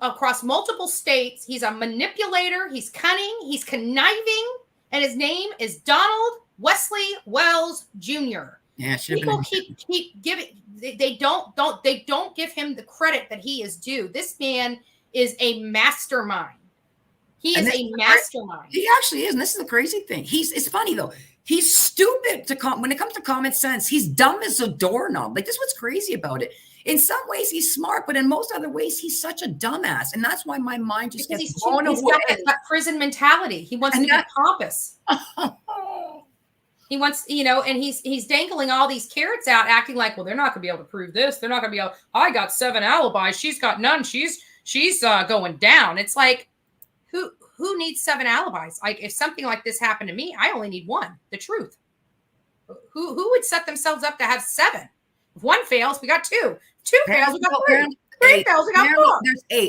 across multiple states. He's a manipulator. He's cunning. He's conniving. And his name is Donald Wesley Wells Jr. Yeah, people keep giving. They don't give him the credit that he is due. This man is a mastermind. He is a mastermind. He actually is. And this is the crazy thing. It's funny though. He's stupid when it comes to common sense. He's dumb as a doorknob. Like, this is what's crazy about it. In some ways, he's smart, but in most other ways, he's such a dumbass. And that's why my mind just gets blown away. He's got that prison mentality. He wants to be pompous. He wants, and he's dangling all these carrots out, acting like, well, they're not going to be able to prove this. They're not going to be able. I got 7 alibis. She's got none. She's going down. It's like, who needs 7 alibis? Like, if something like this happened to me, I only need 1. The truth. Who would set themselves up to have 7? If 1 fails, we got 2. 2 fails, we got 3. 3 fails, we got 4.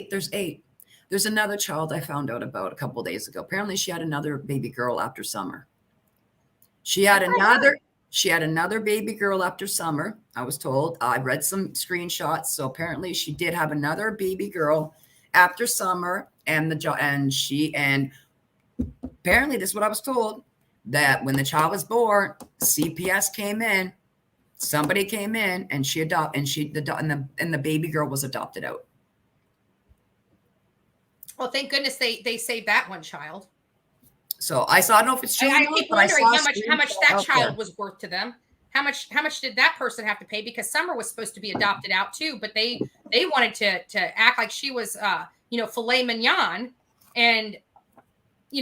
There's 8. There's another child I found out about a couple of days ago. Apparently, she had another baby girl after summer. She had another baby girl after summer. I was told. I read some screenshots. So apparently, she did have another baby girl after summer. And apparently this is what I was told, that when the child was born, CPS came in, somebody came in and the baby girl was adopted out. Well, thank goodness they saved that one child. So I don't know if it's true. I keep wondering how much that child was worth to them. How much did that person have to pay? Because Summer was supposed to be adopted out too, but they wanted to act like she was filet mignon and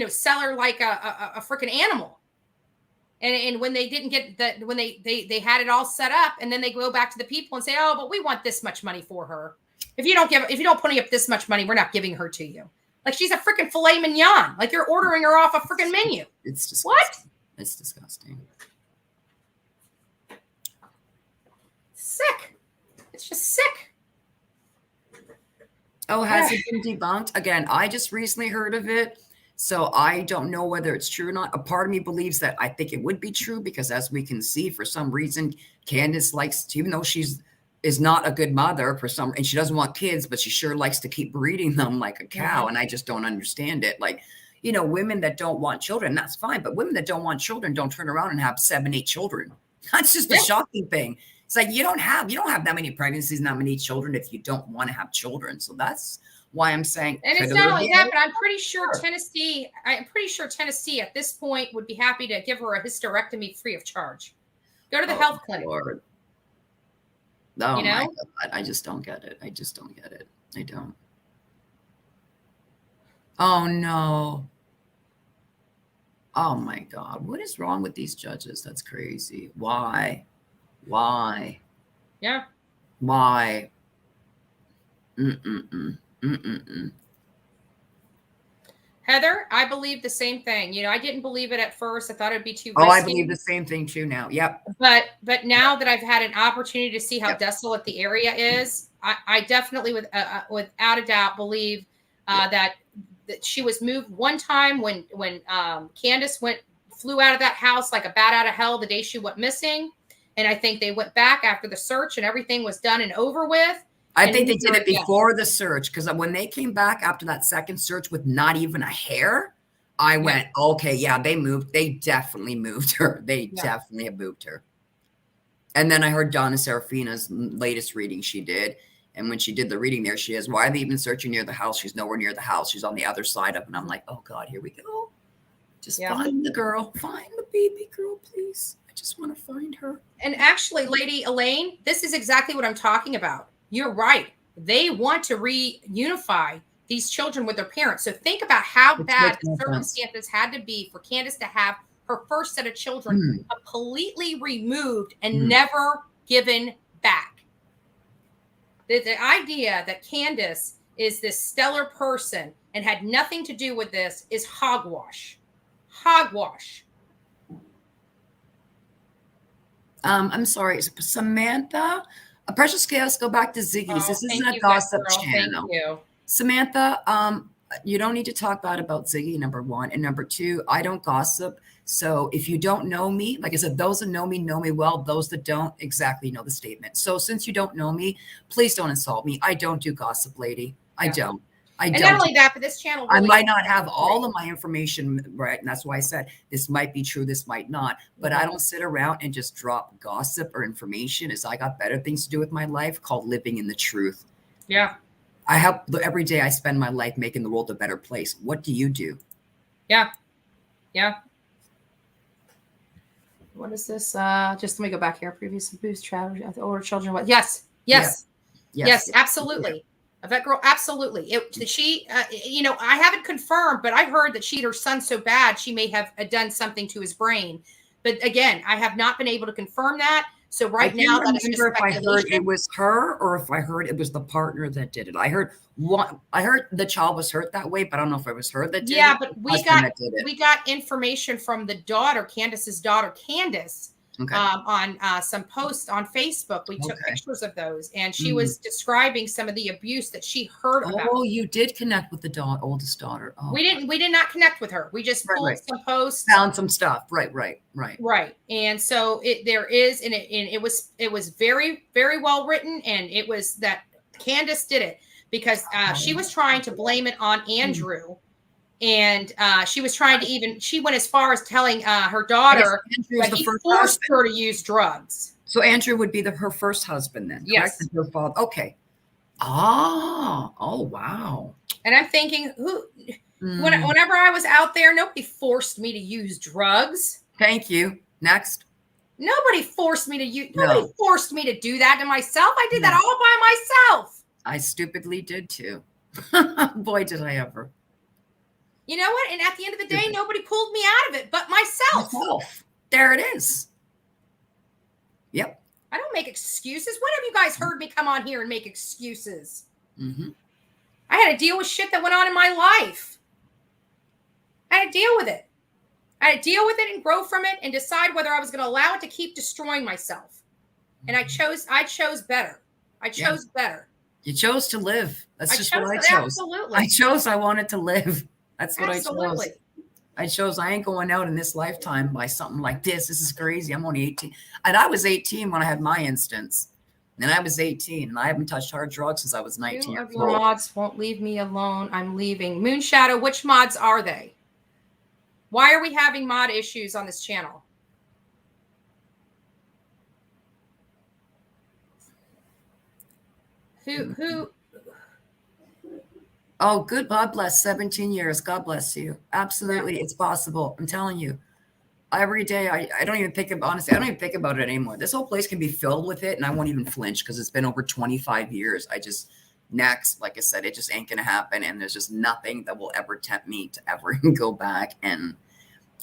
sell her like a freaking animal. And when they didn't get that, when they had it all set up, and then they go back to the people and say, oh, but we want this much money for her. If you don't pony up this much money, we're not giving her to you. Like, she's a freaking filet mignon. Like, you're ordering her off a freaking menu. It's disgusting. What? It's disgusting. Sick. It's just sick. Oh, has it been debunked? Again, I just recently heard of it, so I don't know whether it's true or not. A part of me believes that I think it would be true because, as we can see, for some reason, Candace likes to, even though is not a good mother and she doesn't want kids, but she sure likes to keep breeding them like a cow. And I just don't understand it. Like, women that don't want children, that's fine. But women that don't want children don't turn around and have 7, 8 children. That's just a shocking thing. It's like you don't have that many pregnancies, not many children if you don't want to have children. So that's why I'm saying. And it's could not there only be that, a- but I'm pretty sure Tennessee at this point would be happy to give her a hysterectomy free of charge. Go to the health clinic. Lord. Oh You my know? God. I just don't get it. I just don't get it. I don't. Oh no. Oh my God. What is wrong with these judges? That's crazy. Why? Why? Yeah. Why? Mm-mm-mm. Mm-mm-mm. Heather, I believe the same thing. I didn't believe it at first. I thought it'd be too Oh, I risky. believe the same thing too now. Yep. But now that I've had an opportunity to see how desolate the area is, I definitely, without a doubt, believe that she was moved one time when Candace flew out of that house like a bat out of hell the day she went missing, and I think they went back after the search and everything was done and over with. I think they did it before the search, because when they came back after that second search with not even a hair, I went, okay, yeah, they moved. They definitely moved her. They definitely have moved her. And then I heard Donna Serafina's latest reading she did. And when she did the reading there, she is, why are they even searching near the house? She's nowhere near the house. She's on the other side of it. And I'm like, oh God, here we go. Just find the girl. Find the baby girl, please. I just want to find her. And actually, Lady Elaine, this is exactly what I'm talking about. You're right. They want to reunify these children with their parents. So think about how bad the circumstances had to be for Candace to have her first set of children completely removed and never given back. The idea that Candace is this stellar person and had nothing to do with this is hogwash. Hogwash. I'm sorry, Samantha. Precious Chaos, go back to Ziggy's. This isn't a gossip channel. Thank you. Samantha, you don't need to talk bad about Ziggy, number one. And number two, I don't gossip. So if you don't know me, like I said, those that know me well. Those that don't exactly know the statement. So since you don't know me, please don't insult me. I don't do gossip, lady. I don't. And not only that, but this channel I might not have all of my information right, and that's why I said this might be true, this might not. But I don't sit around and just drop gossip or information, as I got better things to do with my life, called living in the truth. Yeah. I have every day I spend my life making the world a better place. What do you do? Yeah. Yeah. What is this? Just let me go back here. Previous boost travel, older children. What? Yes. Yes, absolutely. That girl, absolutely. I haven't confirmed, but I heard that she hit her son so bad she may have done something to his brain. But again, I have not been able to confirm that. So right now, that is just if I heard speculation. it was her or if I heard it was the partner that did it. I heard the child was hurt that way, but I don't know if it was her that did it. Yeah, but we got information from the daughter, Candace's daughter, Candace. On some posts on Facebook. We took pictures of those, and she was describing some of the abuse that she heard about. Oh, you did connect with the oldest daughter. Oh, we did not connect with her. We just pulled some posts, found some stuff. Right. And so it was very, very well written, and it was that Candace did it because she was trying to blame it on Andrew. And she was trying to she went as far as telling her daughter that he forced her to use drugs. So Andrew would be her first husband then, correct? Yes. Her father. Okay. Oh, wow. And I'm thinking, whenever I was out there, nobody forced me to use drugs. Thank you. Next. Nobody forced me to nobody forced me to do that to myself. I did that all by myself. I stupidly did too. Boy, did I ever. You know what? And at the end of the day, nobody pulled me out of it but myself. There it is. Yep. I don't make excuses. When have you guys heard me come on here and make excuses? I had to deal with shit that went on in my life. I had to deal with it. I had to deal with it and grow from it and decide whether I was going to allow it to keep destroying myself. And I chose better. I chose better. You chose to live. That's just what I chose. Absolutely. I wanted to live. That's what I chose. I chose I ain't going out in this lifetime by something like this. This is crazy. I'm only 18. And I was 18 when I had my instance. And I was 18. And I haven't touched hard drugs since I was 19. Two of your mods won't leave me alone. I'm leaving. Moonshadow, which mods are they? Why are we having mod issues on this channel? Who? Oh, good. God bless. 17 years. God bless you. Absolutely. It's possible. I'm telling you. Every day, I don't even think about, honestly, I don't even think about it anymore. This whole place can be filled with it, and I won't even flinch because it's been over 25 years. Next, like I said, it just ain't going to happen. And there's just nothing that will ever tempt me to ever go back and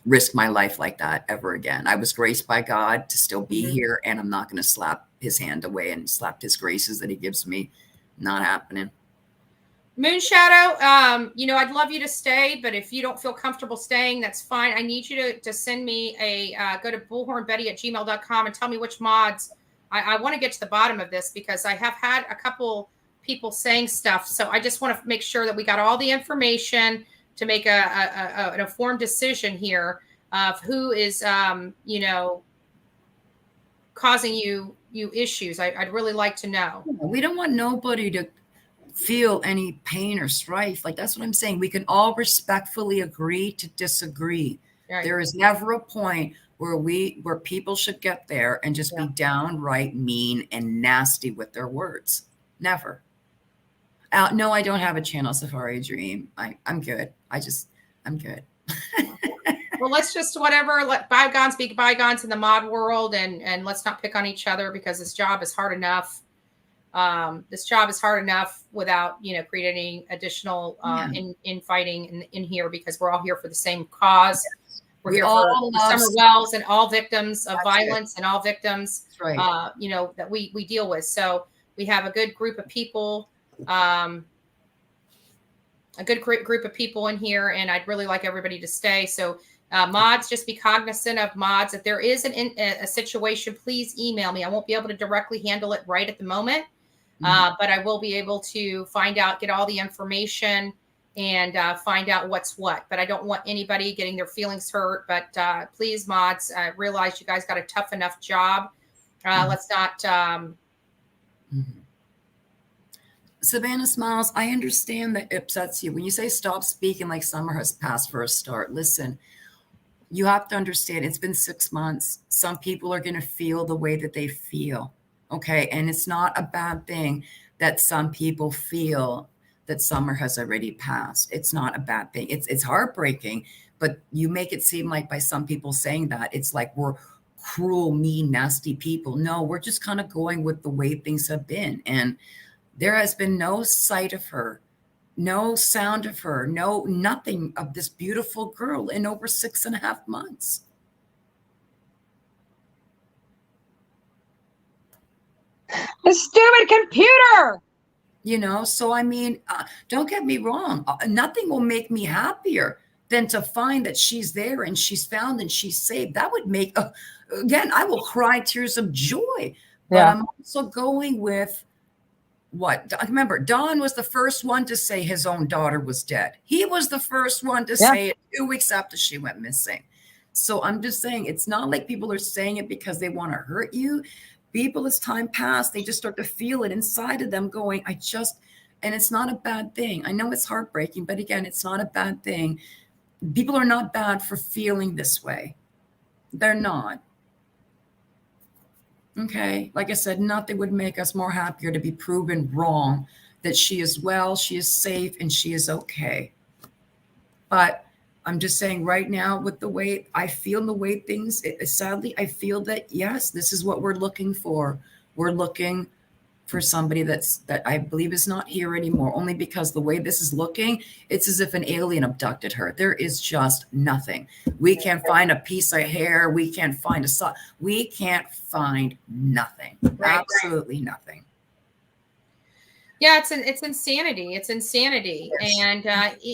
risk my life like that ever again. I was graced by God to still be here, and I'm not going to slap his hand away and slap his graces that he gives me. Not happening. Moonshadow, I'd love you to stay, but if you don't feel comfortable staying, that's fine. I need you to send me go to bullhornbetty@gmail.com and tell me which mods. I want to get to the bottom of this because I have had a couple people saying stuff. So I just want to make sure that we got all the information to make an informed decision here of who is, causing you issues. I'd really like to know. We don't want nobody to feel any pain or strife. Like, that's what I'm saying. We can all respectfully agree to disagree. Right. There is never a point where people should get there and just be downright mean and nasty with their words. Never. No, I don't have a channel Safari Dream. I'm good. I'm good. Well, let's just let bygones be bygones in the mod world, and let's not pick on each other because this job is hard enough. This job is hard enough without, creating additional infighting in here, because we're all here for the same cause. We're here for Summer Wells and all victims of violence and all victims, that we deal with. So we have a good group of people, in here, and I'd really like everybody to stay. So mods, just be cognizant of mods. If there is a situation, please email me. I won't be able to directly handle it right at the moment. But I will be able to get all the information and find out what's what. But I don't want anybody getting their feelings hurt. But please, mods, realize you guys got a tough enough job. Let's not. Savannah Smiles, I understand that it upsets you. When you say stop speaking like summer has passed for a start, listen, you have to understand it's been 6 months. Some people are going to feel the way that they feel. Okay. And it's not a bad thing that some people feel that summer has already passed. It's not a bad thing. It's heartbreaking, but you make it seem like by some people saying that, it's like we're cruel, mean, nasty people. No, we're just kind of going with the way things have been. And there has been no sight of her, no sound of her, nothing of this beautiful girl in over 6.5 months. The stupid computer. So I mean, don't get me wrong. Nothing will make me happier than to find that she's there and she's found and she's saved. That would make, again, I will cry tears of joy. But I'm also going with what? Remember, Don was the first one to say his own daughter was dead. He was the first one to say it 2 weeks after she went missing. So I'm just saying, it's not like people are saying it because they want to hurt you. People, as time passed, they just start to feel it inside of them going, and it's not a bad thing. I know it's heartbreaking, but again, it's not a bad thing. People are not bad for feeling this way. They're not. Okay. Like I said, nothing would make us more happier to be proven wrong, that she is well, she is safe, and she is okay. But I'm just saying right now, with the way I feel and the way things, sadly, I feel that, yes, this is what we're looking for. We're looking for somebody that I believe is not here anymore, only because the way this is looking, it's as if an alien abducted her. There is just nothing. We can't find a piece of hair. We can't find we can't find nothing. Absolutely nothing. Yeah, it's insanity. It's insanity. Yes.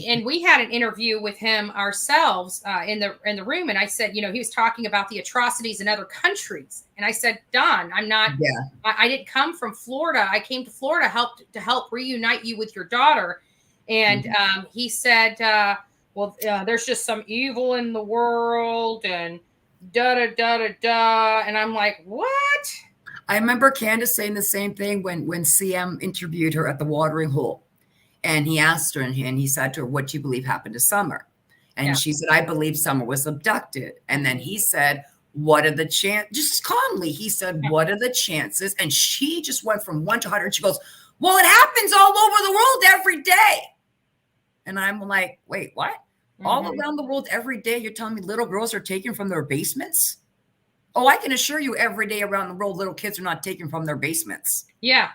And we had an interview with him ourselves in the room, and I said, he was talking about the atrocities in other countries, and I said, Don, I'm not. Yeah. I didn't come from Florida. I came to Florida to help reunite you with your daughter, and he said, there's just some evil in the world, and da da da da da, and I'm like, what? I remember Candace saying the same thing when CM interviewed her at the watering hole. And he asked her, and he said to her, what do you believe happened to Summer? And she said, I believe Summer was abducted. And then he said, what are the chances? Just calmly, he said, what are the chances? And she just went from 1 to 100. She goes, Well, it happens all over the world every day. And I'm like, wait, what? All Mhm. around the world every day, you're telling me little girls are taken from their basements? Oh, I can assure you every day around the world, little kids are not taken from their basements. Yeah.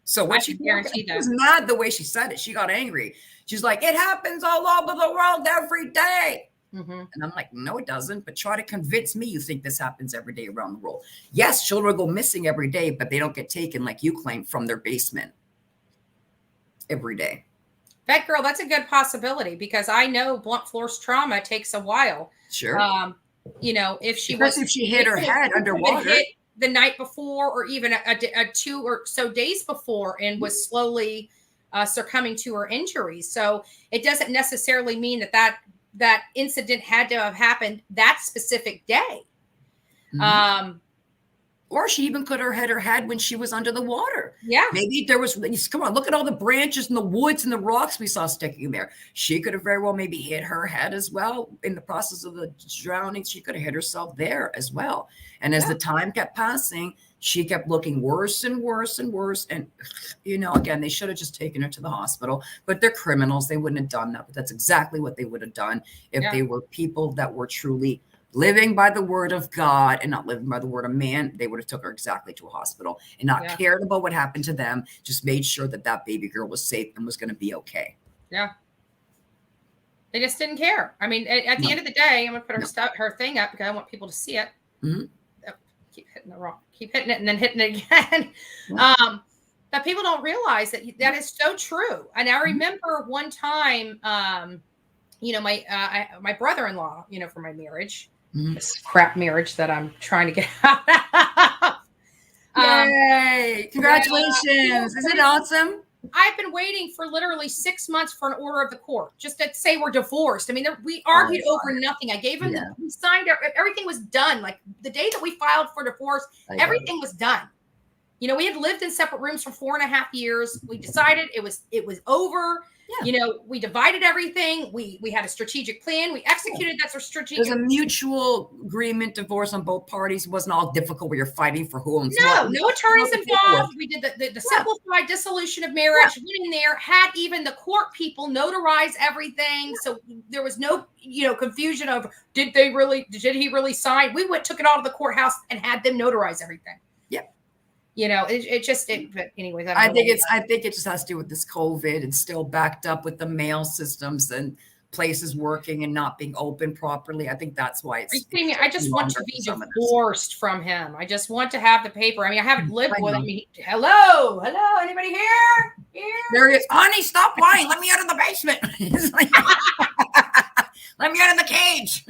So I what she can guarantee was that. mad the way she said it. She got angry. She's like, it happens all over the world every day. Mm-hmm. And I'm like, no, it doesn't. But try to convince me you think this happens every day around the world. Yes, children go missing every day, but they don't get taken, like you claim, from their basement every day. That girl, that's a good possibility because I know blunt force trauma takes a while. Sure. If she Especially if she hit her head underwater. Hit the night before or even a 2 or so days before and was slowly succumbing to her injuries. So it doesn't necessarily mean that incident had to have happened that specific day. Mm-hmm. Or she even could have hit her head when she was under the water. Yeah. Maybe there was, come on, look at all the branches and the woods and the rocks we saw sticking there. She could have very well maybe hit her head as well in the process of the drowning. She could have hit herself there as well. And as the time kept passing, she kept looking worse and worse and worse. And, again, they should have just taken her to the hospital, but they're criminals. They wouldn't have done that. But that's exactly what they would have done if they were people that were truly living by the word of God and not living by the word of man. They would have took her exactly to a hospital and not cared about what happened to them. Just made sure that baby girl was safe and was going to be okay. Yeah. They just didn't care. I mean, at the end of the day, I'm going to put her thing up because I want people to see it. Mm-hmm. Keep hitting it and then hitting it again. That people don't realize that is so true. And I remember one time, my brother-in-law, for my marriage, this crap marriage that I'm trying to get out of. Yay! Congratulations! Isn't it awesome? I've been waiting for literally 6 months for an order of the court just to say we're divorced. I mean, we argued over nothing. I gave him we signed everything was done. Like the day that we filed for divorce, everything was done. We had lived in separate rooms for 4.5 years. We decided it was over. Yeah. We divided everything. We had a strategic plan. We executed that strategic. There's a mutual agreement, divorce on both parties. It wasn't all difficult where you're fighting for who owns what. No attorneys involved. We did the simplified dissolution of marriage. Went in there, had even the court people notarize everything. So there was no, confusion of did he really sign? We took it out of the courthouse and had them notarize everything. But anyways, I think it just has to do with this COVID and still backed up with the mail systems and places working and not being open properly. I think that's why it's. I just want to be divorced from him. I just want to have the paper. I mean, I haven't lived with him. Hello, anybody here? There he is. Honey, stop lying. Let me out of the basement. He's like, let me out of the cage.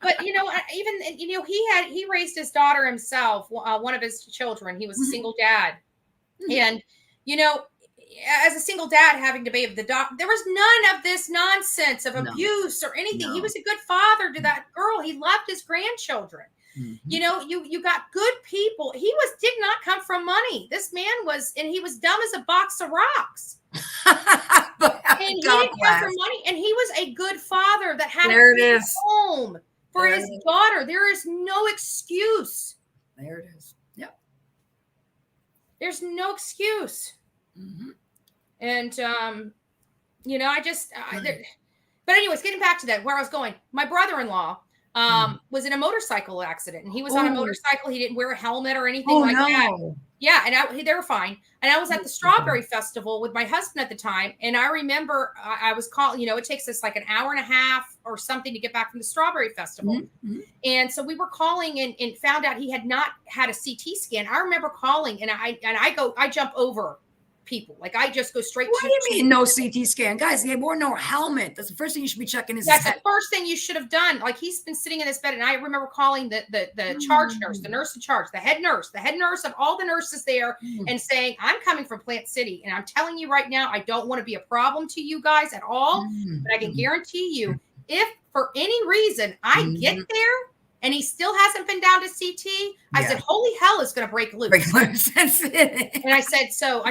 But he raised his daughter himself, one of his children. He was a single dad, and as a single dad having to be the doctor, there was none of this nonsense of abuse or anything. He was a good father to that girl. He loved his grandchildren. Mm-hmm. You got good people. He did not come from money. This man he was dumb as a box of rocks. And he didn't come from money. And he was a good father that had a home for his daughter. There is no excuse. There it is. Yep. There's no excuse. Mm-hmm. And but anyways, getting back to that, where I was going, my brother-in-law was in a motorcycle accident, and he was on a motorcycle. He didn't wear a helmet or anything that. Yeah, and they were fine. And I was at the Strawberry Festival with my husband at the time, and I remember I was calling. It takes us like an hour and a half or something to get back from the Strawberry Festival, and so we were calling and found out he had not had a CT scan. I remember calling, and I jump over people. Like I just go straight. What do you mean no CT scan? Guys, he wore no helmet. That's the first thing you should be checking his head. That's the first thing you should have done. Like he's been sitting in this bed, and I remember calling the charge nurse, the nurse in charge, the head nurse of all the nurses there, and saying, I'm coming from Plant City, and I'm telling you right now, I don't want to be a problem to you guys at all, but I can guarantee you, if for any reason I get there and he still hasn't been down to CT, I said, holy hell is going to break loose. And I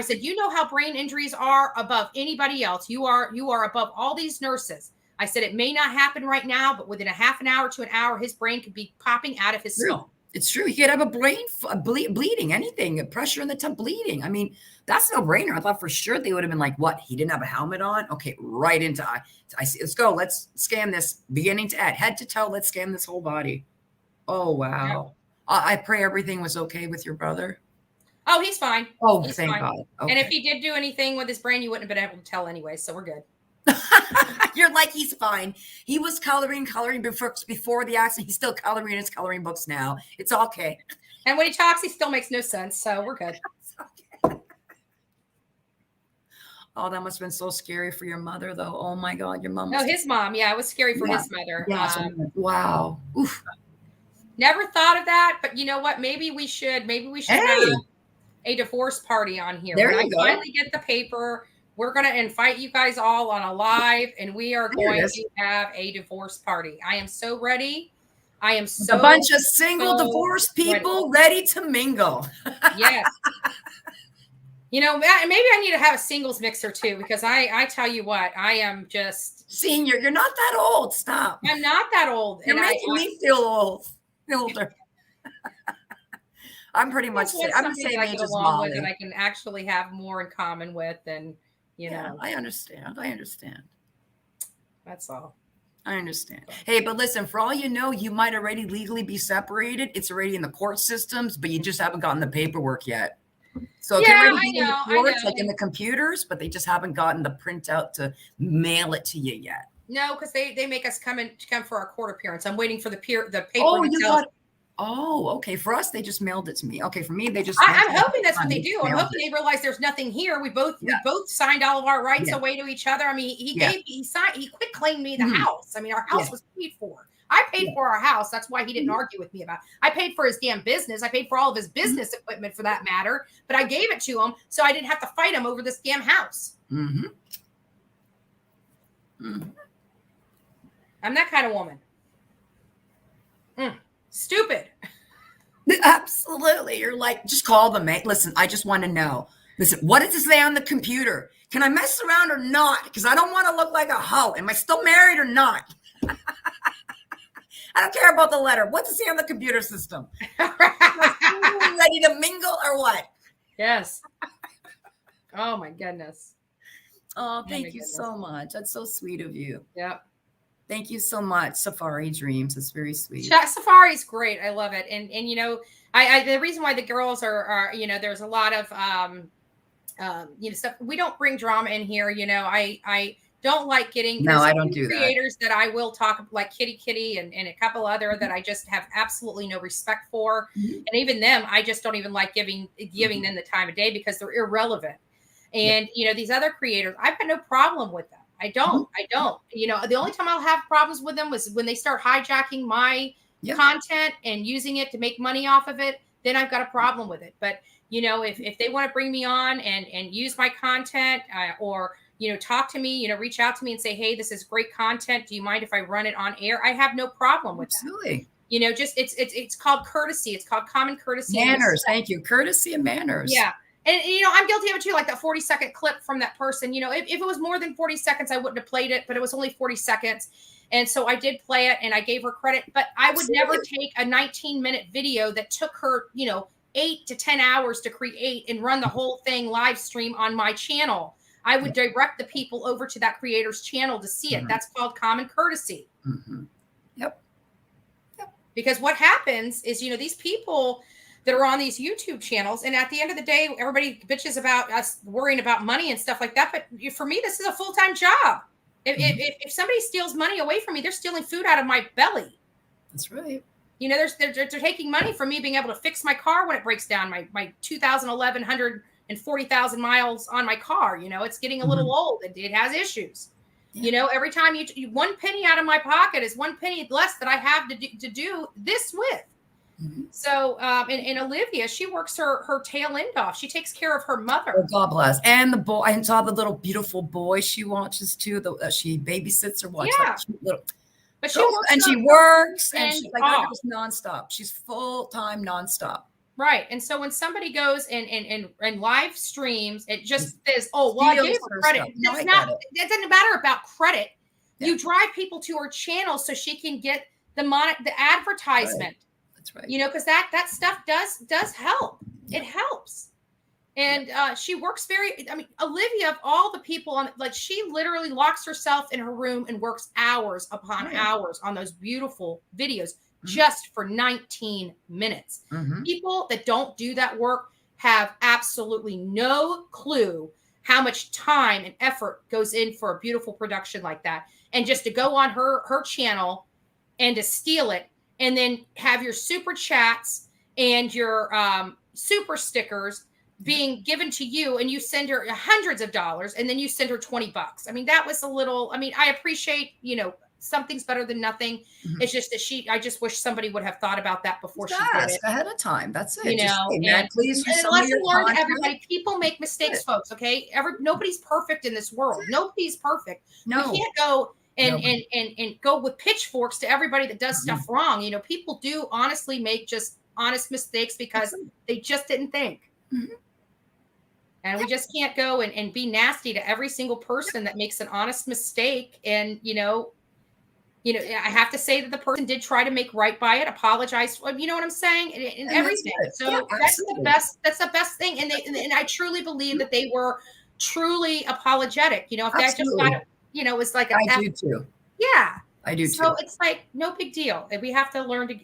said, you know how brain injuries are above anybody else. You are above all these nurses. I said, it may not happen right now, but within a half an hour to an hour, his brain could be popping out of his skull. It's true. He could have a bleeding, anything, a pressure in the tongue, bleeding. I mean, that's no brainer. I thought for sure they would have been like, what? He didn't have a helmet on? Okay, right into I see. Let's go. Let's scan this beginning to end, head to toe. Let's scan this whole body. Oh, wow. I pray everything was okay with your brother. Oh, he's fine. Oh, He's thank fine. God. Okay. And if he did do anything with his brain, you wouldn't have been able to tell anyway. So we're good. You're like, he's fine. He was coloring before the accident. He's still coloring in his coloring books now. It's okay. And when he talks, he still makes no sense. So we're good. Okay. Oh, that must have been so scary for your mother, though. Oh my God, your mom. No, his mom. Yeah, it was scary for Yeah. his mother. Yeah. Wow. Oof. Never thought of that, but you know what? Maybe we should have a divorce party on here. There When you I go. finally get the paper, we're going to invite you guys all on a live, and we are There it going is. to have a divorce party. I am so ready. I am so A bunch of single so divorced people ready to mingle. yes. You know, maybe I need to have a singles mixer too, because I tell you what, I am just Senior, you're not that old. Stop. I'm not that old. You're and making me feel old. Older. I'm pretty much. just want I'm the somebody same that I age get as along with, and Molly. I can actually have more in common with, and you Yeah, know, I understand. I understand. that's all. I understand. Hey, but listen, for all you know, you might already legally be separated. It's already in the court systems, but you just haven't gotten the paperwork yet. So it can Yeah, already I be in know, the I courts, know. like in the computers, but they just haven't gotten the printout to mail it to you yet. No, because they make us come for our court appearance. I'm waiting for the paper. Oh, that you tells- got. Oh, okay. For us, they just mailed it to me. Okay, for me, they just. I'm hoping that's what they do. I'm mailed hoping it. they realize there's nothing here. We both Yeah. signed all of our rights Yeah. away to each other. I mean, Yeah. he quit claiming me the Mhm. house. I mean, our house Yeah. was paid for. I paid Yeah. for our house. That's why he didn't argue with me about it. I paid for his damn business. I paid for all of his business equipment for that matter, but I gave it to him so I didn't have to fight him over this damn house. Mm-hmm. Mm-hmm. I'm that kind of woman. Stupid. Absolutely. You're like, just call them, mate. Listen, I just want to know. Listen, what does it say on the computer? Can I mess around or not? Because I don't want to look like a hoe. Am I still married or not? I don't care about the letter. What's it say on the computer system? Ready to mingle or what? Yes. Oh my goodness. Oh, my thank you goodness. so much. That's so sweet of you. Yep. Thank you so much, Safari Dreams. It's very sweet. Safari's great. I love it. And you know, I the reason why the girls are you know, there's a lot of you know, stuff. We don't bring drama in here. You know, I don't like getting No, there's I a don't few do that. creators that I will talk like Kitty and a couple other that I just have absolutely no respect for. Mhm. And even them, I just don't even like giving them the time of day because they're irrelevant. And you know, these other creators, I've got no problem with them. I don't. You know, the only time I'll have problems with them was when they start hijacking my content and using it to make money off of it. Then I've got a problem with it. But you know, if they want to bring me on and use my content or you know, talk to me, you know, reach out to me and say, hey, this is great content. Do you mind if I run it on air? I have no problem with that. Absolutely. You know, just it's called courtesy. It's called common courtesy. Manners. Thank you. Courtesy and manners. Yeah. And, you know, I'm guilty of it too. Like that 40-second clip from that person, you know, if it was more than 40 seconds, I wouldn't have played it, but it was only 40 seconds. And so I did play it and I gave her credit, but I would never take a 19-minute video that took her, you know, 8 to 10 hours to create and run the whole thing live stream on my channel. I would direct the people over to that creator's channel to see it. That's called common courtesy. Mm-hmm. Yep. Because what happens is, you know, these people that are on these YouTube channels, and at the end of the day, everybody bitches about us worrying about money and stuff like that. But for me, this is a full-time job. If somebody steals money away from me, they're stealing food out of my belly. That's right. You know, they're taking money from me being able to fix my car when it breaks down. My 2011 140,000 miles on my car. You know, it's getting a little old and it has issues. You know, every time you 1 penny out of my pocket is 1 penny less that I have to do this with. So, and Olivia, she works her tail end off. She takes care of her mother. Oh, God bless. And the boy, I saw the little beautiful boy she watches too. She babysits or watches. Yeah. That cute little. But she works and her she works and and she's like off. just nonstop. She's full time nonstop. Right. And so when somebody goes and live streams, it just says, oh, well, I Steals gave her her credit. stuff. No, It's I not, get it doesn't matter about credit. Yeah. You drive people to her channel so she can get the advertisement. That's right. You know, because that stuff does help. Yeah. It helps. And she works I mean, Olivia, of all the people on, like, she literally locks herself in her room and works hours upon hours on those beautiful videos just for 19 minutes. People that don't do that work have absolutely no clue how much time and effort goes in for a beautiful production like that. And just to go on her channel and to steal it, and then have your super chats and your super stickers being given to you, and you send her hundreds of dollars, and then you send her $20. I mean, that was a little, I mean, I appreciate, you know, something's better than nothing. It's just that I just wish somebody would have thought about that before she did it. Ahead of time. That's it. You Just, know, hey, man, please use some of lesson your learned to content. everybody. People make mistakes, folks. Okay. Nobody's perfect in this world. Nobody's perfect. No. We can't go and go with pitchforks to everybody that does stuff wrong. You know, people do honestly make just honest mistakes because they just didn't think. And we just can't go and be nasty to every single person that makes an honest mistake. And, you know, I have to say that the person did try to make right by it, apologize. You know what I'm saying? And everything. So that's the best. That's the best thing. And I truly believe that they were truly apologetic. You know, if that just got, you know, was like I do too. Yeah. I do too. So it's like no big deal. And we have to learn to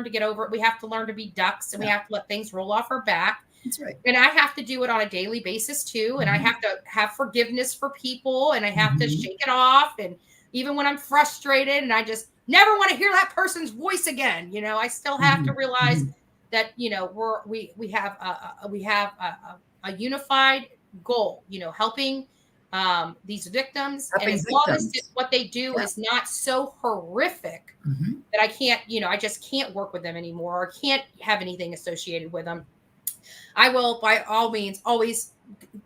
get over it. We have to learn to be ducks, and we have to let things roll off our back. That's right. And I have to do it on a daily basis too. And I have to have forgiveness for people, and I have to shake it off. And even when I'm frustrated and I just never want to hear that person's voice again, you know, I still have to realize that, you know, we have a unified goal, you know, helping these victims. And as long as what they do is not so horrific that I can't, you know, I just can't work with them anymore, or can't have anything associated with them, I will, by all means, always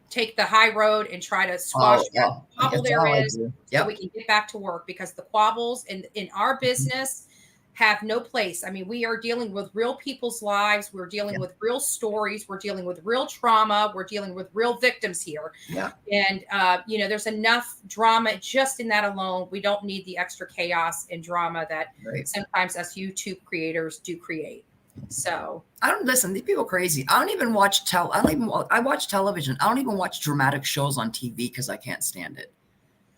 take the high road and try to squash that squabble there is, so we can get back to work, because the squabbles in our business have no place. I mean, we are dealing with real people's lives. We're dealing with real stories. We're dealing with real trauma. We're dealing with real victims here. And, you know, there's enough drama just in that alone. We don't need the extra chaos and drama that sometimes us YouTube creators do create. So I don't listen. These people are crazy. I don't even watch I watch television. I don't even watch dramatic shows on TV because I can't stand it.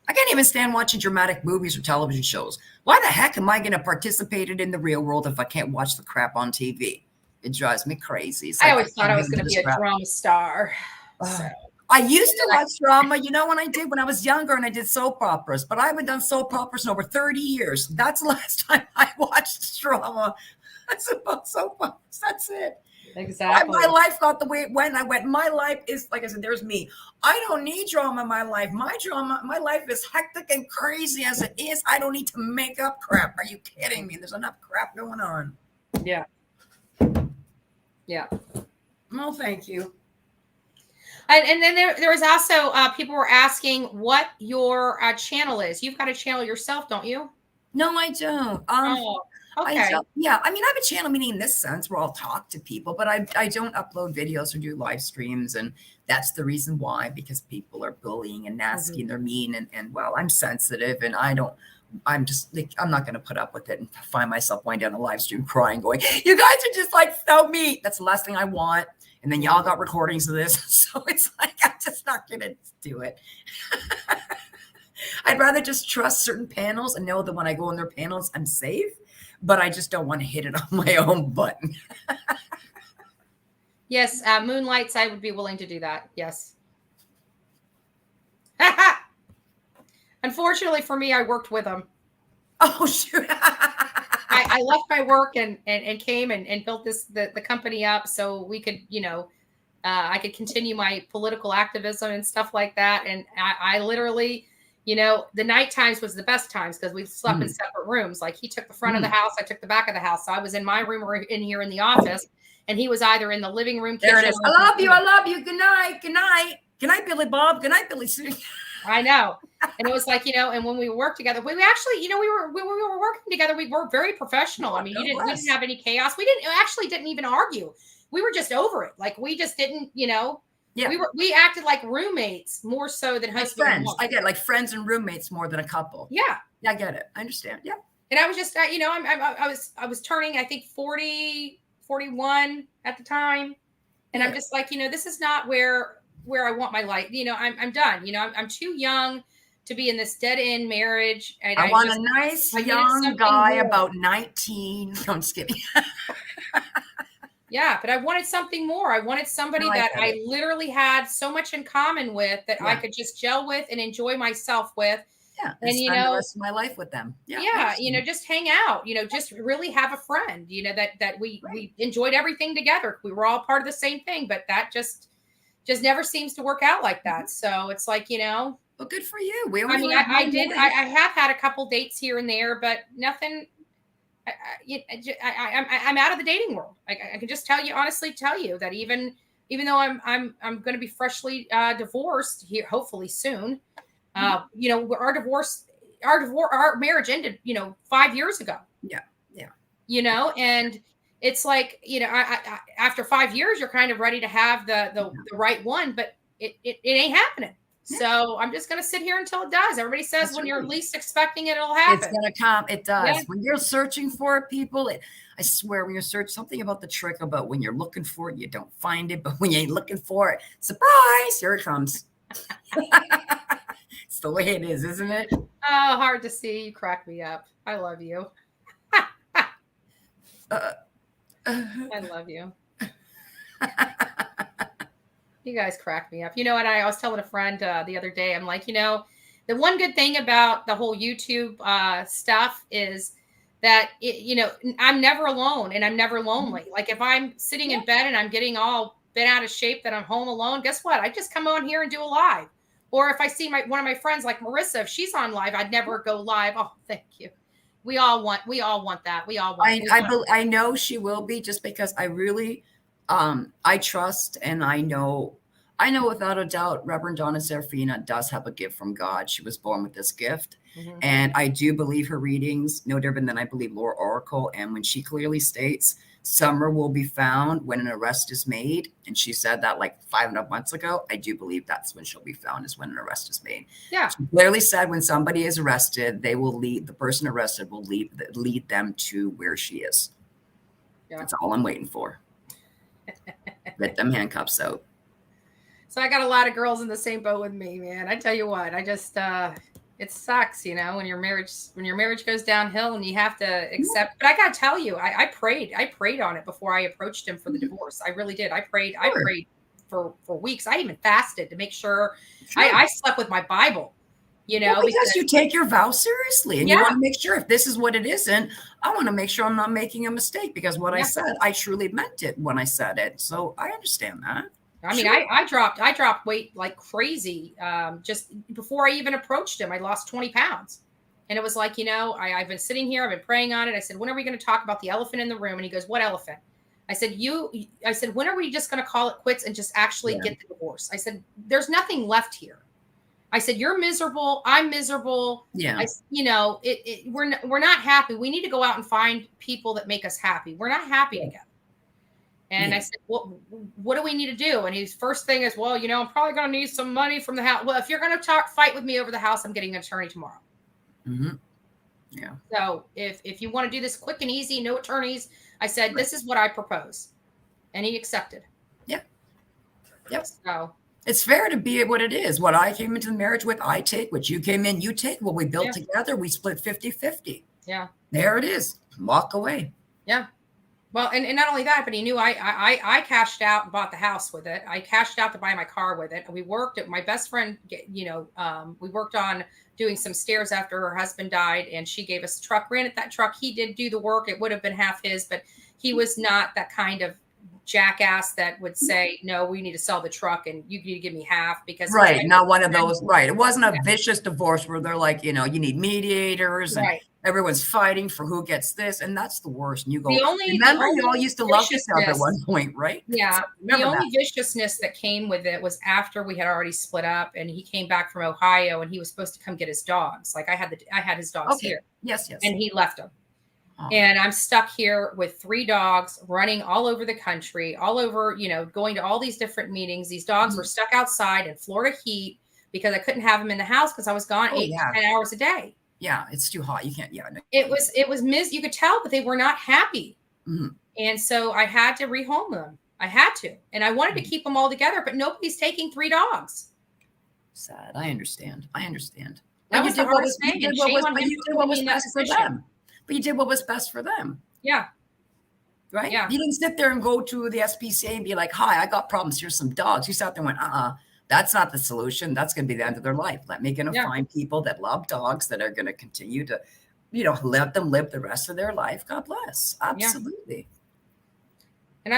I can't even stand watching dramatic movies or television shows. Why the heck am I going to participate in the real world if I can't watch the crap on TV? It drives me crazy. I always thought I was going to be a drama star. So. I used to watch drama, you know, when I was younger, and I did soap operas, but I haven't done soap operas in over 30 years. That's the last time I watched drama. That's about soap operas. That's it. Exactly. My life got the way it went. My life is, like I said, there's me. I don't need drama in my life. My life is hectic and crazy as it is. I don't need to make up crap. Are you kidding me? There's enough crap going on. Yeah. Yeah. No, thank you. And then there was also people were asking what your channel is. You've got a channel yourself, don't you? No, I don't. Okay. I mean, I have a channel, meaning in this sense where I'll talk to people, but I don't upload videos or do live streams. And that's the reason why, because people are bullying and nasty and they're mean. And well, I'm sensitive, and I'm not going to put up with it and find myself going down a live stream crying, going, you guys are just like so mean. That's the last thing I want. And then y'all got recordings of this. So it's like, I'm just not going to do it. I'd rather just trust certain panels and know that when I go on their panels, I'm safe. But I just don't want to hit it on my own button. Yes, Moonlights, I would be willing to do that. Yes. Unfortunately for me, I worked with them. Oh, shoot. I left my work and came and built the company up so we could, you know, I could continue my political activism and stuff like that. And I literally, you know, the night times was the best times because we slept in separate rooms. Like he took the front of the house, I took the back of the house. So I was in my room or in here in the office, and he was either in the living room. There it is. I love you. Good night. Good night, Billy Bob. Good night, Billy Sue. I know. And it was like, you know, and when we worked together, we actually, you know, when we were working together, we were very professional. I mean, we didn't have any chaos. We didn't even argue. We were just over it. Like we just didn't, you know. Yeah, we acted like roommates more so than husband and wife. I get it, like friends and roommates more than a couple. Yeah, I get it. I understand. Yeah. And I was just, you know, I was turning, I think 40, 41 at the time. And I'm Yeah. just like, you know, this is not where I want my life. You know, I'm done. You know, I'm too young to be in this dead end marriage. And I want just, a nice I needed young something guy more. about 19. No, I'm just kidding. Yeah, but I wanted something more. I wanted somebody No, I that get I it. literally had so much in common with that I Yeah. could just gel with and enjoy myself with. Yeah. And, you spend the know, rest of my life with them. Yeah. I yeah, you understand. know, just hang out, you know, just really have a friend, you know, that we enjoyed everything together. We were all part of the same thing, but that just never seems to work out like that. So it's like, you know, Well, good for you. We I only mean, live I one did, life. I have had a couple dates here and there, but nothing. I'm out of the dating world. I can just honestly tell you that even though I'm going to be freshly divorced here, hopefully soon. You know, our marriage ended, you know, 5 years ago. Yeah. Yeah. You know, and it's like, you know, I after 5 years, you're kind of ready to have the right one, but it ain't happening. Yeah. So I'm just going to sit here until it does. Everybody says That's when you're right. least expecting it, it'll It's happen. going to come. It does. Yeah. When you're searching for it, people, I swear, when you search something about the trick about when you're looking for it, you don't find it. But when you ain't looking for it, surprise, here it comes. It's the way it is, isn't it? Oh, hard to see. You crack me up. I love you. I love you. You guys crack me up. You know what? I was telling a friend the other day, I'm like, you know, the one good thing about the whole YouTube stuff is that, you know, I'm never alone and I'm never lonely. Like if I'm sitting in bed and I'm getting all bent out of shape that I'm home alone, guess what? I just come on here and do a live. Or if I see one of my friends like Marissa, if she's on live, I'd never go live. Oh, thank you. We all want that. We all want. I know she will be, just because I really, I trust, and I know without a doubt, Reverend Donna Serafina does have a gift from God. She was born with this gift. Mm-hmm. And I do believe her readings, no different than I believe Laura Oracle. And when she clearly states summer will be found when an arrest is made, and she said that like 5.5 months ago, I do believe that's when she'll be found, is when an arrest is made. Yeah. She clearly said when somebody is arrested, they will lead, the person arrested will lead them to where she is. Yeah. That's all I'm waiting for. Get them handcuffs out. So I got a lot of girls in the same boat with me, man. I tell you what, I just it sucks, you know, when your marriage goes downhill and you have to accept. But I gotta tell you, I prayed on it before I approached him for the divorce. I really did. I prayed for weeks. I even fasted to make sure. I slept with my Bible, you know, because you take your vow seriously, and you want to make sure if this is what it isn't, I want to make sure I'm not making a mistake, because what I said, I truly meant it when I said it. So I understand that. I mean, I dropped weight like crazy. Just before I even approached him, I lost 20 pounds. And it was like, you know, I've been sitting here, I've been praying on it. I said, when are we going to talk about the elephant in the room? And he goes, what elephant? I said, when are we just going to call it quits and just actually get the divorce? I said, there's nothing left here. I said, you're miserable. I'm miserable. Yeah. You know, we're not happy. We need to go out and find people that make us happy. We're not happy together. And I said, well, what do we need to do? And his first thing is, well, you know, I'm probably going to need some money from the house. Well, if you're going to fight with me over the house, I'm getting an attorney tomorrow. Mm-hmm. Yeah. So if you want to do this quick and easy, no attorneys, I said, this is what I propose. And he accepted. Yeah. Yep. So it's fair to be what it is. What I came into the marriage with, I take. What you came in, you take. What we built together, we split 50-50. Yeah. There it is. Walk away. Yeah. Well, and not only that, but he knew I cashed out and bought the house with it. I cashed out to buy my car with it. We worked at my best friend, you know, we worked on doing some stairs after her husband died, and she gave us a truck, rented that truck. He did do the work. It would have been half his, but he was not that kind of jackass that would say, no, we need to sell the truck and you need to give me half, because not one of those. Right. It wasn't a vicious divorce where they're like, you know, you need mediators and everyone's fighting for who gets this, and that's the worst. And you go, remember, you all used to love each other at one point, right? Yeah. The only viciousness that came with it was after we had already split up, and he came back from Ohio, and he was supposed to come get his dogs. Like I had his dogs here. Yes. And he left them. And I'm stuck here with 3 dogs running all over the country, all over, you know, going to all these different meetings. These dogs were stuck outside in Florida heat because I couldn't have them in the house because I was gone 8 to 10 hours a day. Yeah, it's too hot. You can't. Yeah, no. It was you could tell that they were not happy. Mhm. And so I had to rehome them. I had to. And I wanted to keep them all together, but nobody's taking 3 dogs. Sad. I understand. That was the hardest thing. You And did what shame was, on but him you for did what putting was me in that best for position. them. But you did what was best for them, Yeah. right? Yeah. You didn't sit there and go to the SPCA and be like, "Hi, I got problems. Here's some dogs." You sat there and went, that's not the solution. That's going to be the end of their life. Let me going to find people that love dogs that are going to continue to, let them live the rest of their life. God bless. Absolutely. And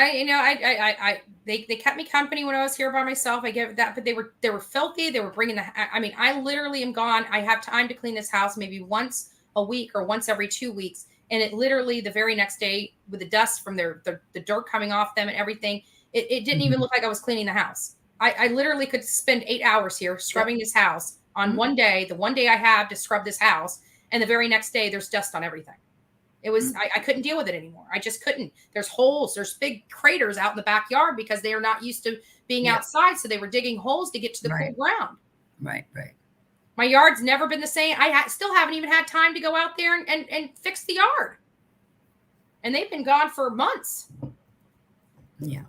they kept me company when I was here by myself. I get that, but they were filthy. They were bringing I literally am gone. I have time to clean this house maybe once a week or once every 2 weeks. And it literally the very next day with the dust from the dirt coming off them and everything, it didn't even look like I was cleaning the house. I literally could spend 8 hours here scrubbing this house on one day, the one day I have to scrub this house. And the very next day there's dust on everything. It was, I couldn't deal with it anymore. I just couldn't. There's holes, there's big craters out in the backyard because they are not used to being outside. So they were digging holes to get to the cool ground. Right. My yard's never been the same. I still haven't even had time to go out there and fix the yard. And they've been gone for months. Yeah.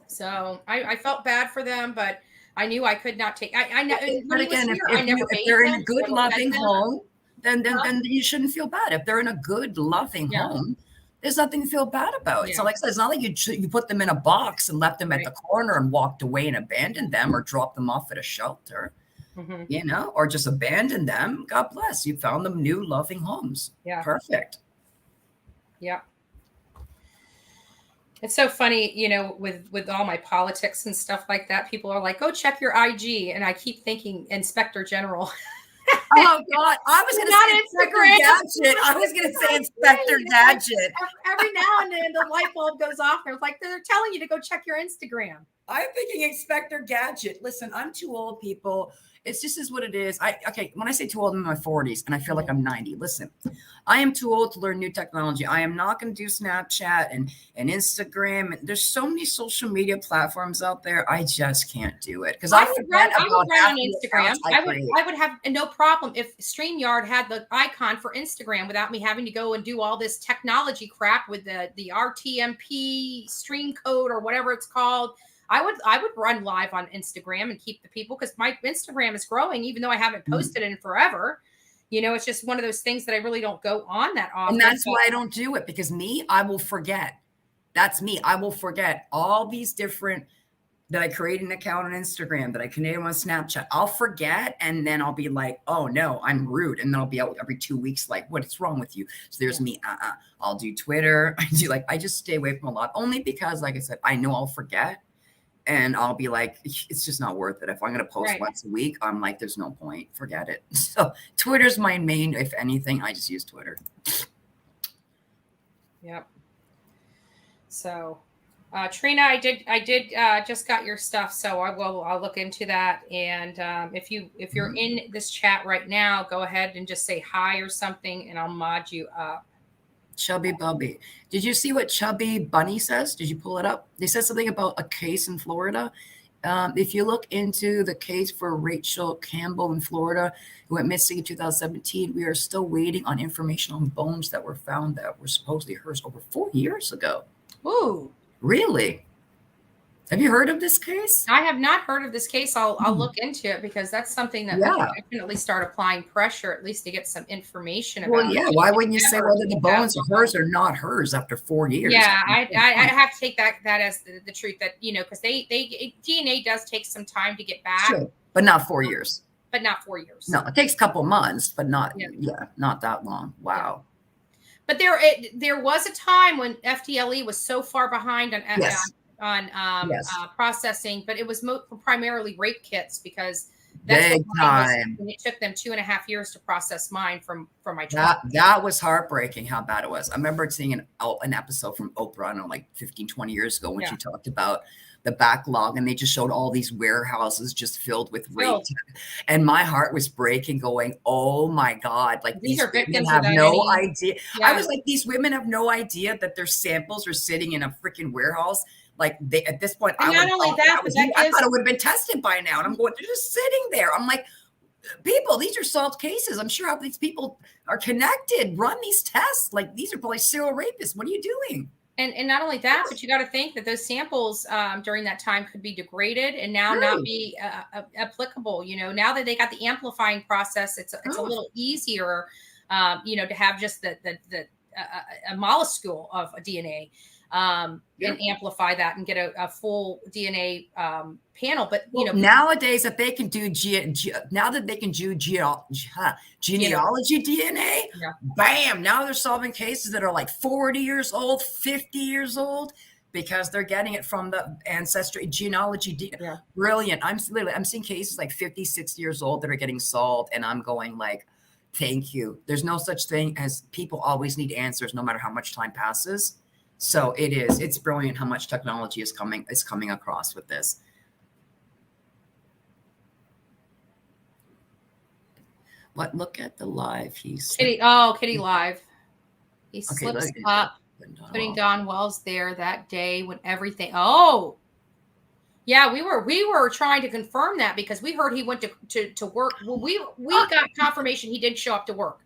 So I felt bad for them, but I knew I could not take, I know. But again, if they're in a good, loving home, then you shouldn't feel bad. If they're in a good, loving home, there's nothing to feel bad about. Yeah. So like I said, it's not like you put them in a box and left them at the corner and walked away and abandoned them or dropped them off at a shelter, or just abandoned them. God bless. You found them new, loving homes. Yeah. Perfect. Yeah. It's so funny, with all my politics and stuff like that, people are like, go check your IG. And I keep thinking Inspector General. Oh God! I was going to say Inspector Gadget. I was going to say Inspector Gadget. Every now and then the light bulb goes off. And it's like they're telling you to go check your Instagram. I'm thinking Inspector Gadget. Listen, I'm too old, people. It's just is what it is. When I say too old, I'm in my 40s and I feel like I'm 90. Listen, I am too old to learn new technology. I am not going to do Snapchat and Instagram. There's so many social media platforms out there. I just can't do it because I would run on Instagram. I would have no problem if StreamYard had the icon for Instagram without me having to go and do all this technology crap with the RTMP stream code or whatever it's called. I would run live on Instagram and keep the people because my Instagram is growing, even though I haven't posted in forever. It's just one of those things that I really don't go on that often. And that's why I don't do it because I will forget. That's me. I will forget all these different that I create an account on Instagram, that I connect on Snapchat. I'll forget. And then I'll be like, oh no, I'm rude. And then I'll be out every 2 weeks. Like, what's wrong with you? So there's me. I'll do Twitter. I just stay away from a lot only because, like I said, I know I'll forget. And I'll be like, it's just not worth it. If I'm going to post once a week, I'm like, there's no point. Forget it. So Twitter's my main, if anything, I just use Twitter. Yep. So, Trina, I did just got your stuff. So I'll look into that. And if you're in this chat right now, go ahead and just say hi or something and I'll mod you up. Chubby Bubby. Did you see what Chubby Bunny says? Did you pull it up? They said something about a case in Florida. If you look into the case for Rachel Campbell in Florida, who went missing in 2017, we are still waiting on information on bones that were found that were supposedly hers over 4 years ago. Ooh. Really? Have you heard of this case? I have not heard of this case. I'll look into it because that's something that we can definitely start applying pressure, at least to get some information about. Well, yeah. Why wouldn't you say whether the bones are hers or not hers after 4 years? Yeah, I have to take that as the truth that, because they DNA does take some time to get back. Sure, but not 4 years. But not 4 years. No, it takes a couple months, but not not that long. Wow. Yeah. But there was a time when FDLE was so far behind on processing, but it was primarily rape kits because that's big time. And it took them 2.5 years to process mine from my child. That was heartbreaking how bad it was. I remember seeing an episode from Oprah, I don't know, like 15, 20 years ago when she talked about the backlog and they just showed all these warehouses just filled with rape. And my heart was breaking going, oh my God, like these women have no idea. Yeah. I was like, these women have no idea that their samples are sitting in a freaking warehouse. Like at this point, I thought it would have been tested by now. And I'm going, they're just sitting there. I'm like, People, these are solved cases. I'm sure how these people are connected, run these tests. Like, these are probably serial rapists. What are you doing? And not only that, but you got to think that those samples during that time could be degraded and now not Right. be applicable. Now that they got the amplifying process, it's a Oh. little easier, to have just a molecule of a DNA and amplify that and get a full DNA panel. But nowadays, if they can do now that they can do genealogy DNA, Yeah. bam! Now they're solving cases that are like 40 years old, 50 years old, because they're getting it from the ancestry genealogy. Yeah. Brilliant! I'm seeing cases like 50, 60 years old that are getting solved, and I'm going like, thank you. There's no such thing as people always need answers, no matter how much time passes. So it's brilliant how much technology is coming across with this. But look at the live. Kitty Live. He slips up, putting Don Wells there that day when everything. Oh, yeah, we were trying to confirm that because we heard he went to work. Well, we got confirmation he did show up to work.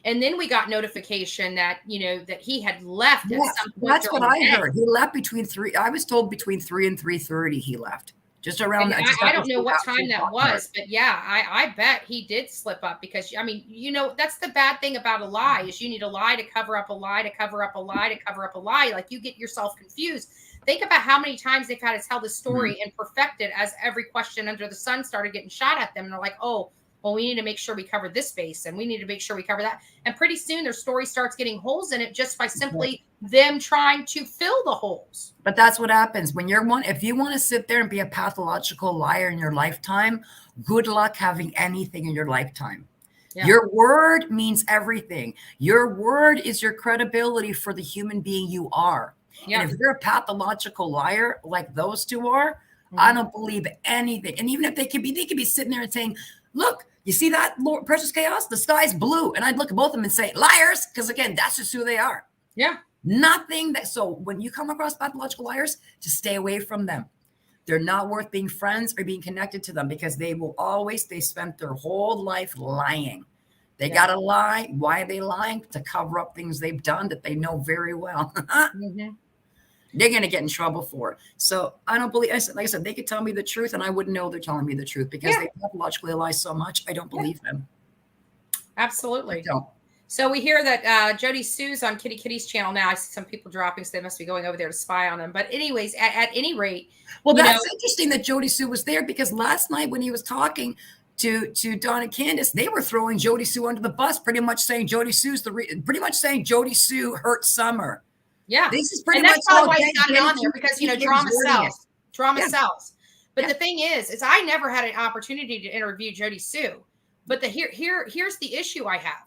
And then we got notification that, that he had left at some point. That's what I heard. He left between 3. I was told between 3 and 3:30 he left. Just around that. I don't know what time that was, but yeah, I bet he did slip up because, that's the bad thing about a lie is you need a lie to cover up a lie, to cover up a lie, to cover up a lie. Like you get yourself confused. Think about how many times they've had to tell the story and perfect it as every question under the sun started getting shot at them. And they're like, oh, well, we need to make sure we cover this base and we need to make sure we cover that. And pretty soon their story starts getting holes in it just by simply them trying to fill the holes. But that's what happens when if you want to sit there and be a pathological liar in your lifetime, good luck having anything in your lifetime. Yeah. Your word means everything. Your word is your credibility for the human being you are. Yeah. And if you're a pathological liar like those two are, I don't believe anything. And even if they could be sitting there and saying, look, you see that, Lord, precious chaos? The sky's blue. And I'd look at both of them and say, liars, because again, that's just who they are. Yeah. Nothing that. So when you come across pathological liars, just stay away from them. They're not worth being friends or being connected to them because they spent their whole life lying. They got to lie. Why are they lying? To cover up things they've done that they know very well. They're going to get in trouble for it. So I don't believe, like I said, they could tell me the truth and I wouldn't know they're telling me the truth because they pathologically lie so much. I don't believe them. Absolutely. I don't. So we hear that Jody Sue's on Kitty Kitty's channel now. I see some people dropping, so they must be going over there to spy on them. But anyways, at any rate. Well, that's interesting that Jody Sue was there because last night when he was talking to Don and Candace, they were throwing Jody Sue under the bus, pretty much saying Jody Sue hurt Summer. Yeah. This is pretty and that's much probably why he's got it on there because, drama sells. Drama sells. But the thing is I never had an opportunity to interview Jody Sue. But here's the issue I have.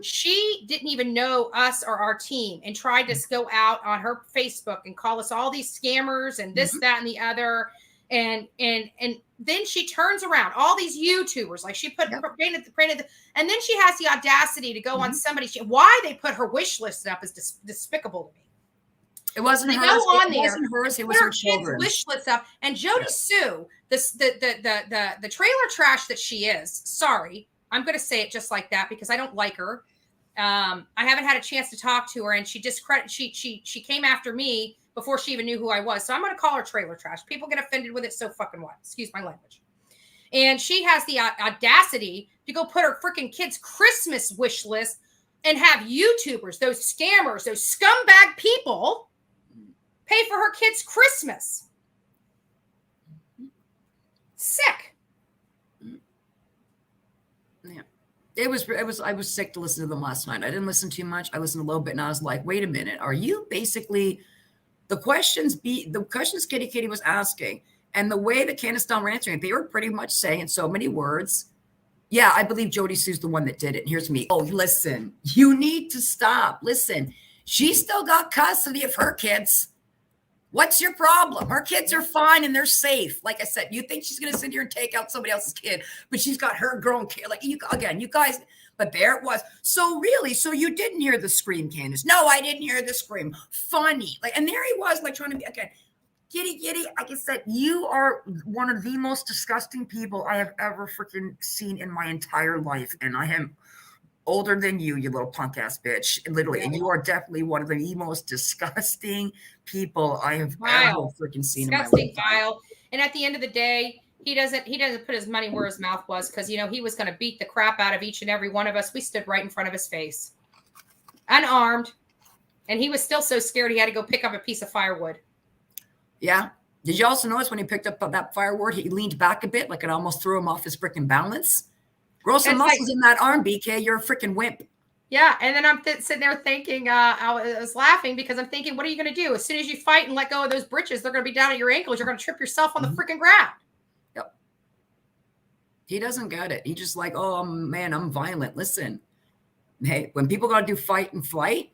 She didn't even know us or our team and tried to go out on her Facebook and call us all these scammers and this, that, and the other. And then she turns around all these YouTubers, like she painted, and then she has the audacity to go on somebody. Why they put her wish list up is despicable to me. It wasn't hers. It wasn't hers. It was her children's wish list up. And Jody Sue, the trailer trash that she is. Sorry, I'm going to say it just like that because I don't like her. I haven't had a chance to talk to her, and she came after me before she even knew who I was. So I'm going to call her trailer trash. People get offended with it. So fucking what? Excuse my language. And she has the audacity to go put her freaking kids' Christmas wish list and have YouTubers, those scammers, those scumbag people pay for her kids' Christmas. Sick. Yeah. I was sick to listen to them last night. I didn't listen too much. I listened a little bit and I was like, wait a minute. Are you basically the questions Kitty Kitty was asking and the way that Candace Dunn were answering, they were pretty much saying in so many words, yeah, I believe Jody Sue's the one that did it. And here's me. Oh, listen, you need to stop. Listen, she still got custody of her kids. What's your problem? Her kids are fine and they're safe. Like I said, you think she's going to sit here and take out somebody else's kid, but she's got her grown kid. Like you guys, but there it was. So you didn't hear the scream, Candace? No, I didn't hear the scream. Funny. And there he was, trying to be, again, Kitty, like I said, you are one of the most disgusting people I have ever freaking seen in my entire life. And I am older than you little punk ass bitch, literally. And you are definitely one of the most disgusting people I have ever freaking seen disgusting in my life. vile. And at the end of the day, he doesn't put his money where his mouth was, because he was going to beat the crap out of each and every one of us. We stood right in front of his face, unarmed, and he was still so scared he had to go pick up a piece of firewood. Yeah. Did you also notice when he picked up that firewood, he leaned back a bit, like it almost threw him off his freaking balance? Grow some muscles in that arm, BK. You're a freaking wimp. Yeah, and then I'm sitting there thinking, I was laughing because I'm thinking, what are you going to do? As soon as you fight and let go of those britches, they're going to be down at your ankles. You're going to trip yourself on the freaking ground. Yep. He doesn't get it. He just like, oh, man, I'm violent. Listen, hey, when people got to do fight and flight,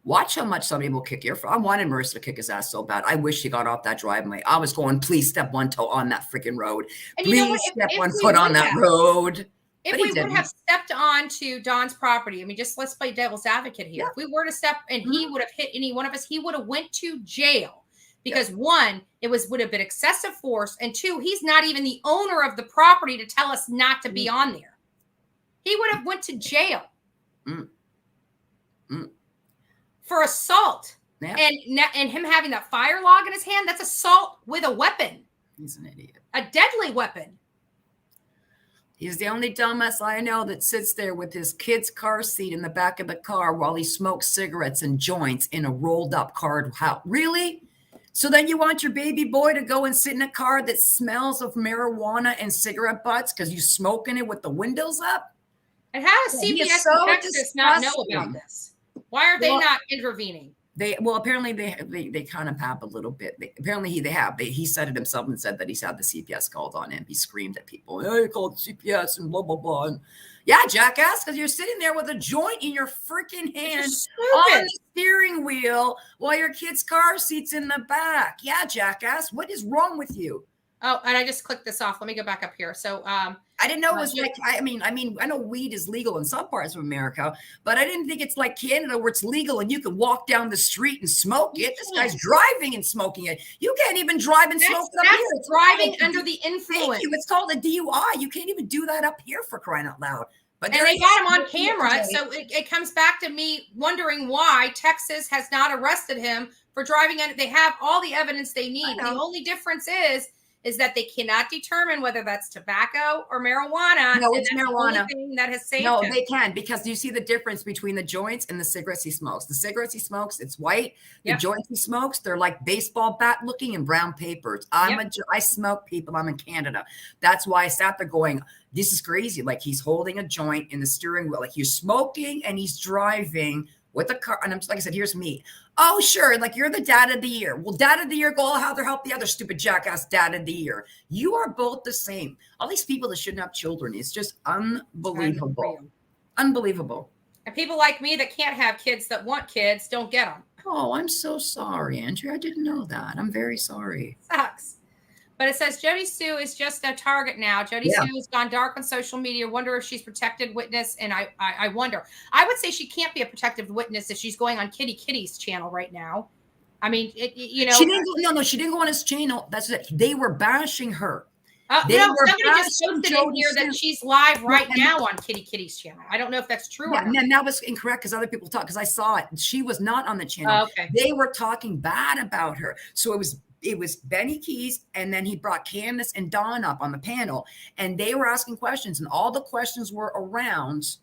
watch how much somebody will kick your. I wanted Marissa to kick his ass so bad. I wish he got off that driveway. I was going, please step one toe on that freaking road. And please step one foot on that road. If we would have stepped onto Don's property, I mean, just let's play devil's advocate here. Yeah. If we were to step and he would have hit any one of us, he would have went to jail, because one, it would have been excessive force, and two, he's not even the owner of the property to tell us not to be on there. He would have went to jail for assault. Yeah. And him having that fire log in his hand, that's assault with a weapon. He's an idiot. A deadly weapon. He's the only dumbass I know that sits there with his kid's car seat in the back of the car while he smokes cigarettes and joints in a rolled up car house. Really? So then you want your baby boy to go and sit in a car that smells of marijuana and cigarette butts because you're smoking it with the windows up? And how does CBS and Texas not know about this? Why are they not intervening? Apparently they kind of have a little bit. He said it himself and said that he's had the CPS called on him. He screamed at people, "Oh, you called CPS and blah blah blah." And yeah, jackass, because you're sitting there with a joint in your freaking hand on the steering wheel while your kid's car seat's in the back. Yeah, jackass, what is wrong with you? Oh, and I just clicked this off. Let me go back up here. So I didn't know it was like, I mean, I know weed is legal in some parts of America, but I didn't think it's like Canada where it's legal and you can walk down the street and smoke it. This guy's driving and smoking it. You can't even drive and smoke it up here. That's driving under the influence. Thank you. It's called a DUI. You can't even do that up here, for crying out loud. But and they got him on camera. So it comes back to me wondering why Texas has not arrested him for driving under. They have all the evidence they need. The only difference is that they cannot determine whether that's tobacco or marijuana. No, it's marijuana. The only thing that has saved him. They can, because you see the difference between the joints and the cigarettes he smokes. The cigarettes he smokes, it's white. The joints he smokes, they're like baseball bat looking and brown papers. I smoke, people. I'm in Canada. That's why I sat there going, this is crazy. Like, he's holding a joint in the steering wheel. Like, you're smoking and he's driving with a car. And I'm just, like I said, here's me. Oh, sure. Like, you're the dad of the year. Well, dad of the year, go help the other stupid jackass dad of the year. You are both the same. All these people that shouldn't have children. It's just unbelievable. Unbelievable. And people like me that can't have kids that want kids don't get them. Oh, I'm so sorry, Andrea. I didn't know that. I'm very sorry. Sucks. But it says Jody Sue is just a target now. Jody Sue has gone dark on social media. Wonder if she's protected witness. And I wonder. I would say she can't be a protective witness if she's going on Kitty's channel right now. I mean, she didn't go on his channel. That's it. They were bashing her. Somebody just posted in here that she's live right now on Kitty's channel. I don't know if that's true or not. And that was incorrect because other people talk, because I saw it. She was not on the channel. Okay. They were talking bad about her. So it was Benny Keys, and then he brought Candace and Dawn up on the panel, and they were asking questions, and all the questions were around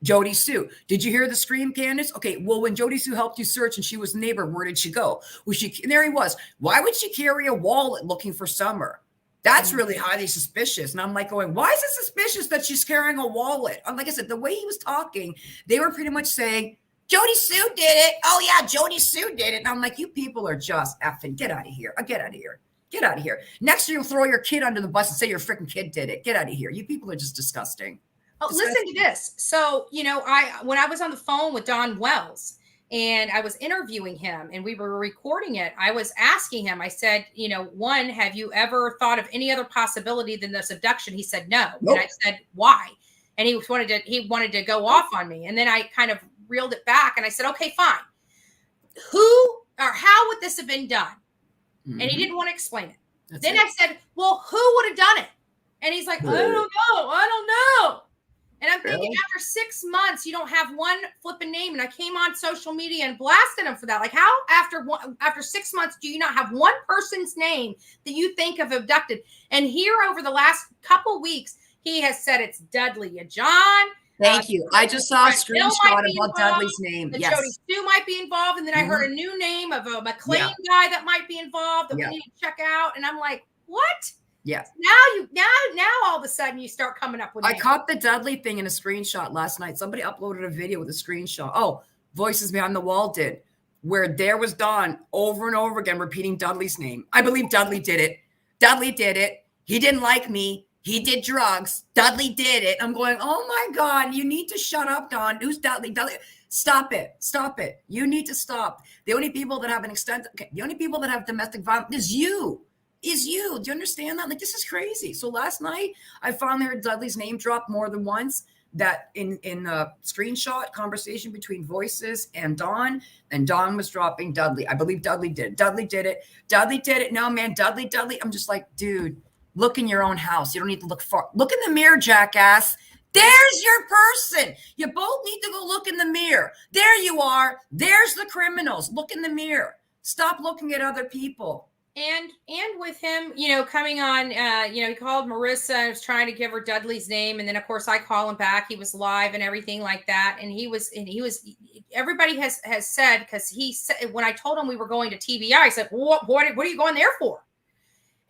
Jody Sue. Did you hear the scream, Candace? Okay, well, when Jody Sue helped you search and she was a neighbor, where did she go? And there he was. Why would she carry a wallet looking for Summer? That's really highly suspicious. And I'm like going, why is it suspicious that she's carrying a wallet? And like I said, the way he was talking, they were pretty much saying, Jody Sue did it. Oh, yeah, Jody Sue did it. And I'm like, you people are just effing. Get out of here. Get out of here. Get out of here. Next year, you'll throw your kid under the bus and say your freaking kid did it. Get out of here. You people are just disgusting. Oh, listen to this. So, when I was on the phone with Don Wells and I was interviewing him and we were recording it, I was asking him, I said, one, have you ever thought of any other possibility than this abduction? He said, no. Nope. And I said, why? And he wanted to go off on me. And then I kind of reeled it back and I said, okay, fine. Who or how would this have been done? And he didn't want to explain it. That's Then it. I said, well, who would have done it? And he's like, I don't know. And I'm thinking, Really? after 6 months, you don't have one flipping name. And I came on social media and blasted him for that. Like, how after 6 months do you not have one person's name that you think of abducted? And here over the last couple weeks, he has said it's Dudley John. Thank you. I just saw a Bill might screenshot be about involved. Dudley's name. The Yes. Jody Stu might be involved. And then I heard a new name of a McLean guy that might be involved that we need to check out. And I'm like, what? Yeah. Now all of a sudden you start coming up with I names. caught the Dudley thing in a screenshot last night. Somebody uploaded a video with a screenshot. Oh, Voices Behind the Wall did, where there was Don over and over again repeating Dudley's name. I believe Dudley did it. Dudley did it. He didn't like me. He did drugs. Dudley did it. I'm going, oh my God, you need to shut up, Don. Who's Dudley? Dudley. Stop it. Stop it. You need to stop. The only people that have the only people that have domestic violence is you. Do you understand that? Like, this is crazy. So last night I finally heard Dudley's name drop more than once, that in a screenshot conversation between Voices and Don was dropping Dudley. I believe Dudley did. Dudley did it. Dudley did it. No, man, Dudley. I'm just like, dude, look in your own house. You don't need to look far. Look in the mirror, jackass. There's your person. You both need to go look in the mirror. There you are. There's the criminals. Look in the mirror. Stop looking at other people. And with him, coming on, he called Marissa and was trying to give her Dudley's name. And then of course I call him back. He was live and everything like that. And he was, everybody has said, because he said, when I told him we were going to TBI, I said, what are you going there for?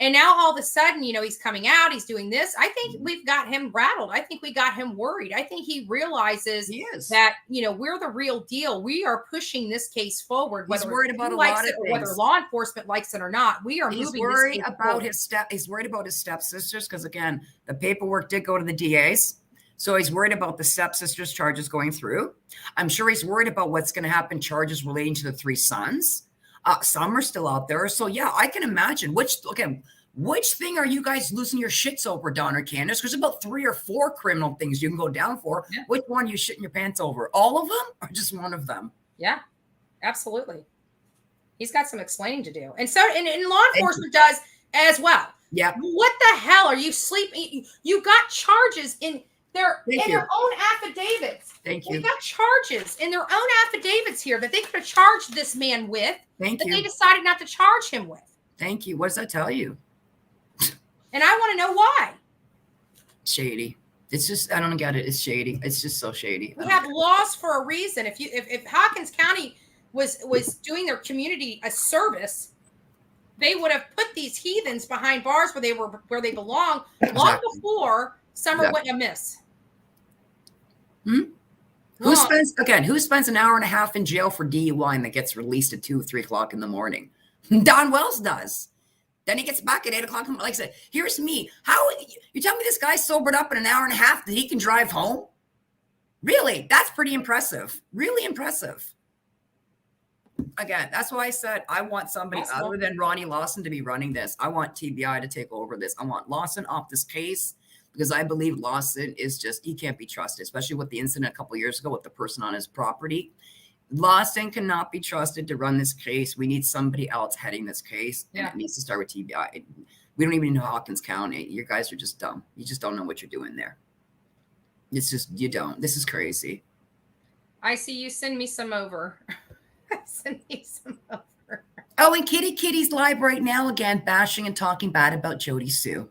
And now all of a sudden, he's coming out, he's doing this. I think we've got him rattled. I think we got him worried. I think he realizes that, we're the real deal. We are pushing this case forward. He's whether worried about a lot of things. whether law enforcement likes it or not. We are moving worried this case about forward. He's worried about his stepsisters because, again, the paperwork did go to the DAs. So he's worried about the stepsisters' charges going through. I'm sure he's worried about what's going to happen, charges relating to the 3 sons. Some are still out there. So, yeah, I can imagine. Which thing are you guys losing your shits over, Don or Candace? There's about 3 or 4 criminal things you can go down for. Yeah. Which one are you shitting your pants over? All of them or just one of them? Yeah, absolutely. He's got some explaining to do. And so, and law enforcement does as well. Yeah. What the hell are you sleeping? You got charges in their own affidavits. Thank you. They got charges in their own affidavits here that they could have charged this man with. Thank you. They decided not to charge him with. Thank you. What does that tell you? And I want to know why. Shady. It's just, I don't get it. It's shady. It's just so shady. We have laws for a reason. If Hawkins County was doing their community a service, they would have put these heathens behind bars where they belong long before summer went amiss. Who spends an hour and a half in jail for DUI and that gets released at 2 or 3 o'clock in the morning? Don Wells does. Then he gets back at 8 o'clock. Like I said, here's me. How you tell me this guy sobered up in an hour and a half that he can drive home? Really? That's pretty impressive. Really impressive. Again, that's why I said I want somebody other than Ronnie Lawson to be running this. I want TBI to take over this. I want Lawson off this case because I believe Lawson is just, he can't be trusted, especially with the incident a couple of years ago with the person on his property. Lawson cannot be trusted to run this case. We need somebody else heading this case. And it needs to start with TBI. We don't even know Hawkins County. You guys are just dumb. You just don't know what you're doing there. It's just, you don't. This is crazy. I see you. Send me some over. Send me some over. Oh, and Kitty's live right now again, bashing and talking bad about Jody Sue.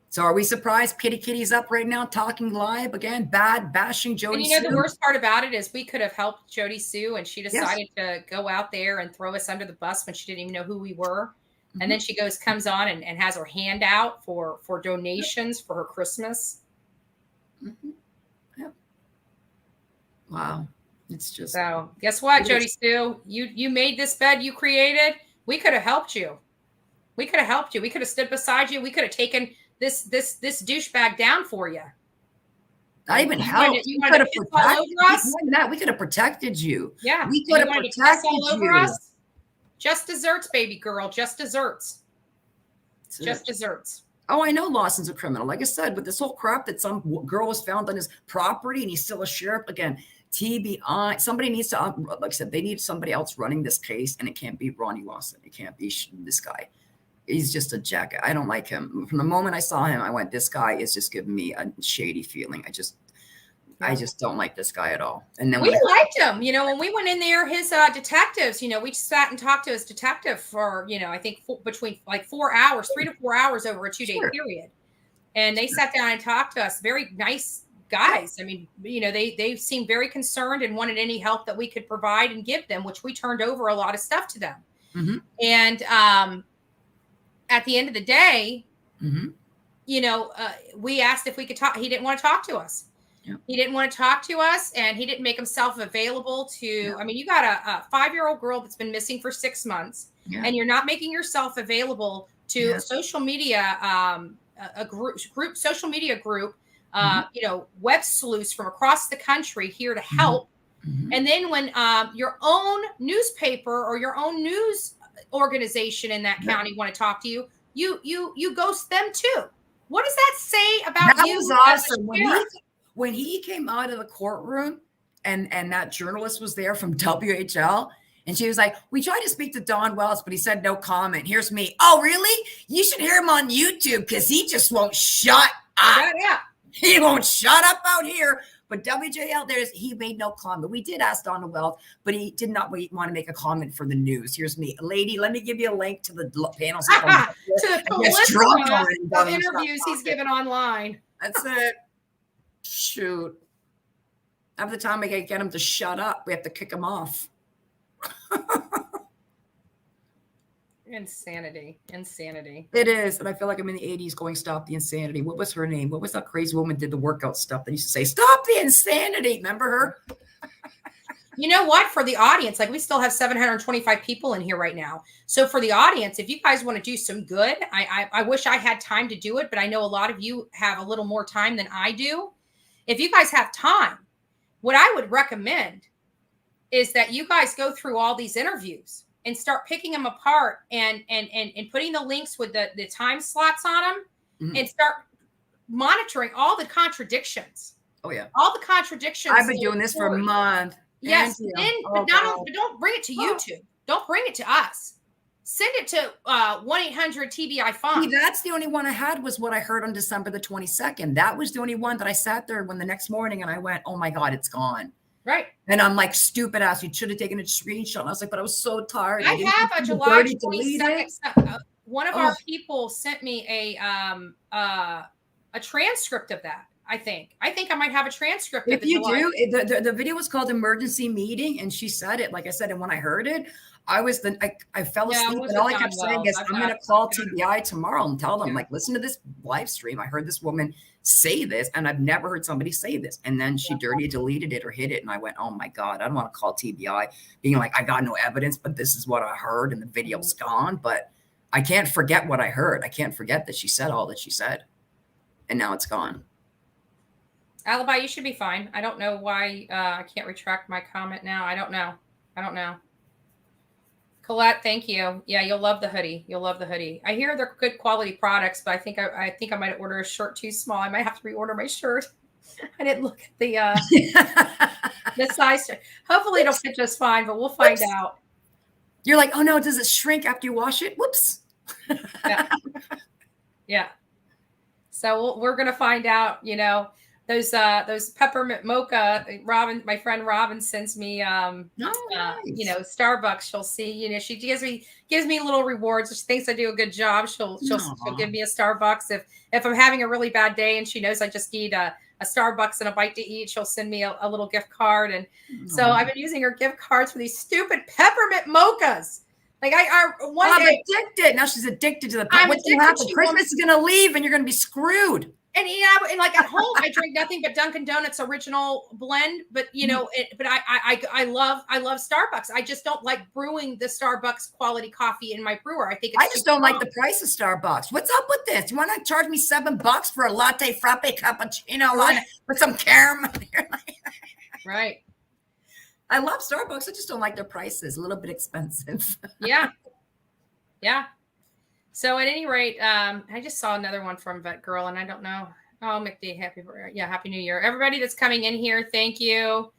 So are we surprised Kitty's up right now talking live again, bashing Jody Sue? And the worst part about it is we could have helped Jody Sue and she decided to go out there and throw us under the bus when she didn't even know who we were. Mm-hmm. And then she comes on and has her hand out for donations for her Christmas. Mm-hmm. Yep. Wow. It's just. So guess what, Jody Sue? You made this bed you created. We could have helped you. We could have helped you. We could have stood beside you. We could have taken this douchebag down for you. Not even help. You could have protected us. We could have protected you. Yeah, we could have protected you. Just desserts, baby girl. Just desserts. Just desserts. Oh, I know Lawson's a criminal. Like I said, with this whole crap that some girl was found on his property and he's still a sheriff. Again, TBI. Somebody needs to, like I said, they need somebody else running this case, and it can't be Ronnie Lawson. It can't be this guy. He's just a jacket. I don't like him. From the moment I saw him, I went, this guy is just giving me a shady feeling. I just don't like this guy at all. And then we liked him, when we went in there, his detectives, we sat and talked to his detective for, I think between like 4 hours, 3 to 4 hours over a 2-day period. And they sat down and talked to us. Very nice guys. I mean, they seemed very concerned and wanted any help that we could provide and give them, which we turned over a lot of stuff to them. Mm-hmm. And at the end of the day, mm-hmm. We asked if we could talk. He didn't want to talk to us. Yeah. He didn't want to talk to us, and he didn't make himself available to. Yeah. I mean, you got a 5-year-old girl that's been missing for 6 months, and you're not making yourself available to social media, a group social media group, web sleuths from across the country here to help. Mm-hmm. And then when your own newspaper or your own news organization in that county want to talk to you, you ghost them too. What does that say about that you? Was awesome. When he came out of the courtroom and that journalist was there from WHL, and she was like, we tried to speak to Don Wells, but he said no comment. Here's me. Oh, really? You should hear him on YouTube because he just won't shut up. Yeah. He won't shut up out here. But WJL, he made no comment. We did ask Donna Wells, but he did not want to make a comment for the news. Here's me. Lady, let me give you a link to the panels. To the plethora of interviews he's given online. That's it. Shoot. Every time we get him to shut up, we have to kick him off. Insanity. It is. And I feel like I'm in the 80s going, stop the insanity. What was her name? What was that crazy woman did the workout stuff that used to say, stop the insanity? Remember her? You know what? For the audience, like we still have 725 people in here right now. So for the audience, if you guys want to do some good, I wish I had time to do it, but I know a lot of you have a little more time than I do. If you guys have time, what I would recommend is that you guys go through all these interviews and start picking them apart and putting the links with the time slots on them and start monitoring all the contradictions. Oh yeah. All the contradictions. I've been doing this for a month. Yes. But don't bring it to YouTube. Don't bring it to us. Send it to 1-800-TBI Fund. See, that's the only one I had was what I heard on December the 22nd. That was the only one that I sat there when the next morning and I went, oh my God, it's gone. Right. And I'm like, stupid ass, you should have taken a screenshot. And I was like, but I was so tired. I have a July 22nd. One of our people sent me a transcript of that. I think I might have a transcript. If you do, the video was called Emergency Meeting, and she said it, like I said, and when I heard it, I fell asleep, and all I kept saying is, I'm going to call TBI tomorrow and tell them, like, listen to this live stream. I heard this woman say this, and I've never heard somebody say this. And then she dirty deleted it or hid it, and I went, oh my God, I don't want to call TBI, being like, I got no evidence, but this is what I heard, and the video's gone. But I can't forget what I heard. I can't forget that she said all that she said, and now it's gone. Alibi, you should be fine. I don't know why I can't retract my comment now. I don't know. Colette, thank you. Yeah, you'll love the hoodie. I hear they're good quality products, but I think I might order a shirt too small. I might have to reorder my shirt. I didn't look at the size. Hopefully it'll fit just fine, but we'll find out. You're like, oh no, does it shrink after you wash it? Whoops. Yeah. So we're gonna find out. Those peppermint mocha. My friend Robin sends me nice. Starbucks. She'll see, she gives me little rewards. She thinks I do a good job. She'll give me a Starbucks if I'm having a really bad day and she knows I just need a Starbucks and a bite to eat. She'll send me a little gift card. And so I've been using her gift cards for these stupid peppermint mochas. Like I'm addicted. Now she's addicted to the what's going to happen? Christmas is going to leave and you're going to be screwed. And and like at home, I drink nothing but Dunkin' Donuts original blend. But but I love Starbucks. I just don't like brewing the Starbucks quality coffee in my brewer. I think I just don't like the price of Starbucks. What's up with this? You want to charge me $7 for a latte frappe cappuccino with some caramel? Right. I love Starbucks. I just don't like their prices. A little bit expensive. Yeah. So at any rate, I just saw another one from Vet Girl, and I don't know. Oh, McD, Happy New Year. Everybody that's coming in here, thank you.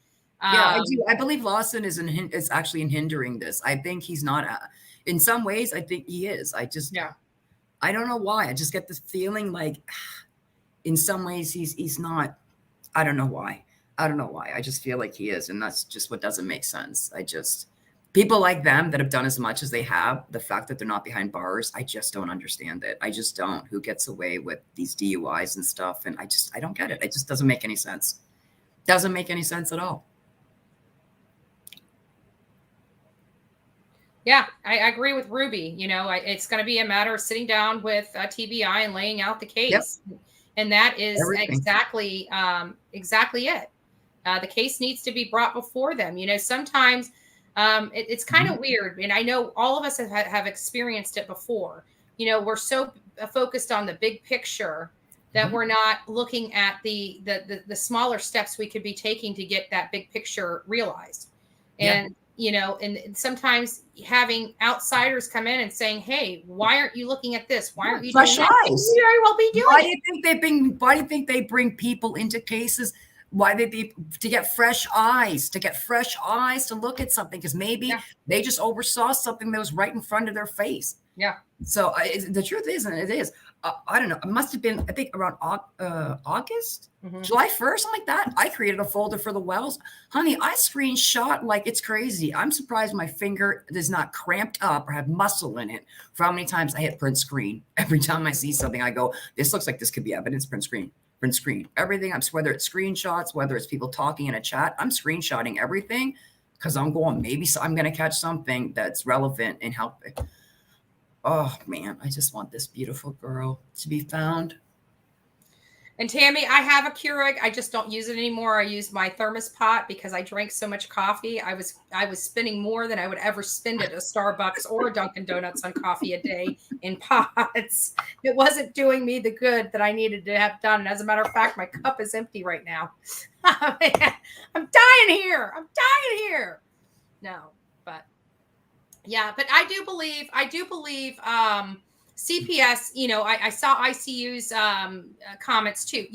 Yeah, I do. I believe Lawson is actually hindering this. I think he's not. In some ways, I think he is. Yeah. I don't know why. I just get this feeling like, in some ways, he's not. I don't know why. I don't know why. I just feel like he is, and that's just what doesn't make sense. People like them that have done as much as they have, the fact that they're not behind bars, I just don't understand it. I just don't. Who gets away with these DUIs and stuff? And I don't get it. It just doesn't make any sense. Doesn't make any sense at all. Yeah, I agree with Ruby. It's going to be a matter of sitting down with TBI and laying out the case. Yep. And that is exactly it. The case needs to be brought before them. Sometimes it's kind of weird. And I know all of us have experienced it before. We're so focused on the big picture that we're not looking at the smaller steps we could be taking to get that big picture realized. And and sometimes having outsiders come in and saying, "Hey, why aren't you looking at this? Why aren't you fresh doing eyes? That? You very well be doing. Why do you think they bring people into cases? Why to get fresh eyes, to look at something, because maybe they just oversaw something that was right in front of their face. Yeah. So the truth is, and it is, I don't know. It must have been, I think, around August, July 1st, something like that. I created a folder for the Wells. Honey, I screenshot like it's crazy. I'm surprised my finger is not cramped up or have muscle in it for how many times I hit print screen. Every time I see something, I go, this looks like this could be evidence, print screen. Everything. Whether it's screenshots, whether it's people talking in a chat, I'm screenshotting everything because I'm going, maybe I'm going to catch something that's relevant and helping. Oh man, I just want this beautiful girl to be found. And Tammy, I have a Keurig. I just don't use it anymore. I use my thermos pot because I drank so much coffee. I was spending more than I would ever spend at a Starbucks or a Dunkin' Donuts on coffee a day in pots. It wasn't doing me the good that I needed to have done. And as a matter of fact, my cup is empty right now. I'm dying here. No, but yeah, but I do believe CPS, I saw ICU's comments too.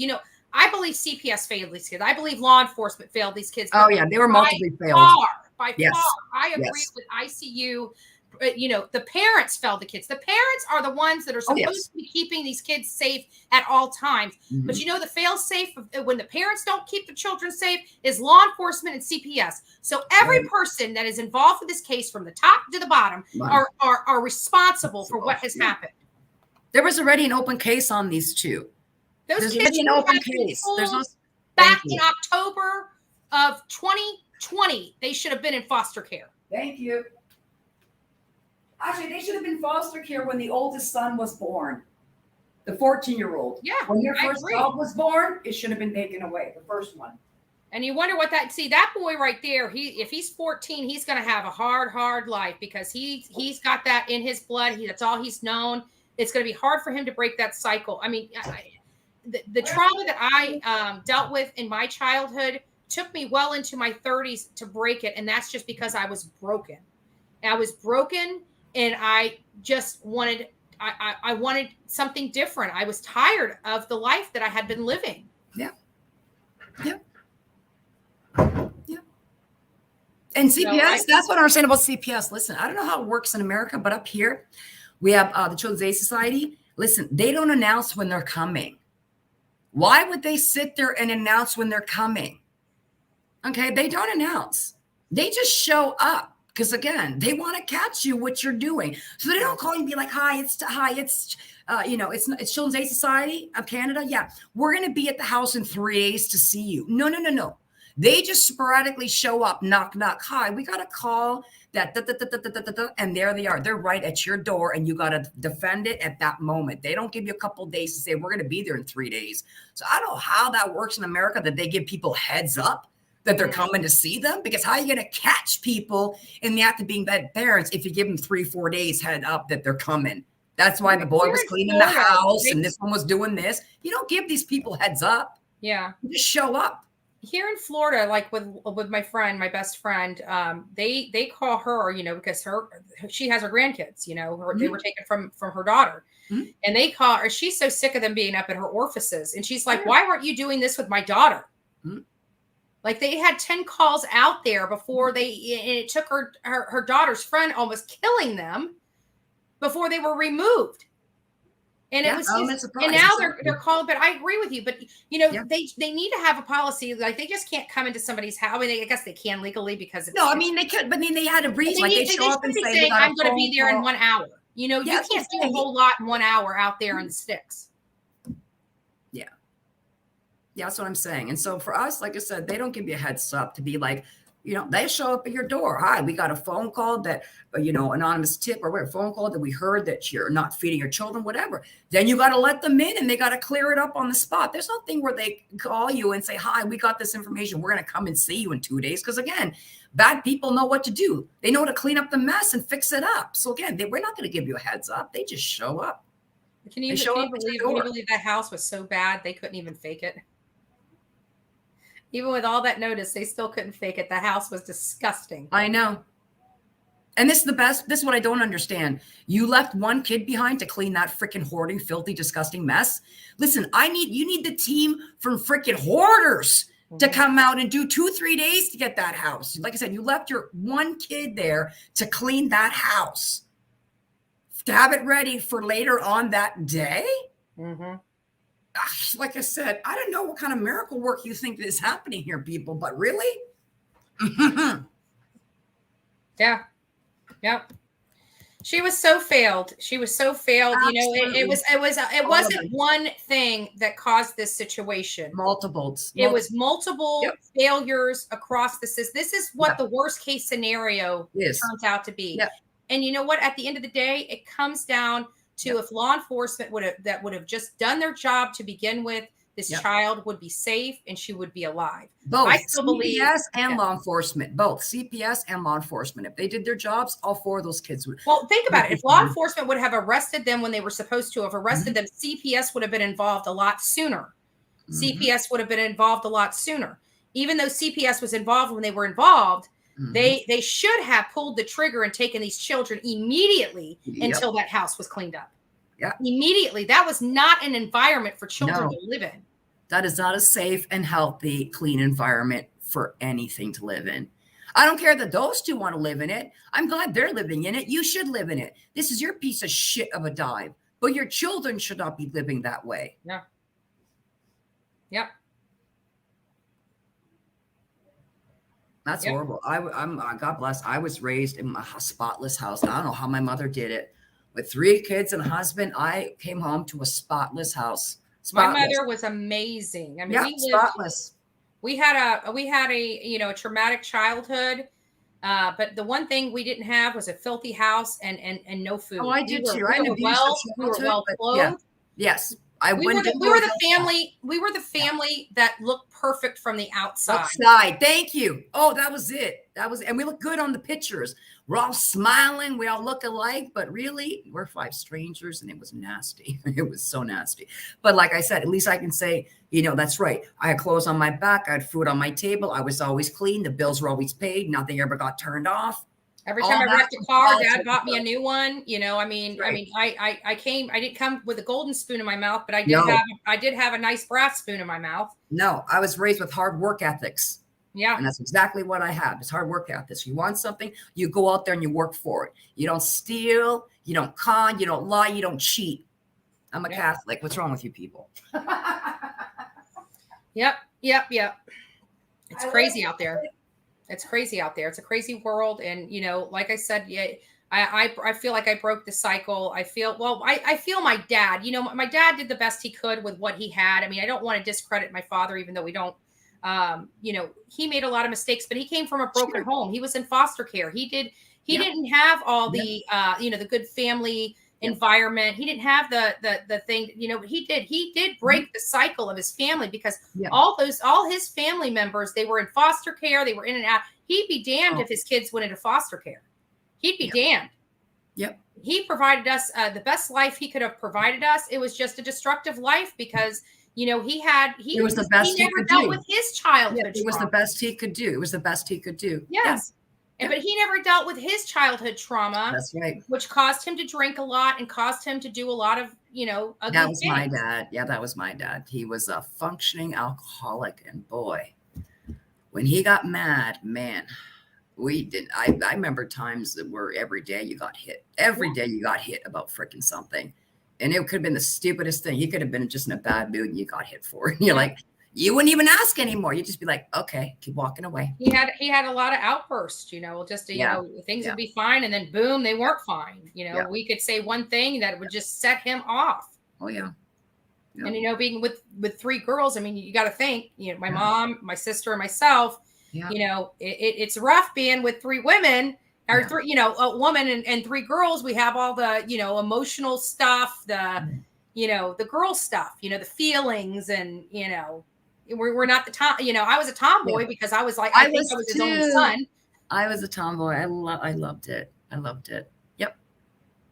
I believe CPS failed these kids. I believe law enforcement failed these kids. Oh yeah, they were multiply failed. By far. I agree with ICU. The parents failed the kids. The parents are the ones that are supposed to be keeping these kids safe at all times. But the fail safe when the parents don't keep the children safe is law enforcement and CPS. So every person that is involved with this case from the top to the bottom are responsible for what has happened. There was already an open case on these two. There's kids an open case. Back in October of 2020, they should have been in foster care. Thank you. Actually, they should have been foster care when the oldest son was born. The 14-year-old. Yeah. When your first child was born, it should have been taken away, the first one. And you wonder what that boy right there, if he's 14, he's going to have a hard life because he's got that in his blood. That's all he's known. It's going to be hard for him to break that cycle. I mean, the trauma that I dealt with in my childhood took me well into my 30s to break it. And that's just because I was broken. And I just wanted, I wanted something different. I was tired of the life that I had been living. Yeah. And CPS, that's what I understand about CPS. Listen, I don't know how it works in America, but up here, we have the Children's Aid Society. Listen, they don't announce when they're coming. Why would they sit there and announce when they're coming? Okay, they don't announce. They just show up. Because again, they want to catch you what you're doing, so they don't call you and be like, it's Children's Aid Society of Canada. Yeah, we're going to be at the house in 3 days to see you. No. They just sporadically show up, knock. Hi, we got a call that, and there they are. They're right at your door, and you got to defend it at that moment. They don't give you a couple of days to say we're going to be there in 3 days. So I don't know how that works in America that they give people heads up that they're coming to see them, because how are you going to catch people in the act of being bad parents if you give them 3-4 days head up that they're coming? That's why the boy was cleaning the house and this one was doing this. You don't give these people heads up. Yeah. You just show up. Here in Florida, like with my friend, my best friend, they call her, because she has her grandkids, they were taken from her daughter. And they call her, she's so sick of them being up at her orifices. And she's like, why weren't you doing this with my daughter? Like they had 10 calls out there before and it took her daughter's friend almost killing them before they were removed. And it was just, and now they're called, but I agree with you. But they need to have a policy. Like they just can't come into somebody's house. I mean, I guess they can legally because it's, no, I mean they could, but then they had a reason. Like they show up and say, I'm going to be there in 1 hour. You can't do a whole lot in 1 hour out there in the sticks. Yeah, that's what I'm saying. And so for us, like I said, they don't give you a heads up to be like, they show up at your door. Hi, we got a phone call that, anonymous tip or whatever, phone call that we heard that you're not feeding your children, whatever. Then you got to let them in and they got to clear it up on the spot. There's nothing where they call you and say, hi, we got this information. We're going to come and see you in 2 days. Because again, bad people know what to do. They know to clean up the mess and fix it up. So again, we're not going to give you a heads up. They just show up. Can you believe that house was so bad they couldn't even fake it? Even with all that notice, they still couldn't fake it. The house was disgusting. I know. And this is the best. This is what I don't understand. You left one kid behind to clean that freaking hoarding, filthy, disgusting mess. Listen, you need the team from freaking hoarders to come out and do 2-3 days to get that house. Like I said, you left your one kid there to clean that house, to have it ready for later on that day. Mm-hmm. Like I said, I don't know what kind of miracle work you think is happening here, people, but really? Yeah. Yep. She was so failed. Absolutely. It wasn't one thing that caused this situation. Multiples. It was multiple failures across the system. This is what the worst case scenario turns out to be. Yep. And you know what? At the end of the day, it comes down to if law enforcement would have just done their job to begin with, this child would be safe and she would be alive. Both I still believe CPS and law enforcement, both CPS and law enforcement. If they did their jobs, all 4 of those kids would. Well, think about it. If law enforcement would have arrested them when they were supposed to have arrested them, CPS would have been involved a lot sooner. CPS would have been involved a lot sooner. Even though CPS was involved when they were involved, they should have pulled the trigger and taken these children immediately until that house was cleaned up. Yeah. Immediately. That was not an environment for children to live in. That is not a safe and healthy, clean environment for anything to live in. I don't care that those 2 want to live in it. I'm glad they're living in it. You should live in it. This is your piece of shit of a dive, but your children should not be living that way. Yeah. Yep. That's horrible. I'm God bless. I was raised in a spotless house. I don't know how my mother did it. With 3 kids and a husband, I came home to a spotless house. My mother was amazing. I mean, spotless. We had a traumatic childhood, but the one thing we didn't have was a filthy house and no food. Oh, I did too. We were well clothed. Yes. We were the family that looked perfect from the outside. Thank you. Oh, that was it. And we look good on the pictures. We're all smiling. We all look alike, but really we're 5 strangers and it was nasty. It was so nasty. But like I said, at least I can say, that's right. I had clothes on my back. I had food on my table. I was always clean. The bills were always paid. Nothing ever got turned off. Every time I wrecked a car, Dad bought me a new one. I didn't come with a golden spoon in my mouth, but I did have a nice brass spoon in my mouth. No, I was raised with hard work ethics. Yeah. And that's exactly what I have. It's hard work ethics. You want something, you go out there and you work for it. You don't steal, you don't con, you don't lie, you don't cheat. I'm a Catholic. What's wrong with you people? Yep. It's crazy out there. It's crazy out there. It's a crazy world. And, like I said, I feel like I broke the cycle. I feel my dad, my dad did the best he could with what he had. I mean, I don't want to discredit my father, even though we don't, he made a lot of mistakes, but he came from a broken home. He was in foster care. He didn't have all the, the good family environment. He didn't have the thing, he did break the cycle of his family because all his family members, they were in foster care. They were in and out. He'd be damned if his kids went into foster care. He'd be damned. Yep. He provided us the best life he could have provided us. It was just a destructive life because he never dealt with his childhood. It was the best he could do. It was the best he could do. Yes. But he never dealt with his childhood trauma. That's right. Which caused him to drink a lot and caused him to do a lot of, ugly That was things. my dad. Yeah, that was my dad. He was a functioning alcoholic. And boy, when he got mad, man, we did. I remember times that were every day you got hit. Every day you got hit about freaking something. And it could have been the stupidest thing. You could have been just in a bad mood and you got hit for it. You're like, you wouldn't even ask anymore. You'd just be like, okay, keep walking away. He had a lot of outbursts, just things would be fine, and then boom, they weren't fine. We could say one thing that would just set him off. Oh yeah. And being with 3 girls, I mean, you got to think, my mom, my sister, and myself. It's rough being with 3 women. Or 3, a woman and 3 girls. We have all the, emotional stuff, the girl stuff, the feelings, and we're not the tom. I was a tomboy because I was like, I think I was his own son. I was a tomboy. I loved it. Yep.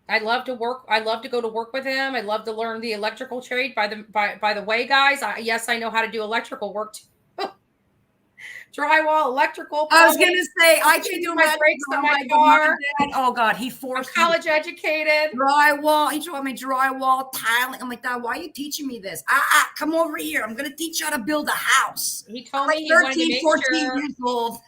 I love to work. I love to go to work with him. I love to learn the electrical trade. By the way, guys, yes, I know how to do electrical work too. Drywall, electrical. I was gonna say I can do my brakes on my car. Oh God, he forced me. College educated. Drywall. He taught me drywall, tiling. I'm like, Dad, why are you teaching me this? Come over here. I'm gonna teach you how to build a house. He told me 13, 14 years old.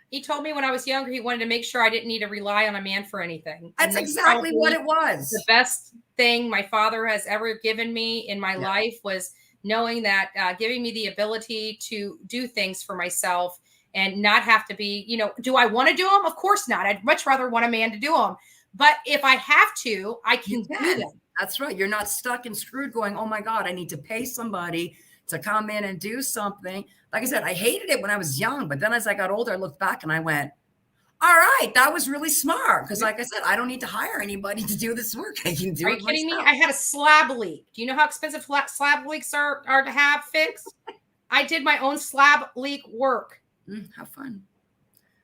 He told me when I was younger, he wanted to make sure I didn't need to rely on a man for anything. That's exactly what it was. The best thing my father has ever given me in my life was knowing that, giving me the ability to do things for myself and not have to be, do I want to do them? Of course not. I'd much rather want a man to do them. But if I have to, I can do them. That's right. You're not stuck and screwed going, oh my God, I need to pay somebody to come in and do something. Like I said, I hated it when I was young, but then as I got older, I looked back and I went, all right, that was really smart. Because like I said, I don't need to hire anybody to do this work. I can do it myself. Are you kidding me? I had a slab leak. Do you know how expensive slab leaks are to have fixed? I did my own slab leak work. How fun.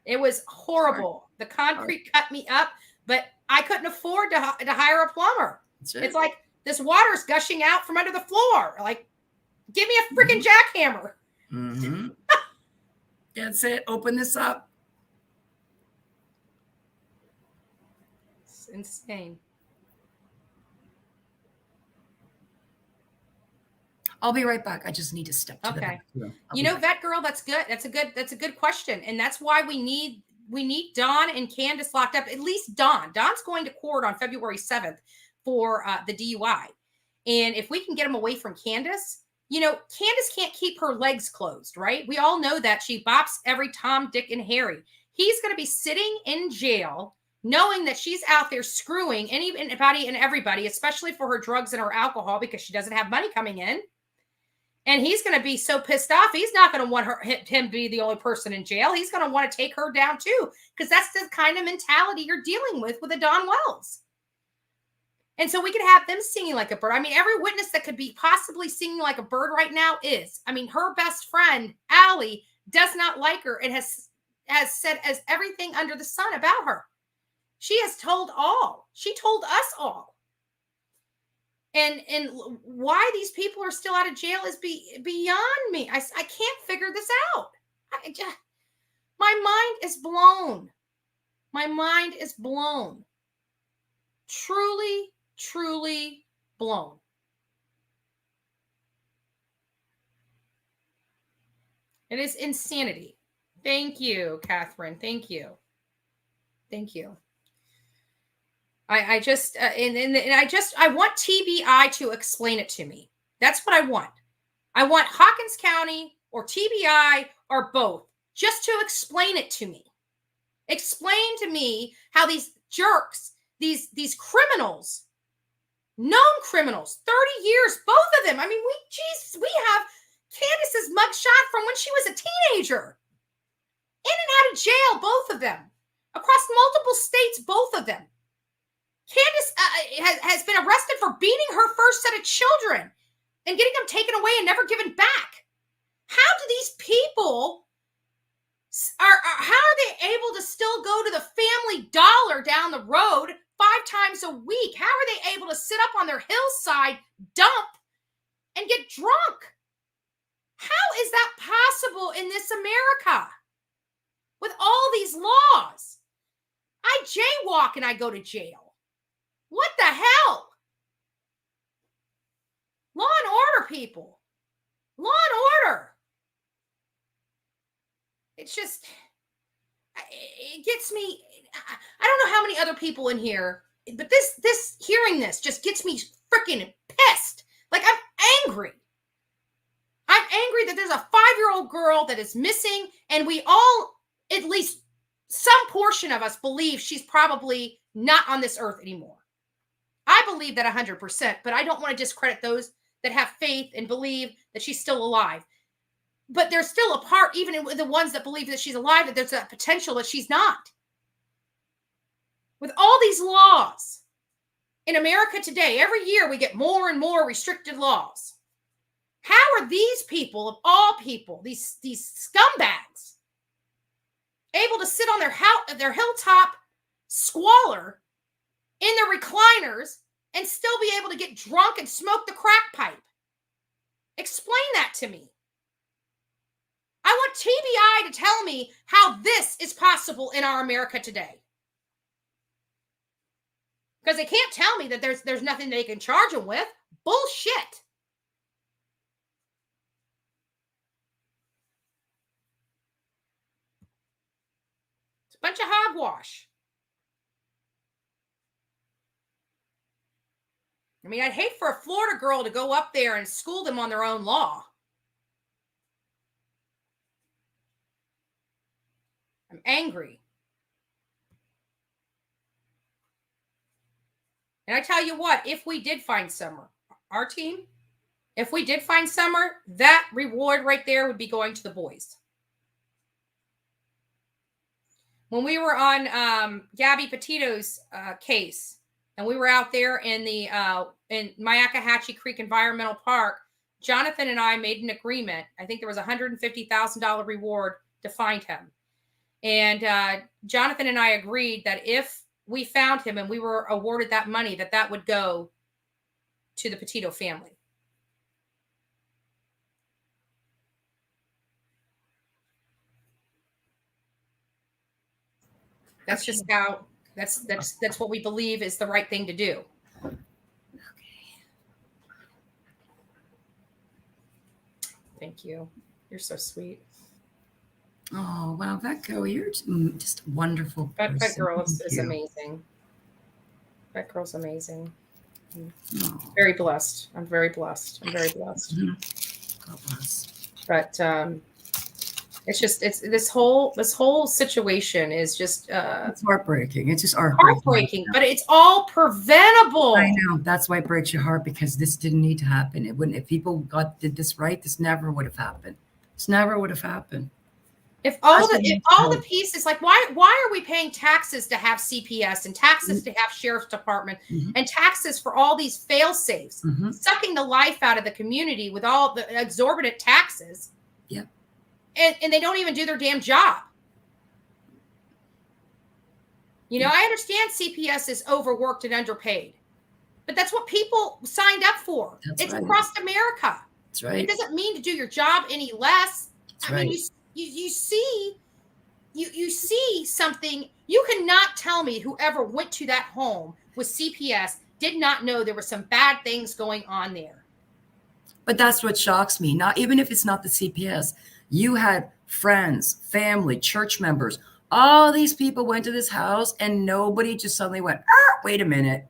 It was horrible. The concrete cut me up, but I couldn't afford to hire a plumber. It's like this water's gushing out from under the floor. Like, give me a freaking jackhammer. Mm-hmm. That's it. Open this up. Insane. I'll be right back. I just need to step to the back. Vet girl, that's good. That's a good question. And that's why we need Dawn and Candace locked up. At least Dawn. Dawn's going to court on February 7th for the DUI. And if we can get him away from Candace, Candace can't keep her legs closed, right? We all know that. She bops every Tom, Dick, and Harry. He's going to be sitting in jail knowing that she's out there screwing anybody and everybody, especially for her drugs and her alcohol, because she doesn't have money coming in. And he's going to be so pissed off. He's not going to want him to be the only person in jail. He's going to want to take her down too, because that's the kind of mentality you're dealing with a Dawn Wells. And so we could have them singing like a bird. I mean, every witness that could be possibly singing like a bird right now is. I mean, her best friend, Allie, does not like her and has said as everything under the sun about her. She has told all. She told us all. And why these people are still out of jail is beyond me. I can't figure this out. My mind is blown. My mind is blown. Truly, truly blown. It is insanity. Thank you, Catherine. Thank you. Thank you. I want TBI to explain it to me. That's what I want. I want Hawkins County or TBI or both just to explain it to me. Explain to me how these jerks, these criminals, known criminals, 30 years, both of them. I mean, we have Candace's mugshot from when she was a teenager. In and out of jail, both of them. Across multiple states, both of them. Candace has been arrested for beating her first set of children and getting them taken away and never given back. How do these people, how are they able to still go to the Family Dollar down the road 5 times a week? How are they able to sit up on their hillside, dump, and get drunk? How is that possible in this America with all these laws? I jaywalk and I go to jail. What the hell? Law and order, people. Law and order. it's just, it gets me. I don't know how many other people in here, but this hearing this just gets me freaking pissed. Like, I'm angry. I'm angry that there's a 5-year-old girl that is missing, and we all, at least some portion of us, believe she's probably not on this earth anymore. I believe that 100%, but I don't want to discredit those that have faith and believe that she's still alive. But there's still a part, even in the ones that believe that she's alive, that there's a potential that she's not. With all these laws in America today, every year we get more and more restricted laws. How are these people, of all people, these scumbags, able to sit on their hilltop squalor in their recliners and still be able to get drunk and smoke the crack pipe? Explain that to me. I want TBI to tell me how this is possible in our America today. Because they can't tell me that there's nothing they can charge them with. Bullshit. It's a bunch of hogwash. I mean, I'd hate for a Florida girl to go up there and school them on their own law. I'm angry. And I tell you what, if we did find Summer, our team, if we did find Summer, that reward right there would be going to the boys. When we were on Gabby Petito's case, and we were out there in the in Myakkahatchee Creek Environmental Park, Jonathan and I made an agreement. I think there was a $150,000 reward to find him. And Jonathan and I agreed that if we found him and we were awarded that money, that would go to the Petito family. That's just how, that's what we believe is the right thing to do. Thank you. You're so sweet. Oh, wow, Vetco, you're just a wonderful person. That girl is Thank you. amazing. That girl's amazing. Oh. Very blessed. I'm very blessed. I'm very blessed. God bless. But it's just this whole situation is just It's heartbreaking. It's just heartbreaking. but it's all preventable. I know. That's why it breaks your heart, because this didn't need to happen. It wouldn't. If people did this right, this never would have happened. This never would have happened. If all the pieces, like why are we paying taxes to have CPS and taxes to have sheriff's department and taxes for all these fail safes, sucking the life out of the community with all the exorbitant taxes? Yeah. And they don't even do their damn job. You know, I understand CPS is overworked and underpaid, but that's what people signed up for. It's right. Across America. That's right. It doesn't mean to do your job any less. That's I mean, you see something. You cannot tell me whoever went to that home with CPS did not know there were some bad things going on there. But that's what shocks me. Not even if it's not the CPS. You had friends, family, church members. All these people went to this house and nobody just suddenly went, wait a minute.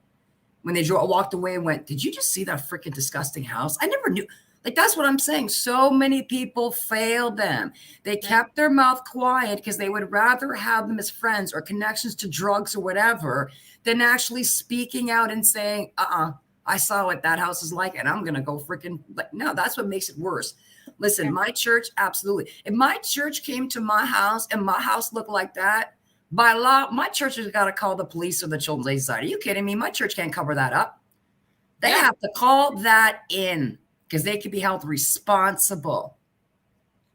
When they walked away and went, did you just see that freaking disgusting house? I never knew. Like, that's what I'm saying. So many people failed them. They kept their mouth quiet because they would rather have them as friends or connections to drugs or whatever than actually speaking out and saying, I saw what that house is like and I'm going to go freaking. No, that's what makes it worse. Listen, my church, absolutely. If my church came to my house and my house looked like that, by law, my church has got to call the police or the Children's Aid Society. Are you kidding me? My church can't cover that up. They have to call that in, because they could be held responsible.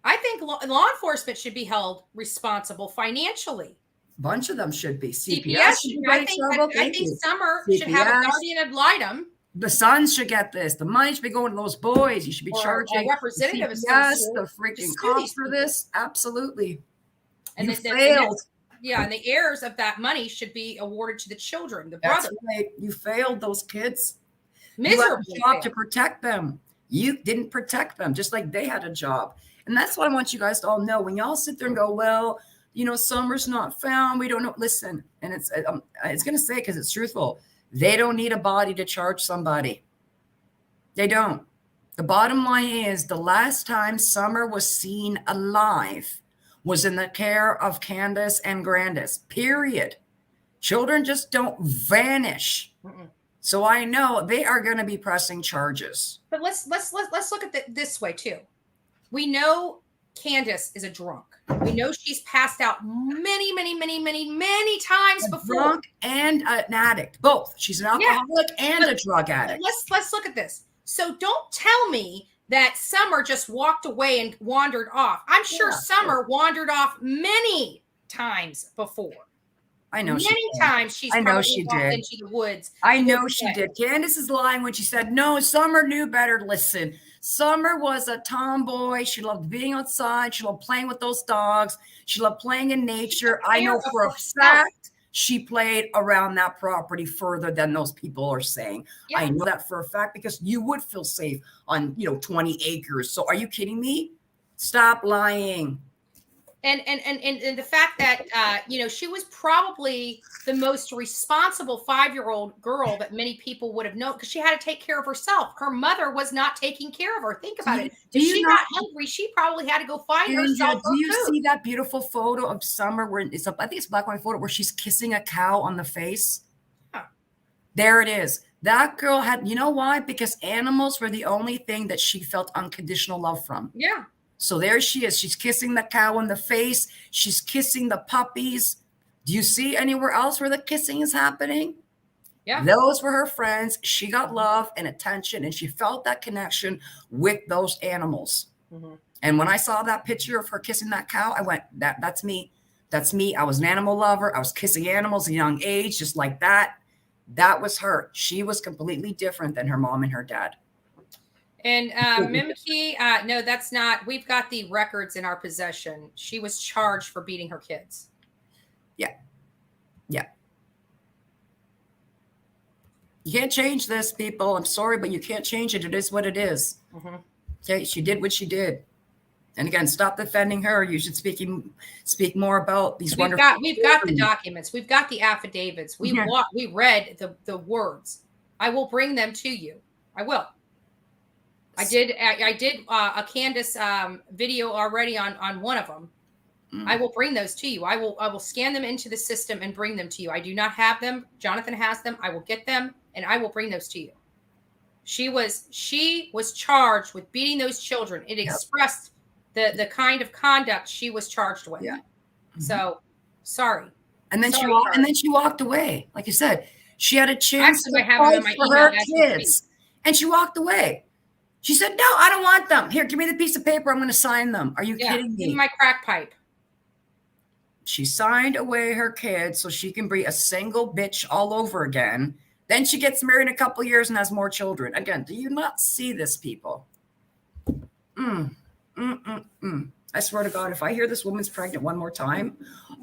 I think law enforcement should be held responsible financially. A bunch of them should be. CPS should be. I think Summer should have a guardian ad litem. The sons should get this. The money should be going to those boys. You should be charging a representative CPS, the freaking cops for this. Absolutely. And you failed. And the heirs of that money should be awarded to the children, the brothers. That's right. You failed those kids. Miserably. You have a job to protect them. You didn't protect them, just like they had a job. And that's what I want you guys to all know. When y'all sit there and go, well, Summer's not found. We don't know. Listen, and it's going to say, because it's truthful, they don't need a body to charge somebody. They don't. The bottom line is the last time Summer was seen alive was in the care of Candace and Grandis, period. Children just don't vanish. Mm-mm. So I know they are going to be pressing charges. But let's look at it this way too. We know Candace is a drunk. We know she's passed out many times before. Drunk and an addict, both. She's an alcoholic and a drug addict. Let's look at this. So don't tell me that Summer just walked away and wandered off. I'm sure Summer wandered off many times before. I know many times she's probably walked into the woods. I know she did. Candace is lying when she said, no, Summer knew better. Listen, Summer was a tomboy. She loved being outside. She loved playing with those dogs. She loved playing in nature. I know for a fact she played around that property further than those people are saying. Yeah. I know that for a fact because you would feel safe on, 20 acres. So are you kidding me? Stop lying. And the fact that, she was probably the most responsible 5-year-old girl that many people would have known because she had to take care of herself. Her mother was not taking care of her. Think about it. If she got hungry, she probably had to go find herself. Do you see that beautiful photo of Summer where I think it's a black and white photo where she's kissing a cow on the face? Huh. There it is. That girl had, you know why? Because animals were the only thing that she felt unconditional love from. Yeah. So there she is. She's kissing the cow in the face. She's kissing the puppies. Do you see anywhere else where the kissing is happening? Yeah. Those were her friends. She got love and attention, and she felt that connection with those animals. Mm-hmm. And when I saw that picture of her kissing that cow, I went, that's me. That's me. I was an animal lover. I was kissing animals at a young age, just like that. That was her. She was completely different than her mom and her dad. And Mimiki, no, that's not. We've got the records in our possession. She was charged for beating her kids. Yeah. Yeah. You can't change this, people. I'm sorry, but you can't change it. It is what it is. Mm-hmm. Okay, she did what she did. And again, stop defending her. You should speak more about these wonderful. We've got the documents. We've got the affidavits. We read the words. I will bring them to you. I will. I did a Candace video already on one of them. I will bring those to you. I will scan them into the system and bring them to you. I do not have them. Jonathan has them. I will get them and I will bring those to you. She was charged with beating those children. It expressed the kind of conduct she was charged with. Yeah. Mm-hmm. So sorry. And then she walked away. Like you said, she had a chance to fight for her kids, and she walked away. She said, no, I don't want them. Here, give me the piece of paper. I'm going to sign them. Are you kidding me? Give me my crack pipe. She signed away her kids so she can be a single bitch all over again. Then she gets married in a couple of years and has more children. Again, do you not see this, people? I swear to God, if I hear this woman's pregnant one more time,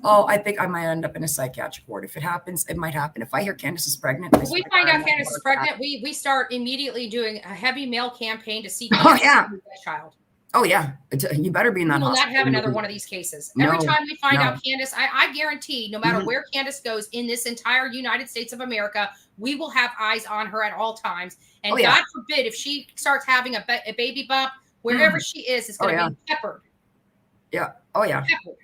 I think I might end up in a psychiatric ward. If it happens, it might happen. If I hear Candace is pregnant, if we find out Candace is pregnant, we start immediately doing a heavy mail campaign to see that child. Oh yeah, you better be in that hospital. We will not have another one of these cases. Every time we find out Candace, I guarantee, no matter where Candace goes in this entire United States of America, we will have eyes on her at all times. And God forbid if she starts having a baby bump, wherever she is, it's going to be peppered. Yeah. Oh yeah. Peppered.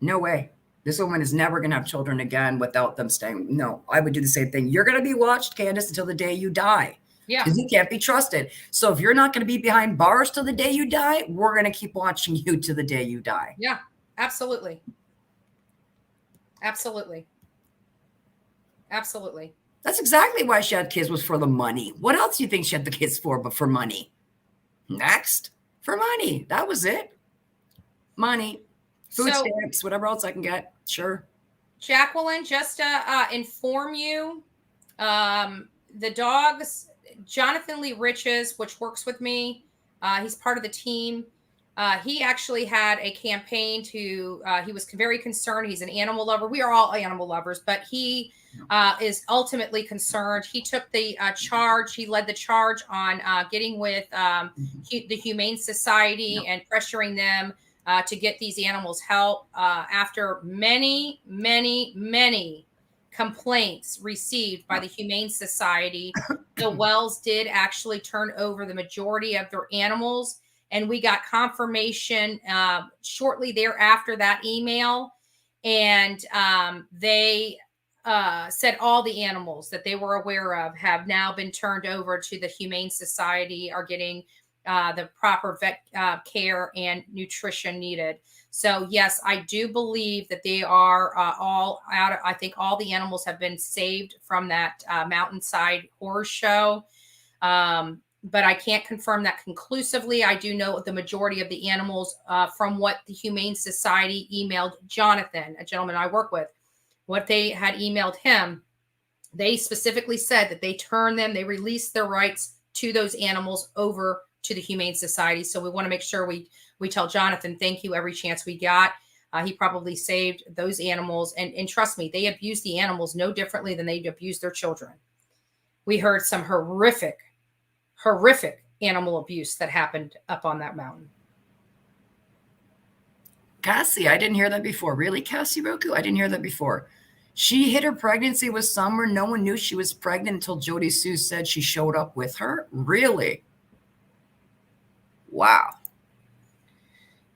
No way. This woman is never going to have children again without them staying. No, I would do the same thing. You're going to be watched, Candace, until the day you die. Yeah. Because you can't be trusted. So if you're not going to be behind bars till the day you die, we're going to keep watching you till the day you die. Yeah, absolutely. Absolutely. Absolutely. That's exactly why she had kids, was for the money. What else do you think she had the kids for but for money? Next, for money. That was it. Money, food stamps, whatever else I can get. Sure. Jacqueline, just to inform you, the dogs, Jonathan Lee Riches, which works with me, he's part of the team. He actually had a campaign to, he was very concerned. He's an animal lover. We are all animal lovers, but he is ultimately concerned. He took the charge. He led the charge on getting with the Humane Society and pressuring them to get these animals help after many, many, many complaints received by the Humane Society. The Wells did actually turn over the majority of their animals. And we got confirmation shortly thereafter that email. And they said all the animals that they were aware of have now been turned over to the Humane Society, are getting the proper vet care and nutrition needed. So, yes, I do believe that they are all out. I think all the animals have been saved from that Mountainside Horror Show. But I can't confirm that conclusively. I do know the majority of the animals from what the Humane Society emailed Jonathan, a gentleman I work with, what they had emailed him. They specifically said that they released their rights to those animals over to the Humane Society. So we want to make sure we tell Jonathan, thank you every chance we got. He probably saved those animals. And trust me, they abuse the animals no differently than they abuse their children. We heard some horrific animal abuse that happened up on that mountain. Cassie, I didn't hear that before. Really, Cassie Roku? I didn't hear that before. She hid her pregnancy with someone. No one knew she was pregnant until Jody Sue said she showed up with her. Really? Wow.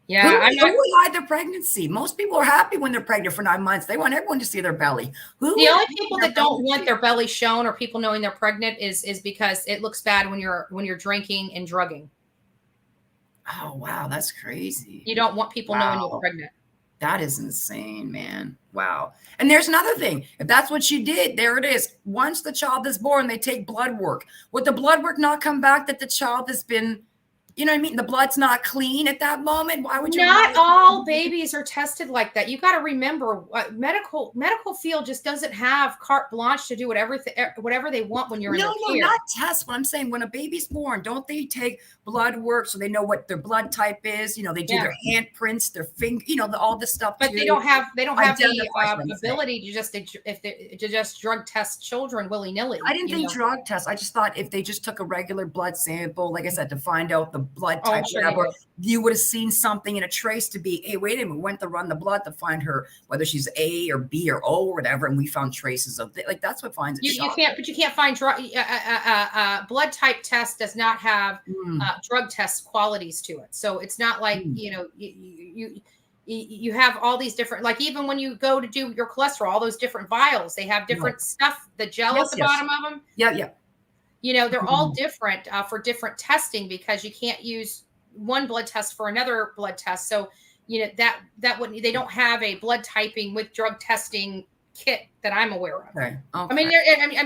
Yeah, who would hide their pregnancy? Most people are happy when they're pregnant for 9 months. They want everyone to see their belly. The only people that don't want their belly shown or people knowing they're pregnant is because it looks bad when you're drinking and drugging. Oh, wow. That's crazy. You don't want people knowing you're pregnant. That is insane, man. Wow. And there's another thing. If that's what she did, there it is. Once the child is born, they take blood work. Would the blood work not come back that the child has been, you know what I mean? The blood's not clean at that moment. Why would you? Not all babies are tested like that. You got to remember, medical field just doesn't have carte blanche to do whatever they want when you're in the care. No, not tests. But I'm saying when a baby's born, don't they take blood work so they know what their blood type is? You know, they do their handprints, their finger, you know, all this stuff. But they don't have the ability to just drug test children willy nilly. I didn't think drug tests. I just thought if they just took a regular blood sample, like I said, to find out the blood type, you would have seen something in a trace to be, hey, wait a minute, we went to run the blood to find her, whether she's A or B or O or whatever, and we found traces of like that's what finds it. You can't find blood type test does not have drug test qualities to it. So it's not like you have all these different, like even when you go to do your cholesterol, all those different vials, they have different stuff, the gel at the bottom of them. Yeah. You know, they're all different for different testing because you can't use one blood test for another blood test. So, you know, that wouldn't, they don't have a blood typing with drug testing kit that I'm aware of. Okay. I mean,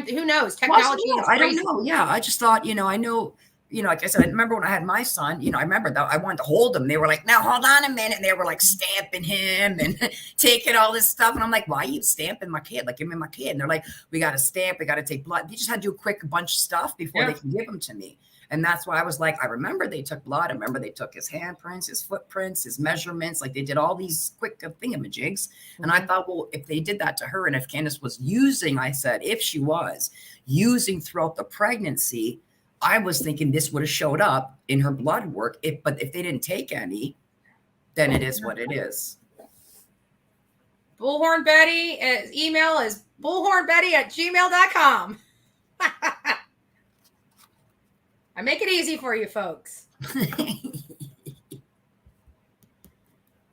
who knows? Technology. Well, I don't know. Yeah. I just thought, I know, like I said, I remember when I had my son, I remember that I wanted to hold him. They were like, now hold on a minute. And they were like stamping him and taking all this stuff. And I'm like, why are you stamping my kid? Like, give me my kid. And they're like, we got to stamp. We got to take blood. They just had to do a bunch of stuff before they can give them to me. And that's why I was like, I remember they took blood. I remember they took his handprints, his footprints, his measurements. Like they did all these quick thingamajigs. And I thought, well, if they did that to her and if Candace was using, I said, if she was using throughout the pregnancy, I was thinking this would have showed up in her blood work. But if they didn't take any, then it is what it is. Bullhorn Betty, email is bullhornbetty@gmail.com. I make it easy for you folks.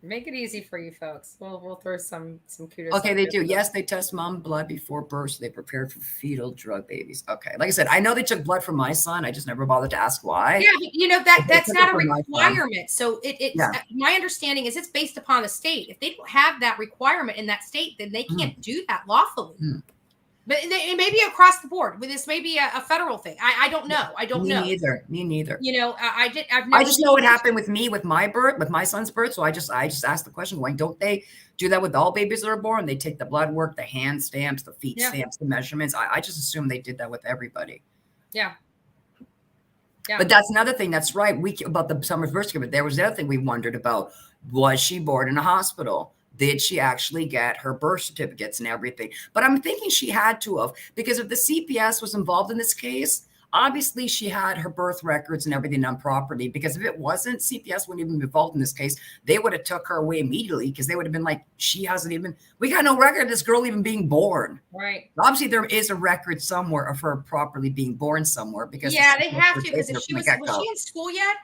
Make it easy for you folks. We'll throw some kudos. Okay, they do. Yes, they test mom blood before birth. So they prepare for fetal drug babies. Okay, like I said, I know they took blood from my son. I just never bothered to ask why. Yeah, that's not a requirement. So my understanding is it's based upon the state. If they don't have that requirement in that state, then they can't do that lawfully. But it may be across the board. This may be a federal thing. I don't know. I don't know. Me neither. I just know what happened with me with my birth, with my son's birth. So I just asked the question, why don't they do that with all babies that are born? They take the blood work, the hand stamps, the feet stamps, the measurements. I just assume they did that with everybody. Yeah. Yeah. But that's another thing. That's right. About the summer's birth certificate. There was the other thing we wondered about. Was she born in a hospital? Did she actually get her birth certificates and everything? But I'm thinking she had to have, because if the CPS was involved in this case, obviously she had her birth records and everything on property. Because if it wasn't, CPS wouldn't even be involved in this case. They would have took her away immediately because they would have been like, we got no record of this girl even being born. Right. Obviously, there is a record somewhere of her properly being born somewhere because Yeah, they have to, because if was she in school yet?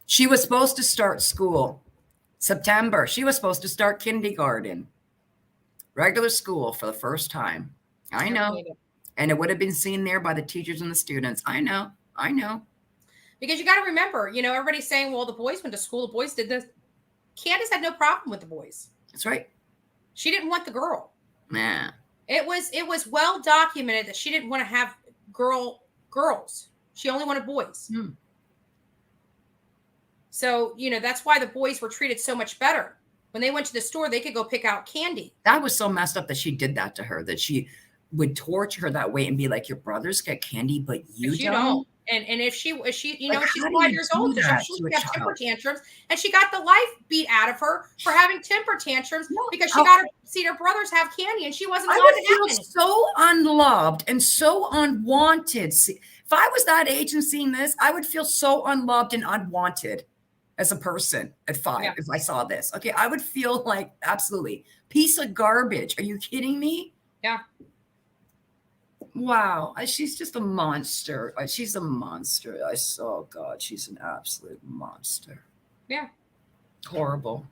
She was supposed to start school September. She was supposed to start kindergarten, regular school for the first time. I know. And it would have been seen there by the teachers and the students. I know. Because you got to remember, everybody's saying, well, the boys went to school. The boys did this. Candace had no problem with the boys. That's right. She didn't want the girl. Nah. It was well documented that she didn't want to have girls. She only wanted boys. So, that's why the boys were treated so much better. When they went to the store, they could go pick out candy. That was so messed up that she did that to her, that she would torture her that way and be like, your brothers get candy, but you don't. And if she if she's Like, she's how do 5 you years do old, that she to a got temper child? tantrums, and she got the life beat out of her for having temper tantrums because she How- got to see her brothers have candy, and she wasn't I allowed would to feel have any. so unloved and so unwanted. See, if I was that age and seeing this, I would feel so unloved and unwanted as a person at 5 Yeah. if I saw this. Okay, I would feel like absolutely piece of garbage. Are you kidding me? Yeah. Wow, she's just a monster. She's a monster. Oh God, she's an absolute monster. Yeah. Horrible.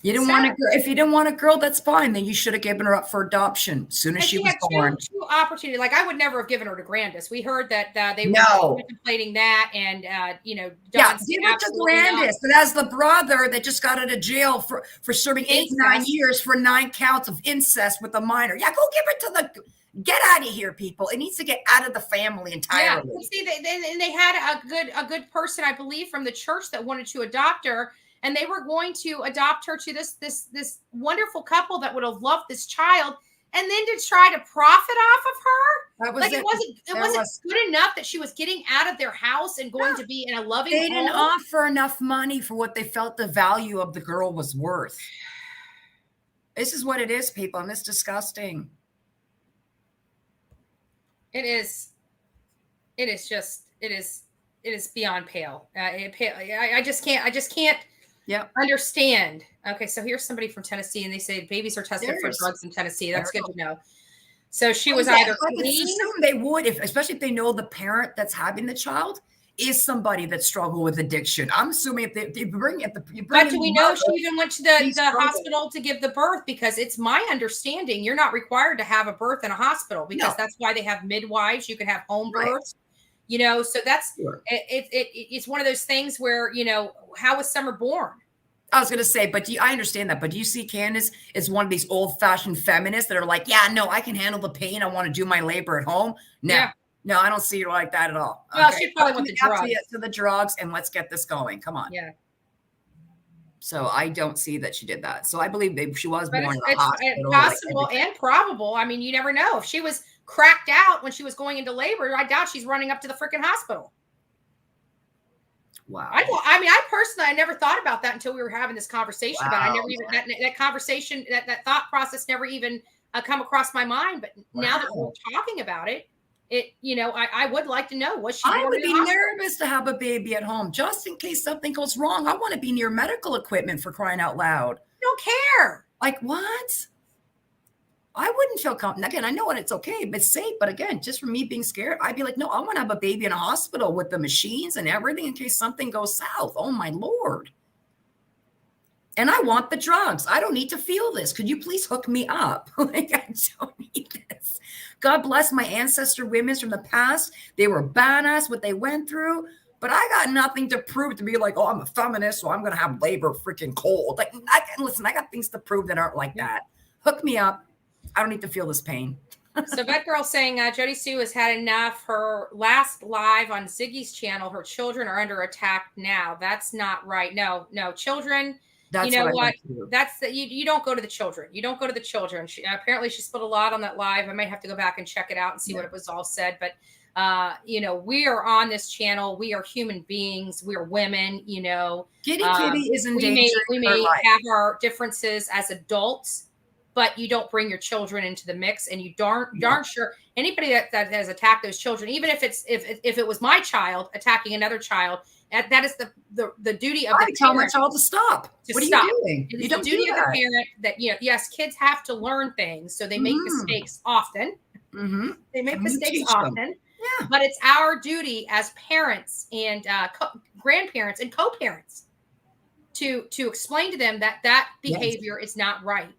You didn't want a girl. If you didn't want a girl, that's fine. Then you should have given her up for adoption as soon as And she she was had born. two opportunities. Like, I would never have given her to Grandis. We heard that they were No. contemplating that, and Yeah, Don give said it to absolutely not. Grandis. It has the brother that just got out of jail for serving 8-9 Incest. years for 9 counts of incest with a minor. Yeah, go give it to get out of here, people. It needs to get out of the family Yeah, entirely. but see, they had a good person, I believe, from the church that wanted to adopt her, and they were going to adopt her to this wonderful couple that would have loved this child, and then to try to profit off of her. That was Like, it. it wasn't good enough that she was getting out of their house and going to be in a loving They home. didn't offer enough money for what they felt the value of the girl was worth. This is what it is, people, and it's disgusting. It is beyond pale. I just can't Yep. understand. Okay, so here's somebody from Tennessee, and they say babies are tested for drugs in Tennessee. That's good to know. So she was either I would clean. assume they would, especially if they know the parent that's having the child is somebody that struggled with addiction. I'm assuming if you bring But do we know she even went to the struggled. hospital to give the birth? Because it's my understanding you're not required to have a birth in a hospital, because No. that's why they have midwives. You can have home Right. births. So that's Sure. it's one of those things where, how was Summer born? I was going to say, but I understand that. But do you see Candace is one of these old-fashioned feminists that are like, yeah, no, I can handle the pain. I want to do my labor at home. No, Yeah. no, I don't see her like that at all. Well, she probably wants the drugs. To the drugs, and let's get this going. Come on. Yeah. So I don't see that she did that. So I believe she was But born in a it's hospital. possible and probable. I mean, you never know. If she was cracked out when she was going into labor, I doubt she's running up to the freaking hospital. Wow. I personally, I never thought about that until we were having this conversation. But I Wow. never even that conversation, that thought process never even come across my mind. But now that we're talking about it, I would like to know, was she? I born would in a be hospital? nervous to have a baby at home just in case something goes wrong. I want to be near medical equipment, for crying out loud. I don't care. Like, what? I wouldn't feel confident. Again, I know it's okay, but safe. But again, just for me being scared, I'd be like, no, I want to have a baby in a hospital with the machines and everything in case something goes south. Oh, my Lord. And I want the drugs. I don't need to feel this. Could you please hook me up? Like, I don't need this. God bless my ancestor women from the past. They were badass, what they went through. But I got nothing to prove to be like, oh, I'm a feminist, so I'm going to have labor freaking cold. Like, I got things to prove that aren't like that. Hook me up. I don't need to feel this pain. So Vet Girl saying Jody Sue has had enough. Her last live on Ziggy's channel, her children are under attack now. That's not right. No, children. That's You know what? I what? think too. That's you don't go to the children. You don't go to the children. Apparently she split a lot on that live. I might have to go back and check it out and see what it was all said. But You know, we are on this channel. We are human beings. We are women, you know. Kitty is we endangering her may life. have our differences as adults, but you don't bring your children into the mix, and you darn sure anybody that has attacked those children, even if it was my child attacking another child, that is the duty of I the tell my parent child to stop. What are stop. you doing? It is You the don't duty do of the that. parent that, you know, yes, kids have to learn things, so they make mistakes often. They make And you mistakes teach them. often. Yeah. But it's our duty as parents and grandparents and co-parents to explain to them that behavior is not right.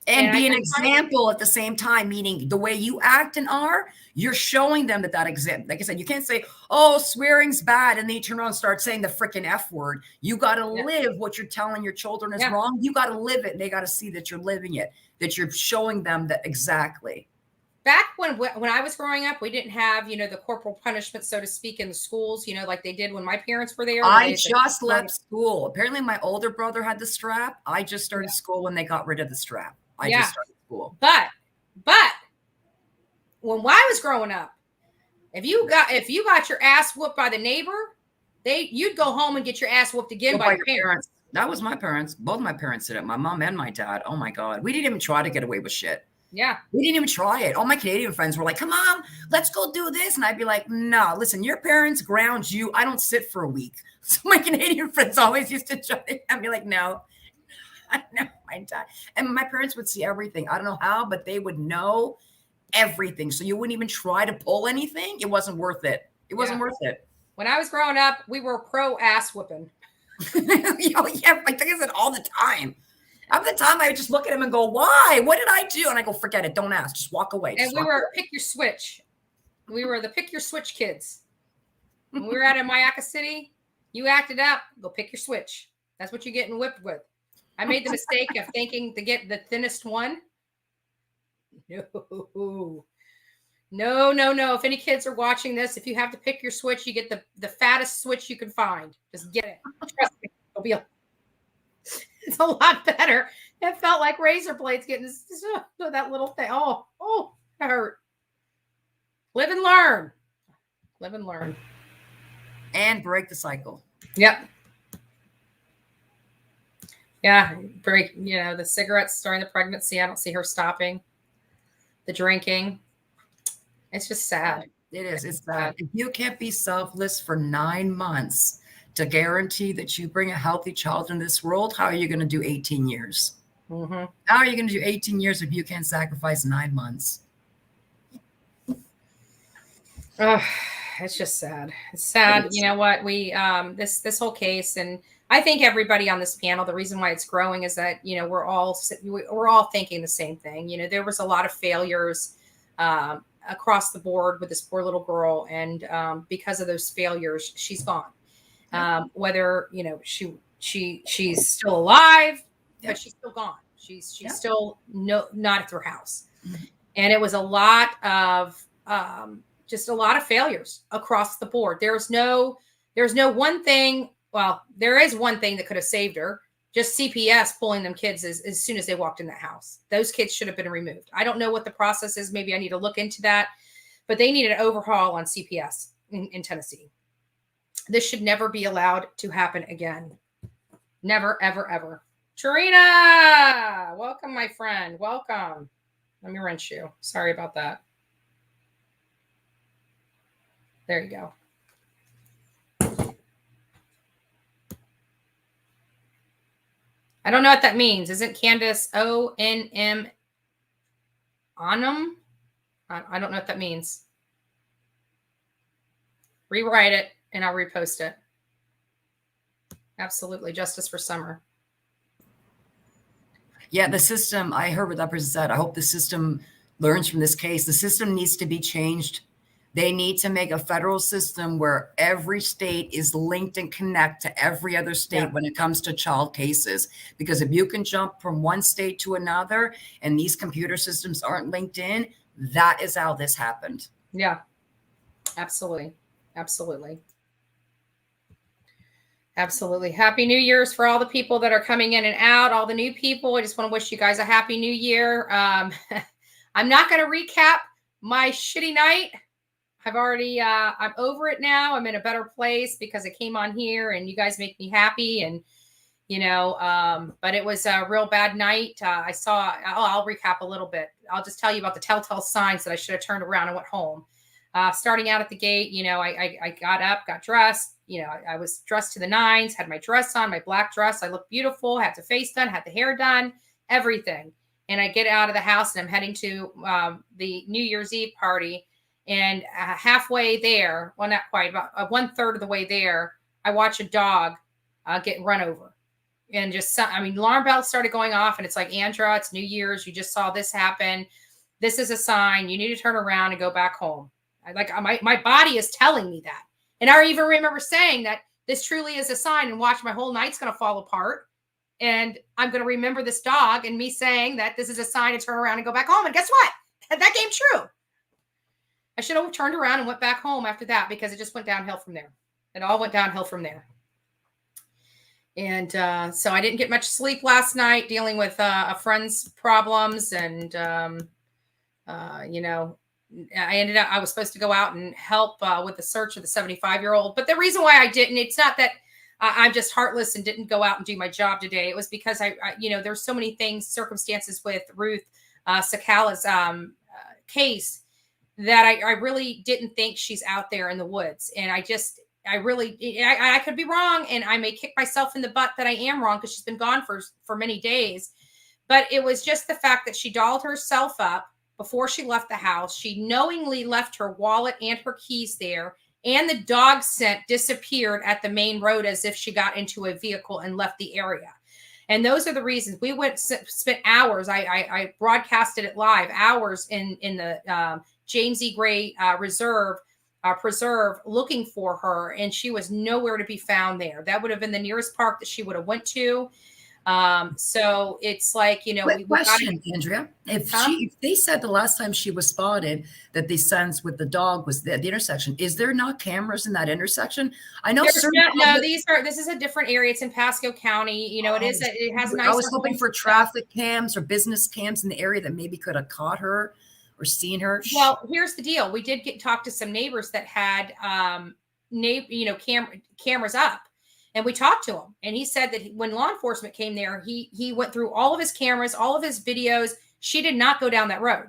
And be I an find- example at the same time, meaning the way you act and are, you're showing them that example. Like I said, you can't say, oh, swearing's bad, and then you turn around and start saying the freaking F word. You got to live what you're telling your children is wrong. You got to live it. And they got to see that you're living it, that you're showing them that exactly. Back when I was growing up, we didn't have, you know, the corporal punishment, so to speak, in the schools, you know, like they did when my parents were there. I just left school. Apparently my older brother had the strap. I just started school when they got rid of the strap. I just started school. But when I was growing up, if you got your ass whooped by the neighbor, you'd go home and get your ass whooped again by your parents. That was my parents. Both my parents did it. My mom and my dad. Oh my God. We didn't even try to get away with shit. Yeah. We didn't even try it. All my Canadian friends were like, come on, let's go do this. And I'd be like, no, listen, your parents ground you. I don't sit for a week. So my Canadian friends always used to try to I'd be like, no. I know my dad. And my parents would see everything. I don't know how, but they would know everything. So you wouldn't even try to pull anything. It wasn't worth it. It wasn't worth it. When I was growing up, we were pro ass whooping. Yeah, like I said all the time. Half the time I would just look at him and go, why? What did I do? And I go, forget it. Don't ask. Just walk away. And we were pick your switch. We were the pick your switch kids. When we were out in Mayaca City, you acted up, go pick your switch. That's what you're getting whipped with. I made the mistake of thinking to get the thinnest one. No. If any kids are watching this, if you have to pick your switch, you get the fattest switch you can find. Just get it. Trust me. It's a lot better. It felt like razor blades getting that little thing. Oh, it hurt. Live and learn. Live and learn. And break the cycle. Yep. Yeah, break, you know, the cigarettes during the pregnancy. I don't see her stopping. The drinking. It's just sad. It is. It's sad. If you can't be selfless for 9 months to guarantee that you bring a healthy child in this world, how are you going to do 18 years? Mm-hmm. How are you going to do 18 years if you can't sacrifice 9 months? Oh, it's just sad. It's sad. You know what? We this whole case, and I think everybody on this panel, the reason why it's growing is that, you know, we're all thinking the same thing. You know, there was a lot of failures across the board with this poor little girl, and because of those failures, she's gone. Whether, you know, she's still alive, but she's still gone. She's still not at her house. Mm-hmm. And it was a lot of just a lot of failures across the board. There's no one thing. Well, there is one thing that could have saved her. Just CPS pulling them kids as soon as they walked in that house. Those kids should have been removed. I don't know what the process is. Maybe I need to look into that. But they need an overhaul on CPS in Tennessee. This should never be allowed to happen again. Never, ever, ever. Trina, welcome, my friend. Welcome. Let me wrench you. Sorry about that. There you go. I don't know what that means. Isn't Candace ONM Onum? I don't know what that means. Rewrite it and I'll repost it. Absolutely. Justice for Summer. Yeah, the system, I heard what that person said. I hope the system learns from this case. The system needs to be changed. They need to make a federal system where every state is linked and connect to every other state when it comes to child cases. Because if you can jump from one state to another and these computer systems aren't linked in, that is how this happened. Yeah, absolutely. Absolutely. Absolutely. Happy New Year's for all the people that are coming in and out, all the new people. I just want to wish you guys a happy new year. I'm not going to recap my shitty night. I'm over it now. I'm in a better place because I came on here and you guys make me happy. And, but it was a real bad night. I'll recap a little bit. I'll just tell you about the telltale signs that I should have turned around and went home. Starting out at the gate, I got up, got dressed, I was dressed to the nines, had my dress on, my black dress. I looked beautiful, had the face done, had the hair done, everything. And I get out of the house and I'm heading to the New Year's Eve party. And halfway there, well, not quite, about 1/3 of the way there, I watch a dog get run over. And alarm bells started going off. And it's like, Andra, it's New Year's. You just saw this happen. This is a sign. You need to turn around and go back home. My body is telling me that. And I even remember saying that this truly is a sign, and watch, my whole night's going to fall apart. And I'm going to remember this dog and me saying that this is a sign to turn around and go back home. And guess what? That came true. I should have turned around and went back home after that, because it just went downhill from there. It all went downhill from there. And so I didn't get much sleep last night, dealing with a friend's problems. And, I was supposed to go out and help with the search of the 75-year-old. But the reason why I didn't, it's not that I'm just heartless and didn't go out and do my job today. It was because there's so many things, circumstances with Ruth Sakala's case, that I really didn't think she's out there in the woods. And I could be wrong, and I may kick myself in the butt that I am wrong, because she's been gone for many days. But it was just the fact that she dolled herself up before she left the house. She knowingly left her wallet and her keys there, and the dog scent disappeared at the main road as if she got into a vehicle and left the area. And those are the reasons we spent hours. I broadcasted it live, hours in the James E. Gray Preserve, looking for her, and she was nowhere to be found there. That would have been the nearest park that she would have went to. So it's like, Question, Andrea. If they said the last time she was spotted that the sense with the dog was at the intersection, is there not cameras in that intersection? I know. This is a different area. It's in Pasco County. It has a nice. I was hoping for traffic cams or business cams in the area that maybe could have caught her or seen her. Well, here's the deal. We did talk to some neighbors that had, cameras up, and we talked to him. And he said that when law enforcement came there, he went through all of his cameras, all of his videos. She did not go down that road.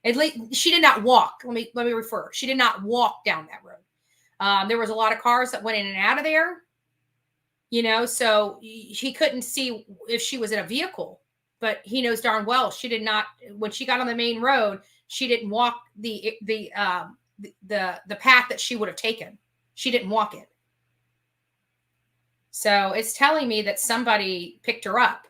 At least she did not walk. Let me refer. She did not walk down that road. There was a lot of cars that went in and out of there, so he couldn't see if she was in a vehicle. But he knows darn well she did not. When she got on the main road, she didn't walk the path that she would have taken. She didn't walk it. So it's telling me that somebody picked her up,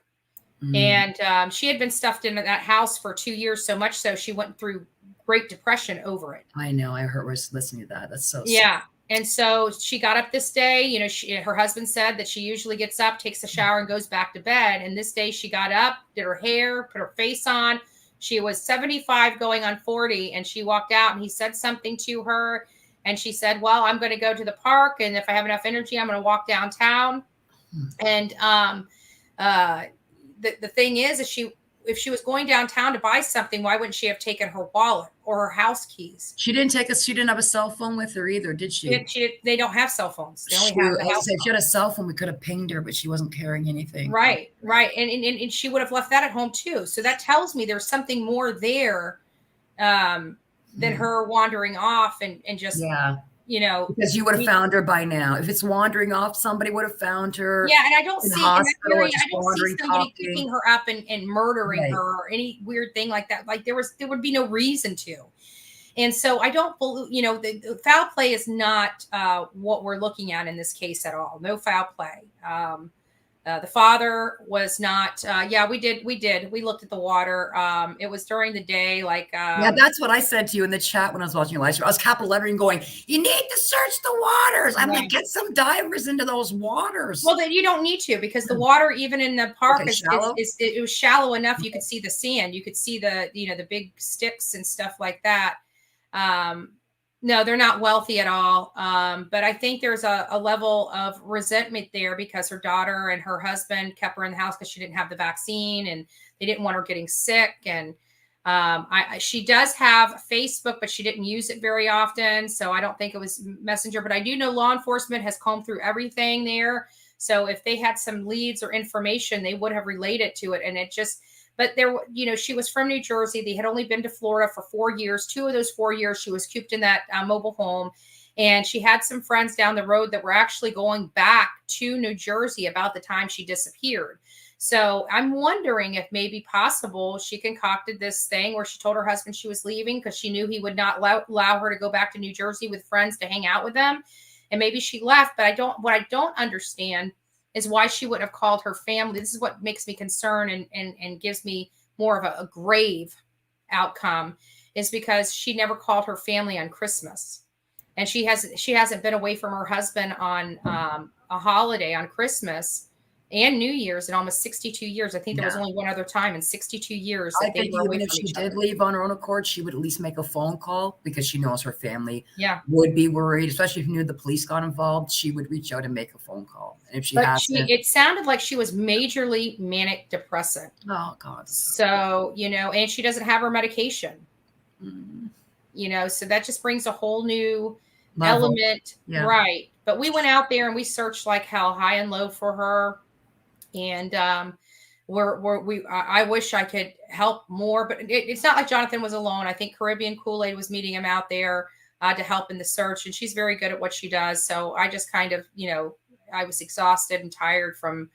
and she had been stuffed in that house for 2 years, so much so she went through Great Depression over it. I know. I heard. Was listening to that. That's so yeah. sad. And so she got up this day. Her husband said that she usually gets up, takes a shower, and goes back to bed. And this day she got up, did her hair, put her face on. She was 75 going on 40, and she walked out, and he said something to her. And she said, well, I'm going to go to the park, and if I have enough energy, I'm going to walk downtown. And the thing is if she was going downtown to buy something, why wouldn't she have taken her wallet or her house keys? She didn't have a cell phone with her either, did she? They don't have cell phones. They only have the house phone. If she had a cell phone, we could have pinged her, but she wasn't carrying anything. Right. And she would have left that at home too. So that tells me there's something more there than her wandering off and just, because you would have found her by now. If it's wandering off, somebody would have found her. Yeah. And I don't see somebody picking her up and murdering her or any weird thing like that. Like there would be no reason to. And so I don't believe, the foul play is not what we're looking at in this case at all. No foul play. The father was not, we did. We looked at the water. It was during the day. That's what I said to you in the chat when I was watching your live show. I was capital lettering going, you need to search the waters. I'm like, get some divers into those waters. Well, then you don't need to, because the water, even in the park, it was shallow enough. You could see the sand. You could see the big sticks and stuff like that. No, they're not wealthy at all. But I think there's a level of resentment there because her daughter and her husband kept her in the house because she didn't have the vaccine and they didn't want her getting sick. And She does have Facebook, but she didn't use it very often, so I don't think it was Messenger. But I do know law enforcement has combed through everything there. So if they had some leads or information, they would have related to it. And it just, but there, she was from New Jersey. They had only been to Florida for 4 years. 2 of those 4 years, she was cooped in that mobile home. And she had some friends down the road that were actually going back to New Jersey about the time she disappeared. So I'm wondering if maybe possible she concocted this thing where she told her husband she was leaving because she knew he would not allow her to go back to New Jersey with friends to hang out with them. And maybe she left, but what I don't understand is why she wouldn't have called her family. This is what makes me concerned and gives me more of a grave outcome, is because she never called her family on Christmas. And she hasn't been away from her husband on a holiday on Christmas and New Year's in almost 62 years. I think there was only one other time in 62 years that they were away even if from she each did other. leave on her own accord, she would at least make a phone call because she knows her family Yeah. would be worried, especially if you knew the police got involved. She would reach out and make a phone call. And if she But hasn't, it sounded like she was majorly manic depressant. oh God. So, and she doesn't have her medication, so that just brings a whole new element. Yeah. Right. But we went out there and we searched like hell, high and low for her. And I wish I could help more, but it's not like Jonathan was alone. I think Caribbean Kool-Aid was meeting him out there to help in the search, and she's very good at what she does. So I just kind of, I was exhausted and tired from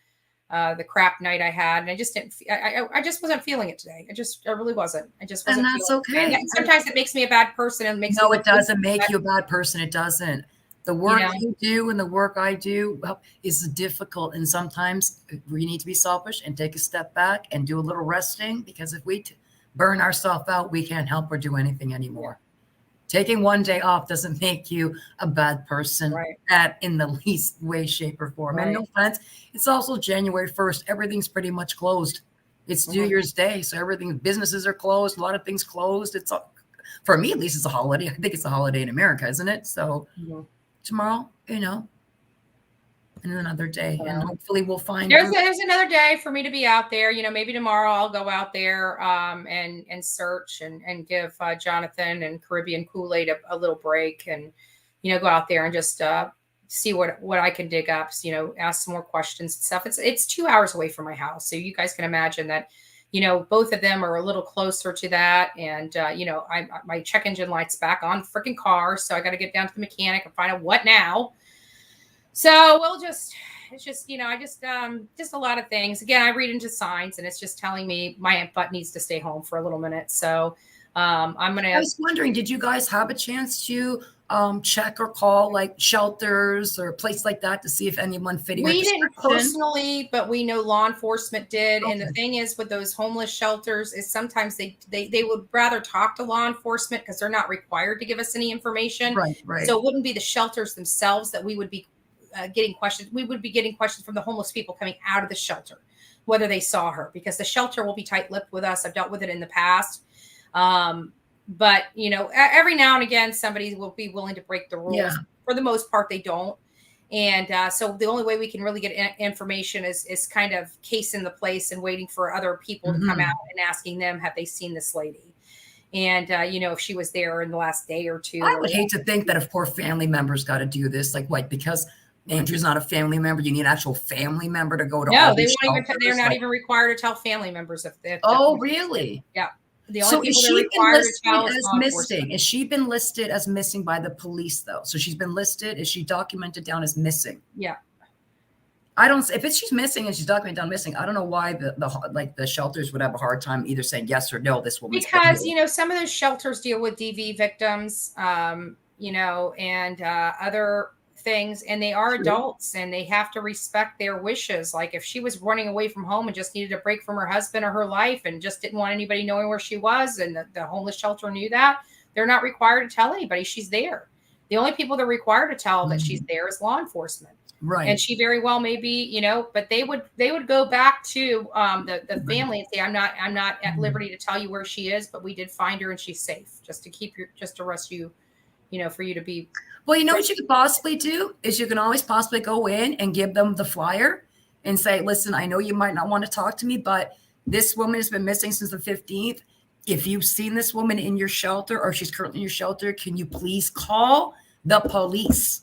the crap night I had, and I just didn't. I just wasn't feeling it today. I really wasn't. I just wasn't. And that's feeling okay. And sometimes it makes me a bad person, and makes No, me it doesn't make you a bad person. It doesn't. The work you do and the work I do is difficult. And sometimes we need to be selfish and take a step back and do a little resting, because if we burn ourselves out, we can't help or do anything anymore. Taking one day off doesn't make you a bad person in the least way, shape, or form. And no offense, it's also January 1st. Everything's pretty much closed. It's New Year's Day. So businesses are closed. A lot of things closed. For me, at least, it's a holiday. I think it's a holiday in America, isn't it? So tomorrow, and another day, and hopefully we'll find. There's another day for me to be out there. Maybe tomorrow I'll go out there and search and give Jonathan and Caribbean Kool-Aid a little break, and go out there and just see what I can dig up. Ask some more questions and stuff. It's 2 hours away from my house, so you guys can imagine that. Both of them are a little closer to that. And, my check engine light's back on the freaking car. So I got to get down to the mechanic and find out what now. So it's just a lot of things. Again, I read into signs, and it's just telling me my Aunt Butt needs to stay home for a little minute. So I'm going to. I was wondering, did you guys have a chance to check or call like shelters or a place like that to see if anyone fitting? We didn't personally, but we know law enforcement did. Okay. And the thing is with those homeless shelters is sometimes they would rather talk to law enforcement because they're not required to give us any information. Right. So it wouldn't be the shelters themselves that we would be getting questions. We would be getting questions from the homeless people coming out of the shelter, whether they saw her, because the shelter will be tight-lipped with us. I've dealt with it in the past. But, every now and again, somebody will be willing to break the rules. Yeah. For the most part, they don't. And so the only way we can really get information is kind of casing the place and waiting for other people to come out and asking them, have they seen this lady? And, if she was there in the last day or two. I would hate to think that if poor family members got to do this, like what, because Andrew's not a family member, you need an actual family member to go to. No, they won't even. They're not even required to tell family members if they. Oh, really? Yeah. The So only is people she that are been required to listed tell as is law missing? enforcement. Is she been listed as missing by the police though? So she's been listed. Is she documented down as missing? Yeah. I don't. If she's missing and she's documented down missing, I don't know why the shelters would have a hard time either saying yes or no. This woman. Because some of those shelters deal with DV victims, and other things, and they are adults and they have to respect their wishes. Like if she was running away from home and just needed a break from her husband or her life and just didn't want anybody knowing where she was, and the homeless shelter knew that, they're not required to tell anybody she's there. The only people they're required to tell that she's there is law enforcement. Right. And she very well may be, but they would go back to the family and say, I'm not at liberty to tell you where she is, but we did find her and she's safe, just to arrest you, for you to be. Well, what you could possibly do is you can always possibly go in and give them the flyer and say, listen, I know you might not want to talk to me, but this woman has been missing since the 15th. if you've seen this woman in your shelter or she's currently in your shelter, can you please call the police?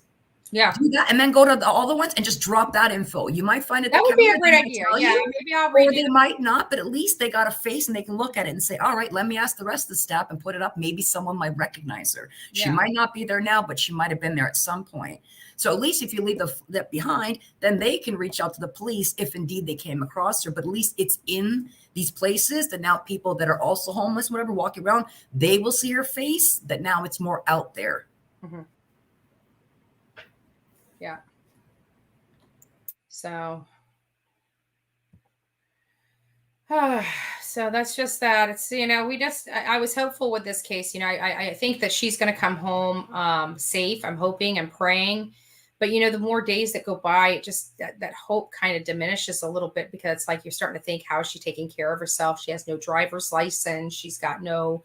Yeah. Do that and then go to all the ones and just drop that info. You might find it. That would be a great idea. Yeah, maybe I'll read Or it. they might not, but at least they got a face and they can look at it and say, all right, let me ask the rest of the staff and put it up. Maybe someone might recognize her. She Yeah. might not be there now, but she might have been there at some point. So at least if you leave that behind, then they can reach out to the police if indeed they came across her. But at least it's in these places that now people that are also homeless, whatever, walking around, they will see her face, that now it's more out there. Mhm. Yeah. So, so that's just that. It's, I was hopeful with this case. I think that she's going to come home safe. I'm hoping, I'm praying. But, the more days that go by, it just, that hope kind of diminishes a little bit, because it's like you're starting to think, how is she taking care of herself? She has no driver's license. She's got no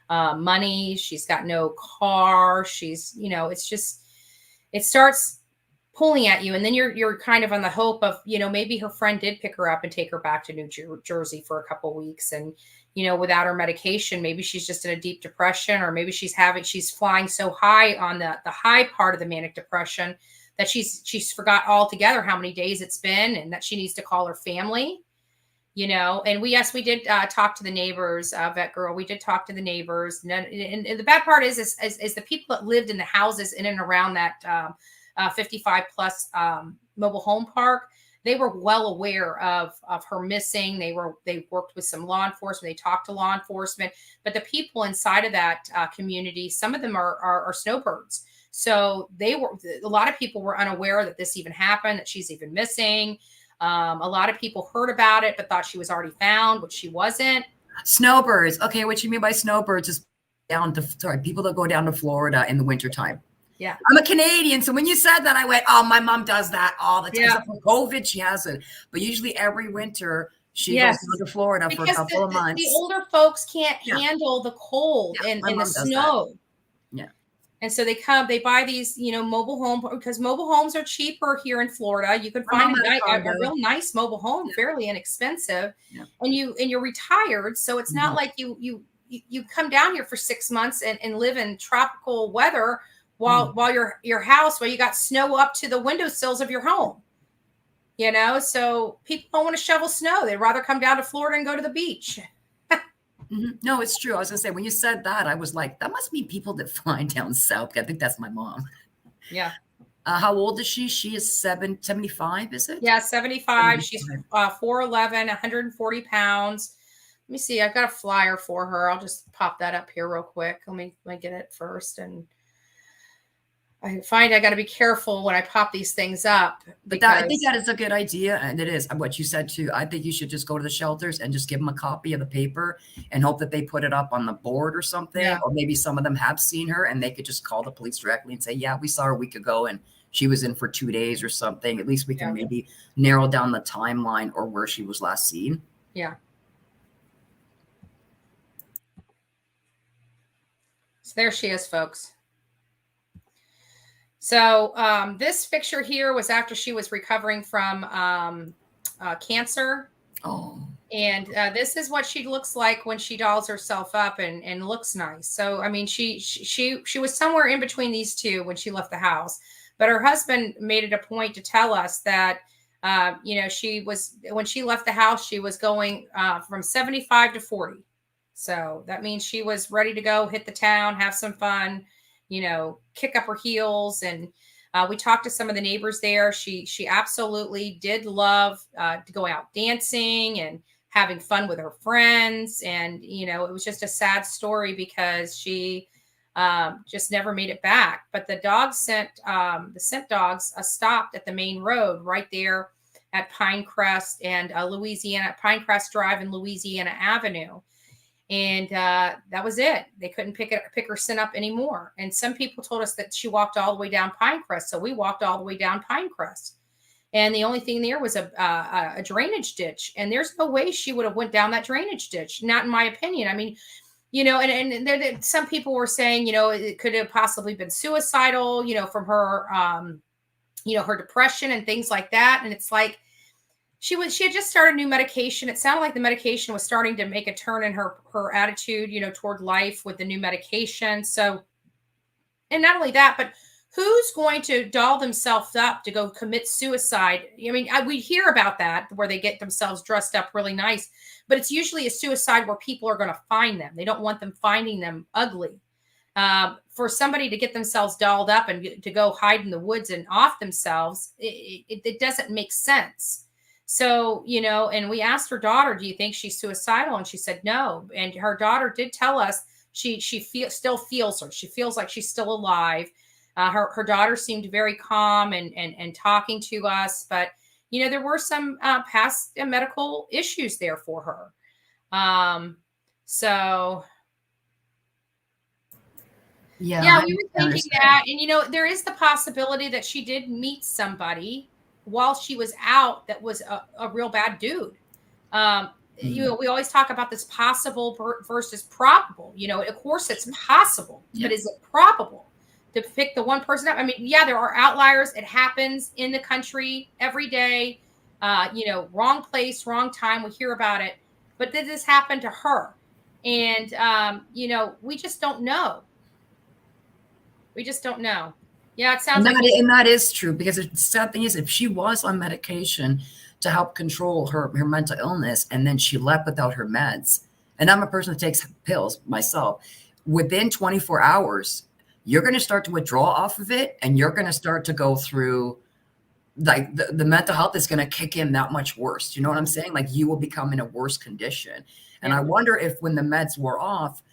money. She's got no car. She's, it's just, it starts pulling at you. And then you're kind of on the hope of, maybe her friend did pick her up and take her back to New Jersey for a couple of weeks. And, without her medication, maybe she's just in a deep depression, or maybe she's flying so high on the high part of the manic depression that she's forgot altogether how many days it's been, and that she needs to call her family, and we did talk to the neighbors, Vet Girl. We did talk to the neighbors. And the bad part is the people that lived in the houses in and around that 55 plus mobile home park, they were well aware of her missing. They worked with some law enforcement. They talked to law enforcement, but the people inside of that community, some of them are snowbirds. So a lot of people were unaware that this even happened, that she's even missing. A lot of people heard about it, but thought she was already found, which she wasn't. Snowbirds. Okay. What you mean by snowbirds is people that go down to Florida in the wintertime. Yeah. I'm a Canadian. So when you said that, I went, oh, my mom does that all the time. Yeah. For COVID, she hasn't. But usually every winter, she goes to Florida for a couple of months. The older folks can't handle the cold and the snow. Yeah. And so they buy these, mobile home, because mobile homes are cheaper here in Florida. You can find a real nice mobile home, fairly inexpensive. Yeah. And you're retired. So it's not like you come down here for 6 months and live in tropical weather while your house, you got snow up to the windowsills of your home. So people don't want to shovel snow. They'd rather come down to Florida and go to the beach. Mm-hmm. No, it's true. I was going to say, when you said that, I was like, that must be people that fly down south. I think that's my mom. Yeah. How old is she? She is 75, is it? Yeah, 75. She's 4'11", 140 pounds. Let me see. I've got a flyer for her. I'll just pop that up here real quick. Let me get it first. And I find I got to be careful when I pop these things up. But I think that is a good idea. And it is what you said too. I think you should just go to the shelters and just give them a copy of the paper and hope that they put it up on the board or something. Yeah. Or maybe some of them have seen her and they could just call the police directly and say, yeah, we saw her a week ago and she was in for 2 days or something. At least we can maybe narrow down the timeline or where she was last seen. Yeah. So there she is, folks. So this picture here was after she was recovering from cancer. Oh. And this is what she looks like when she dolls herself up and looks nice. So, I mean, she was somewhere in between these two when she left the house. But her husband made it a point to tell us that, she was, when she left the house, she was going from 75 to 40. So that means she was ready to go, hit the town, have some fun, kick up her heels. And we talked to some of the neighbors there. She absolutely did love to go out dancing and having fun with her friends. And, it was just a sad story because she just never made it back. But the scent dogs stopped at the main road right there at Pinecrest and Pinecrest Drive and Louisiana Avenue. And that was it. They couldn't pick her scent up anymore. And some people told us that she walked all the way down Pinecrest. So we walked all the way down Pinecrest. And the only thing there was a drainage ditch. And there's no way she would have went down that drainage ditch. Not in my opinion. I mean, and there, some people were saying, it could have possibly been suicidal, from her, her depression and things like that. And it's like, she had just started new medication. It sounded like the medication was starting to make a turn in her attitude, toward life with the new medication. So, and not only that, but who's going to doll themselves up to go commit suicide? I mean, we hear about that where they get themselves dressed up really nice, but it's usually a suicide where people are going to find them. They don't want them finding them ugly. For somebody to get themselves dolled up and to go hide in the woods and off themselves, it doesn't make sense. So, and we asked her daughter, do you think she's suicidal? And she said no. And her daughter did tell us she still feels her. She feels like she's still alive. Her daughter seemed very calm and talking to us, but there were some past medical issues there for her. So yeah, we were thinking that, and there is the possibility that she did meet somebody while she was out that was a real bad dude. We always talk about this possible versus probable. Of course it's possible, but is it probable to pick the one person up? I mean, yeah, there are outliers. It happens in the country every day. Wrong place, wrong time. We hear about it, but did this happen to her? And we just don't know. We just don't know. Yeah, it sounds like and that is true, because the sad thing is, if she was on medication to help control her mental illness and then she left without her meds, and I'm a person that takes pills myself, within 24 hours, you're going to start to withdraw off of it, and you're going to start to go through, like, the mental health is going to kick in that much worse. You know what I'm saying? Like, you will become in a worse condition. And I wonder if when the meds wore off,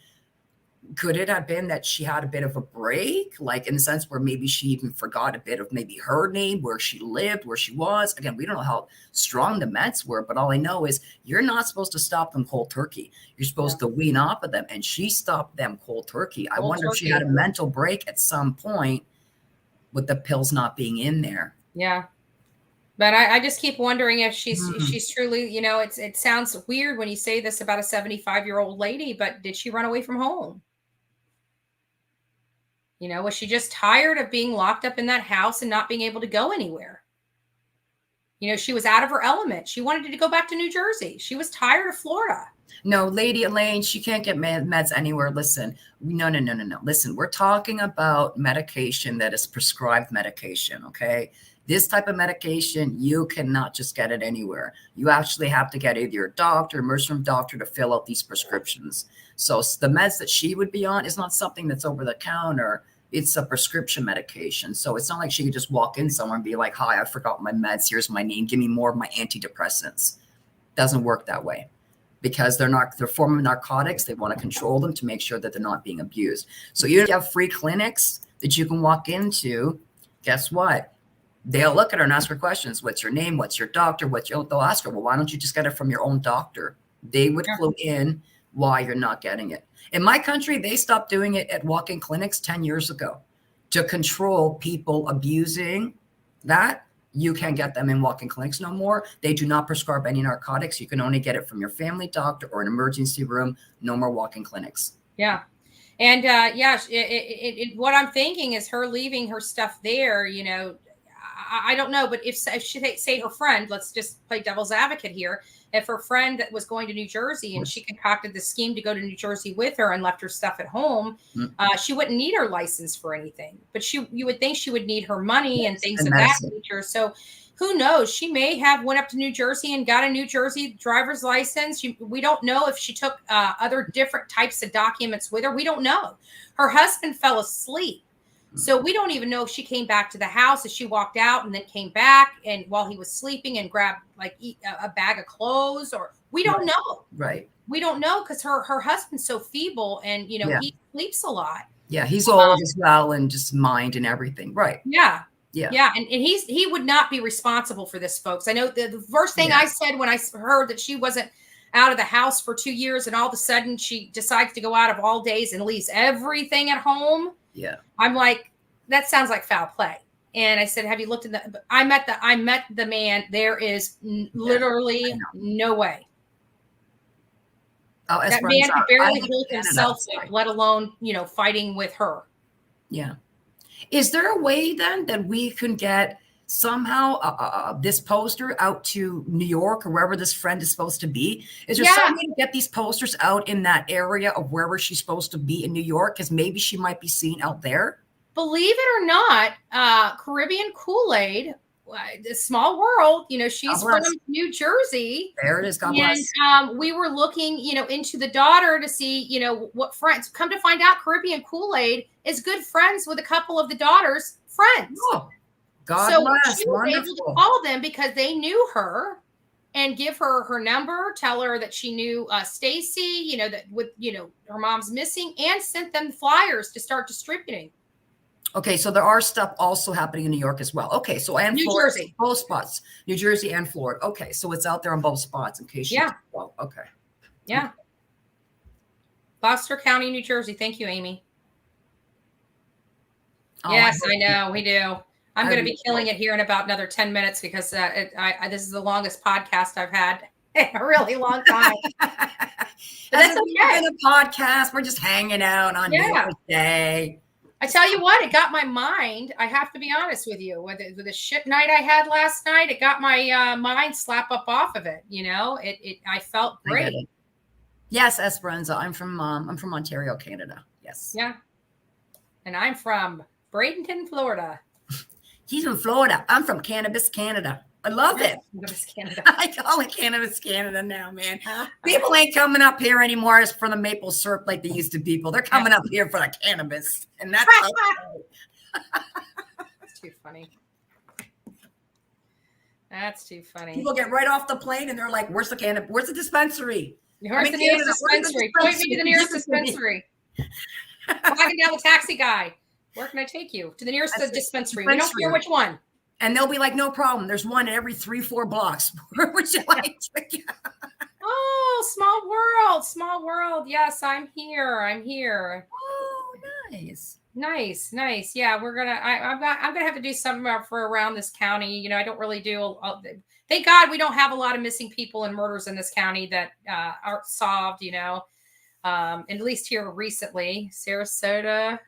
could it have been that she had a bit of a break, like in the sense where maybe she even forgot a bit of maybe her name, where she lived, where she was? Again, we don't know how strong the meds were, but all I know is you're not supposed to stop them cold turkey. You're supposed to wean off of them, and she stopped them cold turkey. I wonder if she had a mental break at some point with the pills not being in there. Yeah. But I just keep wondering if she's truly, it sounds weird when you say this about a 75-year-old lady, but did she run away from home? Was she just tired of being locked up in that house and not being able to go anywhere? She was out of her element. She wanted to go back to New Jersey. She was tired of Florida. No, Lady Elaine, she can't get meds anywhere. Listen, no. Listen, we're talking about medication that is prescribed medication, okay? This type of medication, you cannot just get it anywhere. You actually have to get either your doctor, emergency room doctor, to fill out these prescriptions. So the meds that she would be on is not something that's over the counter. It's a prescription medication. So it's not like she could just walk in somewhere and be like, hi, I forgot my meds. Here's my name. Give me more of my antidepressants. Doesn't work that way, because they're form of narcotics. They want to control them to make sure that they're not being abused. So you have free clinics that you can walk into. Guess what? They'll look at her and ask her questions. What's your name? What's your doctor? They'll ask her, well, why don't you just get it from your own doctor? They would clue in why you're not getting it. In my country, they stopped doing it at walk-in clinics 10 years ago to control people abusing that. You can't get them in walk-in clinics no more. They do not prescribe any narcotics. You can only get it from your family doctor or an emergency room. No more walk-in clinics. Yeah. And what I'm thinking is her leaving her stuff there, I don't know, but if she say her friend, let's just play devil's advocate here. If her friend was going to New Jersey and she concocted the scheme to go to New Jersey with her and left her stuff at home, she wouldn't need her license for anything. But you would think she would need her money and things of that nature. So who knows? She may have went up to New Jersey and got a New Jersey driver's license. We don't know if she took other different types of documents with her. We don't know. Her husband fell asleep. So we don't even know if she came back to the house, if she walked out and then came back and while he was sleeping and grabbed like a bag of clothes, or we don't know. Right. We don't know because her husband's so feeble and, he sleeps a lot. Yeah. He's old as well, and just mind and everything. Right. Yeah. Yeah. Yeah. And he would not be responsible for this, folks. I know the first thing I said when I heard that she wasn't out of the house for 2 years and all of a sudden she decides to go out of all days and leaves everything at home. Yeah. I'm like, that sounds like foul play. And I said, have you looked at I met the man. There is literally no way. Oh, that man could barely hold himself up, let alone, fighting with her. Yeah. Is there a way then that we can get somehow this poster out to New York or wherever this friend is supposed to be? Is there some way to get these posters out in that area of wherever she's supposed to be in New York? Because maybe she might be seen out there. Believe it or not, Caribbean Kool-Aid, the small world, she's from New Jersey. There it is. God bless. And we were looking, into the daughter to see, what friends. Come to find out, Caribbean Kool-Aid is good friends with a couple of the daughter's friends. Oh, God so bless. she was able to call them because they knew her and give her her number, tell her that she knew Stacy, that with, her mom's missing, and sent them flyers to start distributing. Okay, so there are stuff also happening in New York as well. Okay, so and New Florida, Jersey, both spots, New Jersey and Florida. Okay, so it's out there on both spots in case. Yeah. Okay. Yeah. Gloucester County, New Jersey. Thank you, Amy. Oh, yes, I know we do. I'm going to be killing it here in about another 10 minutes because this is the longest podcast I've had in a really long time. That's okay. Been a podcast. We're just hanging out on New Year's Day. I tell you what, it got my mind. I have to be honest with you. With the shit night I had last night, it got my mind slap up off of it. I felt great. Yes, Esperanza. I'm from Ontario, Canada. Yes. Yeah. And I'm from Bradenton, Florida. He's from Florida. I'm from Cannabis Canada. I love it. Cannabis Canada. I call it Cannabis Canada now, man. People ain't coming up here anymore as for the maple syrup like they used to. People, they're coming up here for the cannabis, and that's that's too funny. That's too funny. People get right off the plane and they're like, "Where's the cannabis? Where's the dispensary? Where's the nearest dispensary? Point me to the nearest dispensary." Flagging down the taxi guy. Where can I take you? To the nearest dispensary. We don't care which one. And they'll be like, no problem. There's one at every 3-4 blocks. Where would you like to go? Oh, small world. Small world. Yes, I'm here. Oh, nice. Nice. Yeah, I'm gonna have to do something for around this county. I don't really do. Thank God we don't have a lot of missing people and murders in this county that aren't solved. At least here recently, Sarasota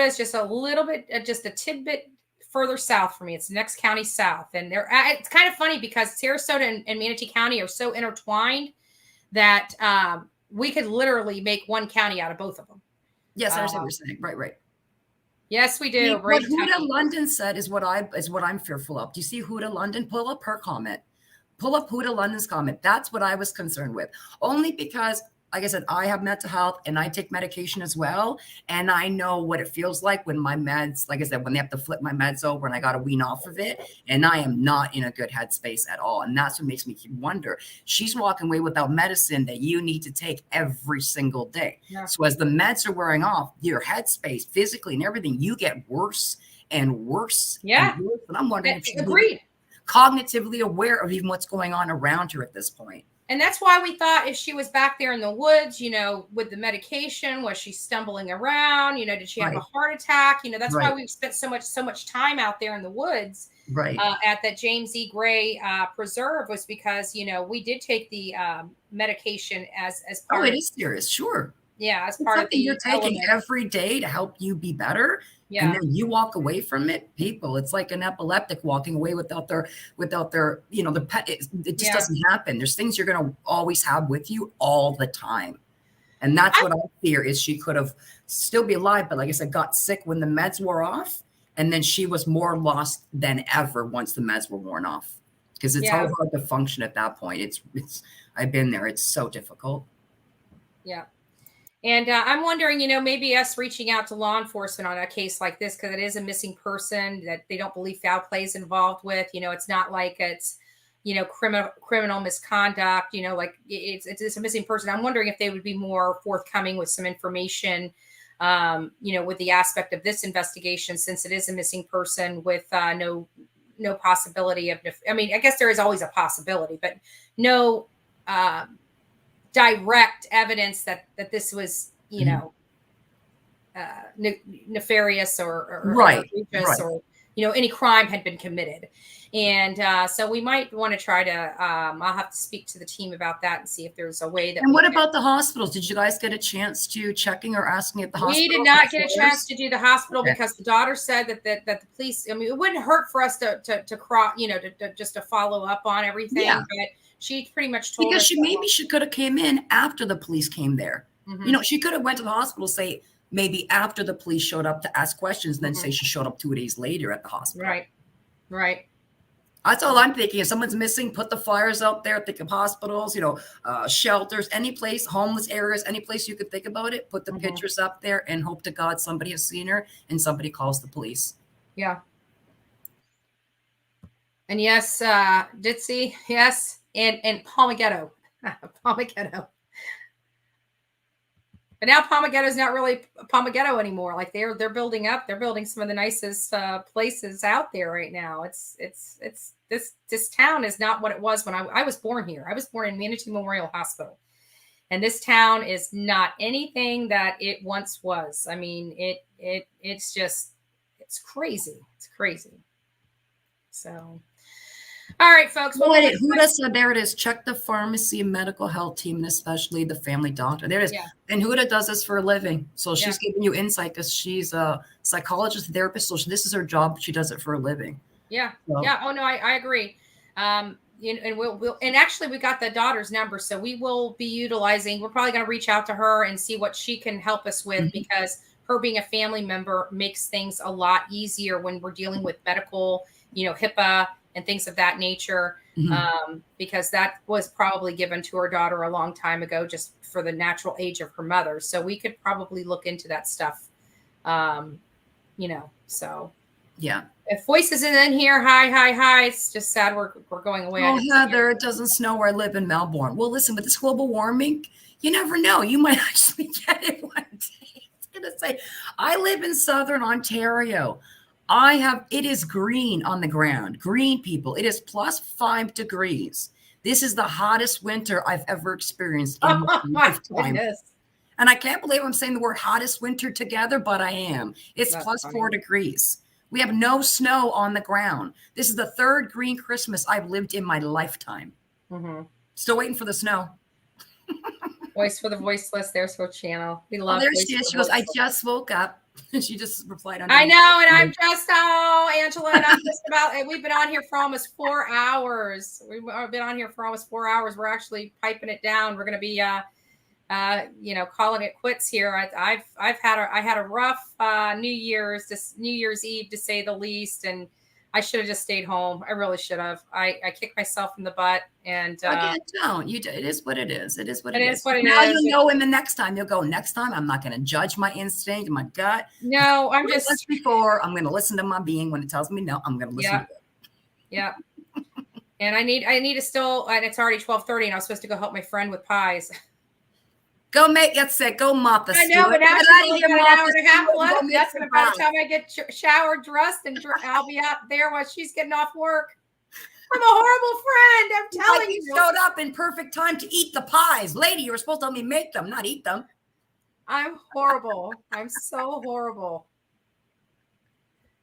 is just a little bit, just a tidbit further south for me. It's the next county south. And it's kind of funny because Sarasota and Manatee County are so intertwined that we could literally make one county out of both of them. Yes, I understand what you're saying. Right. Yes, we do. What Huda London said is what I'm fearful of. Do you see Huda London? Pull up her comment. Pull up Huda London's comment. That's what I was concerned with. Only because, like I said, I have mental health and I take medication as well. And I know what it feels like when my meds, like I said, when they have to flip my meds over and I got to wean off of it. And I am not in a good headspace at all. And that's what makes me wonder. She's walking away without medicine that you need to take every single day. Yeah. So as the meds are wearing off, your headspace physically and everything, you get worse and worse. Yeah. And worse. And I'm wondering if she's cognitively aware of even what's going on around her at this point. And that's why we thought if she was back there in the woods, with the medication, was she stumbling around? Did she have a heart attack? That's why we've spent so much time out there in the woods, at that James E. Gray preserve, was because we did take the medication as part. Oh, it is serious, sure. Yeah, as part of the you're taking every day to help you be better. Yeah. And then you walk away from it, people. It's like an epileptic walking away without their, the pet. It just doesn't happen. There's things you're going to always have with you all the time. And that's what I fear is she could have still be alive. But like I said, got sick when the meds wore off. And then she was more lost than ever once the meds were worn off. Because it's so hard to function at that point. It's I've been there. It's so difficult. Yeah. And I'm wondering, maybe us reaching out to law enforcement on a case like this, because it is a missing person that they don't believe foul play is involved with. It's not like it's, criminal misconduct. Like it's a missing person. I'm wondering if they would be more forthcoming with some information, with the aspect of this investigation, since it is a missing person with no possibility of. I mean, I guess there is always a possibility, but no. Direct evidence that this was, nefarious or right. or any crime had been committed. And so we might want to try to, I'll have to speak to the team about that and see if there's a way that. And what about the hospitals? Did you guys get a chance to checking or asking at the hospital? We did not get a chance to do the hospital Okay. because the daughter said that the police, I mean, it wouldn't hurt for us to cross, to just to follow up on everything. Yeah. But she pretty much told Because us. she could have came in after the police came there. Mhm. She could have went to the hospital, say maybe after the police showed up to ask questions, and then say she showed up 2 days later at the hospital. Right. That's all I'm thinking. If someone's missing, put the flyers out there. Think of hospitals, shelters, any place, homeless areas, any place you could think about it. Put the pictures up there and hope to God somebody has seen her and somebody calls the police. Yeah. And yes, Ditzy, yes, and Palmaghetto. Palmaghetto. But now Palmaghetto is not really Palmaghetto anymore. Like they're building up. They're building some of the nicest places out there right now. It's this town is not what it was when I was born here. I was born in Manatee Memorial Hospital, and this town is not anything that it once was. I mean, it's crazy. It's crazy. So. All right, folks. Well, Huda said there it is. Check the pharmacy and medical health team, and especially the family doctor. There it is. Yeah. And Huda does this for a living. So she's giving you insight because she's a psychologist, therapist. So this is her job. She does it for a living. Yeah. So. Yeah. Oh, no, I agree. And we'll actually we got the daughter's number. So we will be utilizing, we're probably going to reach out to her and see what she can help us with because her being a family member makes things a lot easier when we're dealing with medical, HIPAA, and things of that nature, because that was probably given to her daughter a long time ago, just for the natural age of her mother. So we could probably look into that stuff, so. Yeah. If Voice isn't in here, hi. It's just sad we're going away. Oh, Heather, it doesn't snow where I live in Melbourne. Well, listen, with this global warming, you never know. You might actually get it one day. I was going to say, I live in Southern Ontario. It is green on the ground. Green, people. It is plus 5 degrees. This is the hottest winter I've ever experienced in my lifetime. Goodness. And I can't believe I'm saying the word hottest winter together, but I am. It's That's plus funny. 4 degrees. We have no snow on the ground. This is the third green Christmas I've lived in my lifetime. Still waiting for the snow. Voice for the voiceless. There's her channel. We love. There Voice she for is. the She goes, I Voiceless. just woke up. She just replied. I know, and I'm just, Angela, and I'm just about, we've been on here for almost 4 hours. We've been on here for almost 4 hours. We're actually piping it down. We're going to be, calling it quits here. I had a rough New Year's Eve, to say the least, and I should have just stayed home. I really should have. I kicked myself in the butt, and Again, don't. It is what it is. It is what It it is is. what it Now is. you'll know. And the next time you'll go. Next time I'm not going to judge my instinct, my gut. no, I'm Just just, before I'm going to listen to my being when it tells me no. I'm going to listen. Yeah. To it. yeah. And I need to still, and it's already 12:30, and I was supposed to go help my friend with pies. Go make it sick. Go mop the I know, but now Get she's out of only here, got an mop hour the and a half stove, left. go make That's some gonna, by the pies. time I get showered, dressed, and I'll be out there while she's getting off work. I'm a horrible friend. I'm Like telling you you. showed up in perfect time to eat the pies. Lady, you were supposed to help me make them, not eat them. I'm horrible. I'm so horrible.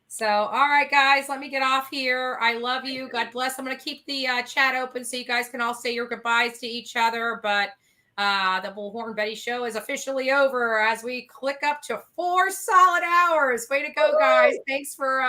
So, all right, guys, let me get off here. I love you. God bless. I'm going to keep the chat open so you guys can all say your goodbyes to each other. But the Bullhorn Betty show is officially over as we click up to 4 solid hours. Way to go, guys. Thanks for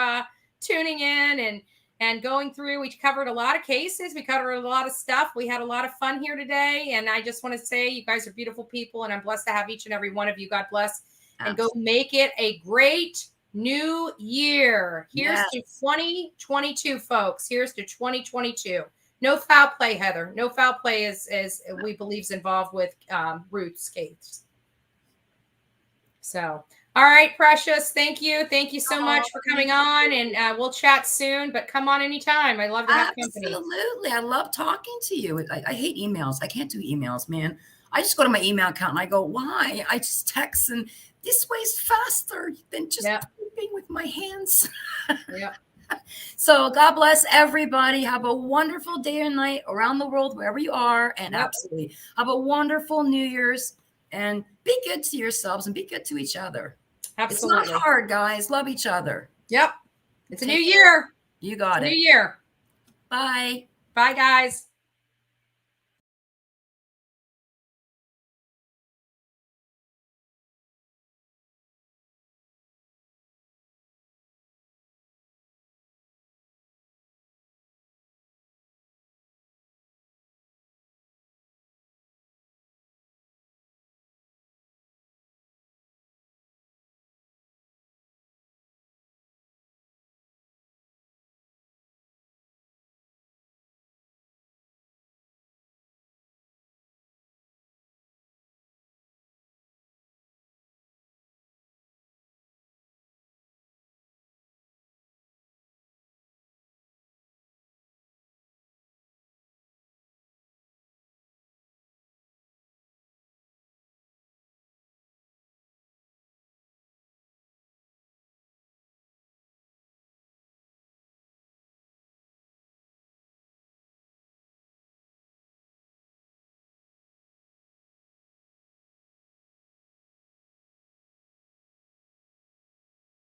tuning in and going through. We covered a lot of cases. We covered a lot of stuff. We had a lot of fun here today. And I just want to say you guys are beautiful people, and I'm blessed to have each and every one of you. God bless. And go make it a great new year. Here's to 2022, folks. Here's to 2022. No foul play, Heather. No foul play is we believe is involved with Ruth's case. So, all right, Precious. Thank you. Thank you so much for coming on, and we'll chat soon. But come on anytime. I love to have company. Absolutely. I love talking to you. I hate emails. I can't do emails, man. I just go to my email account and I go, why? I just text, and this way's faster than just typing with my hands. Yeah. So God bless everybody. Have a wonderful day and night around the world, wherever you are. And absolutely have a wonderful New Year's, and be good to yourselves and be good to each other. Absolutely. It's not hard, guys. Love each other. Yep. It's a Take new care. year. You It's got a new it. year. Bye. Bye, guys.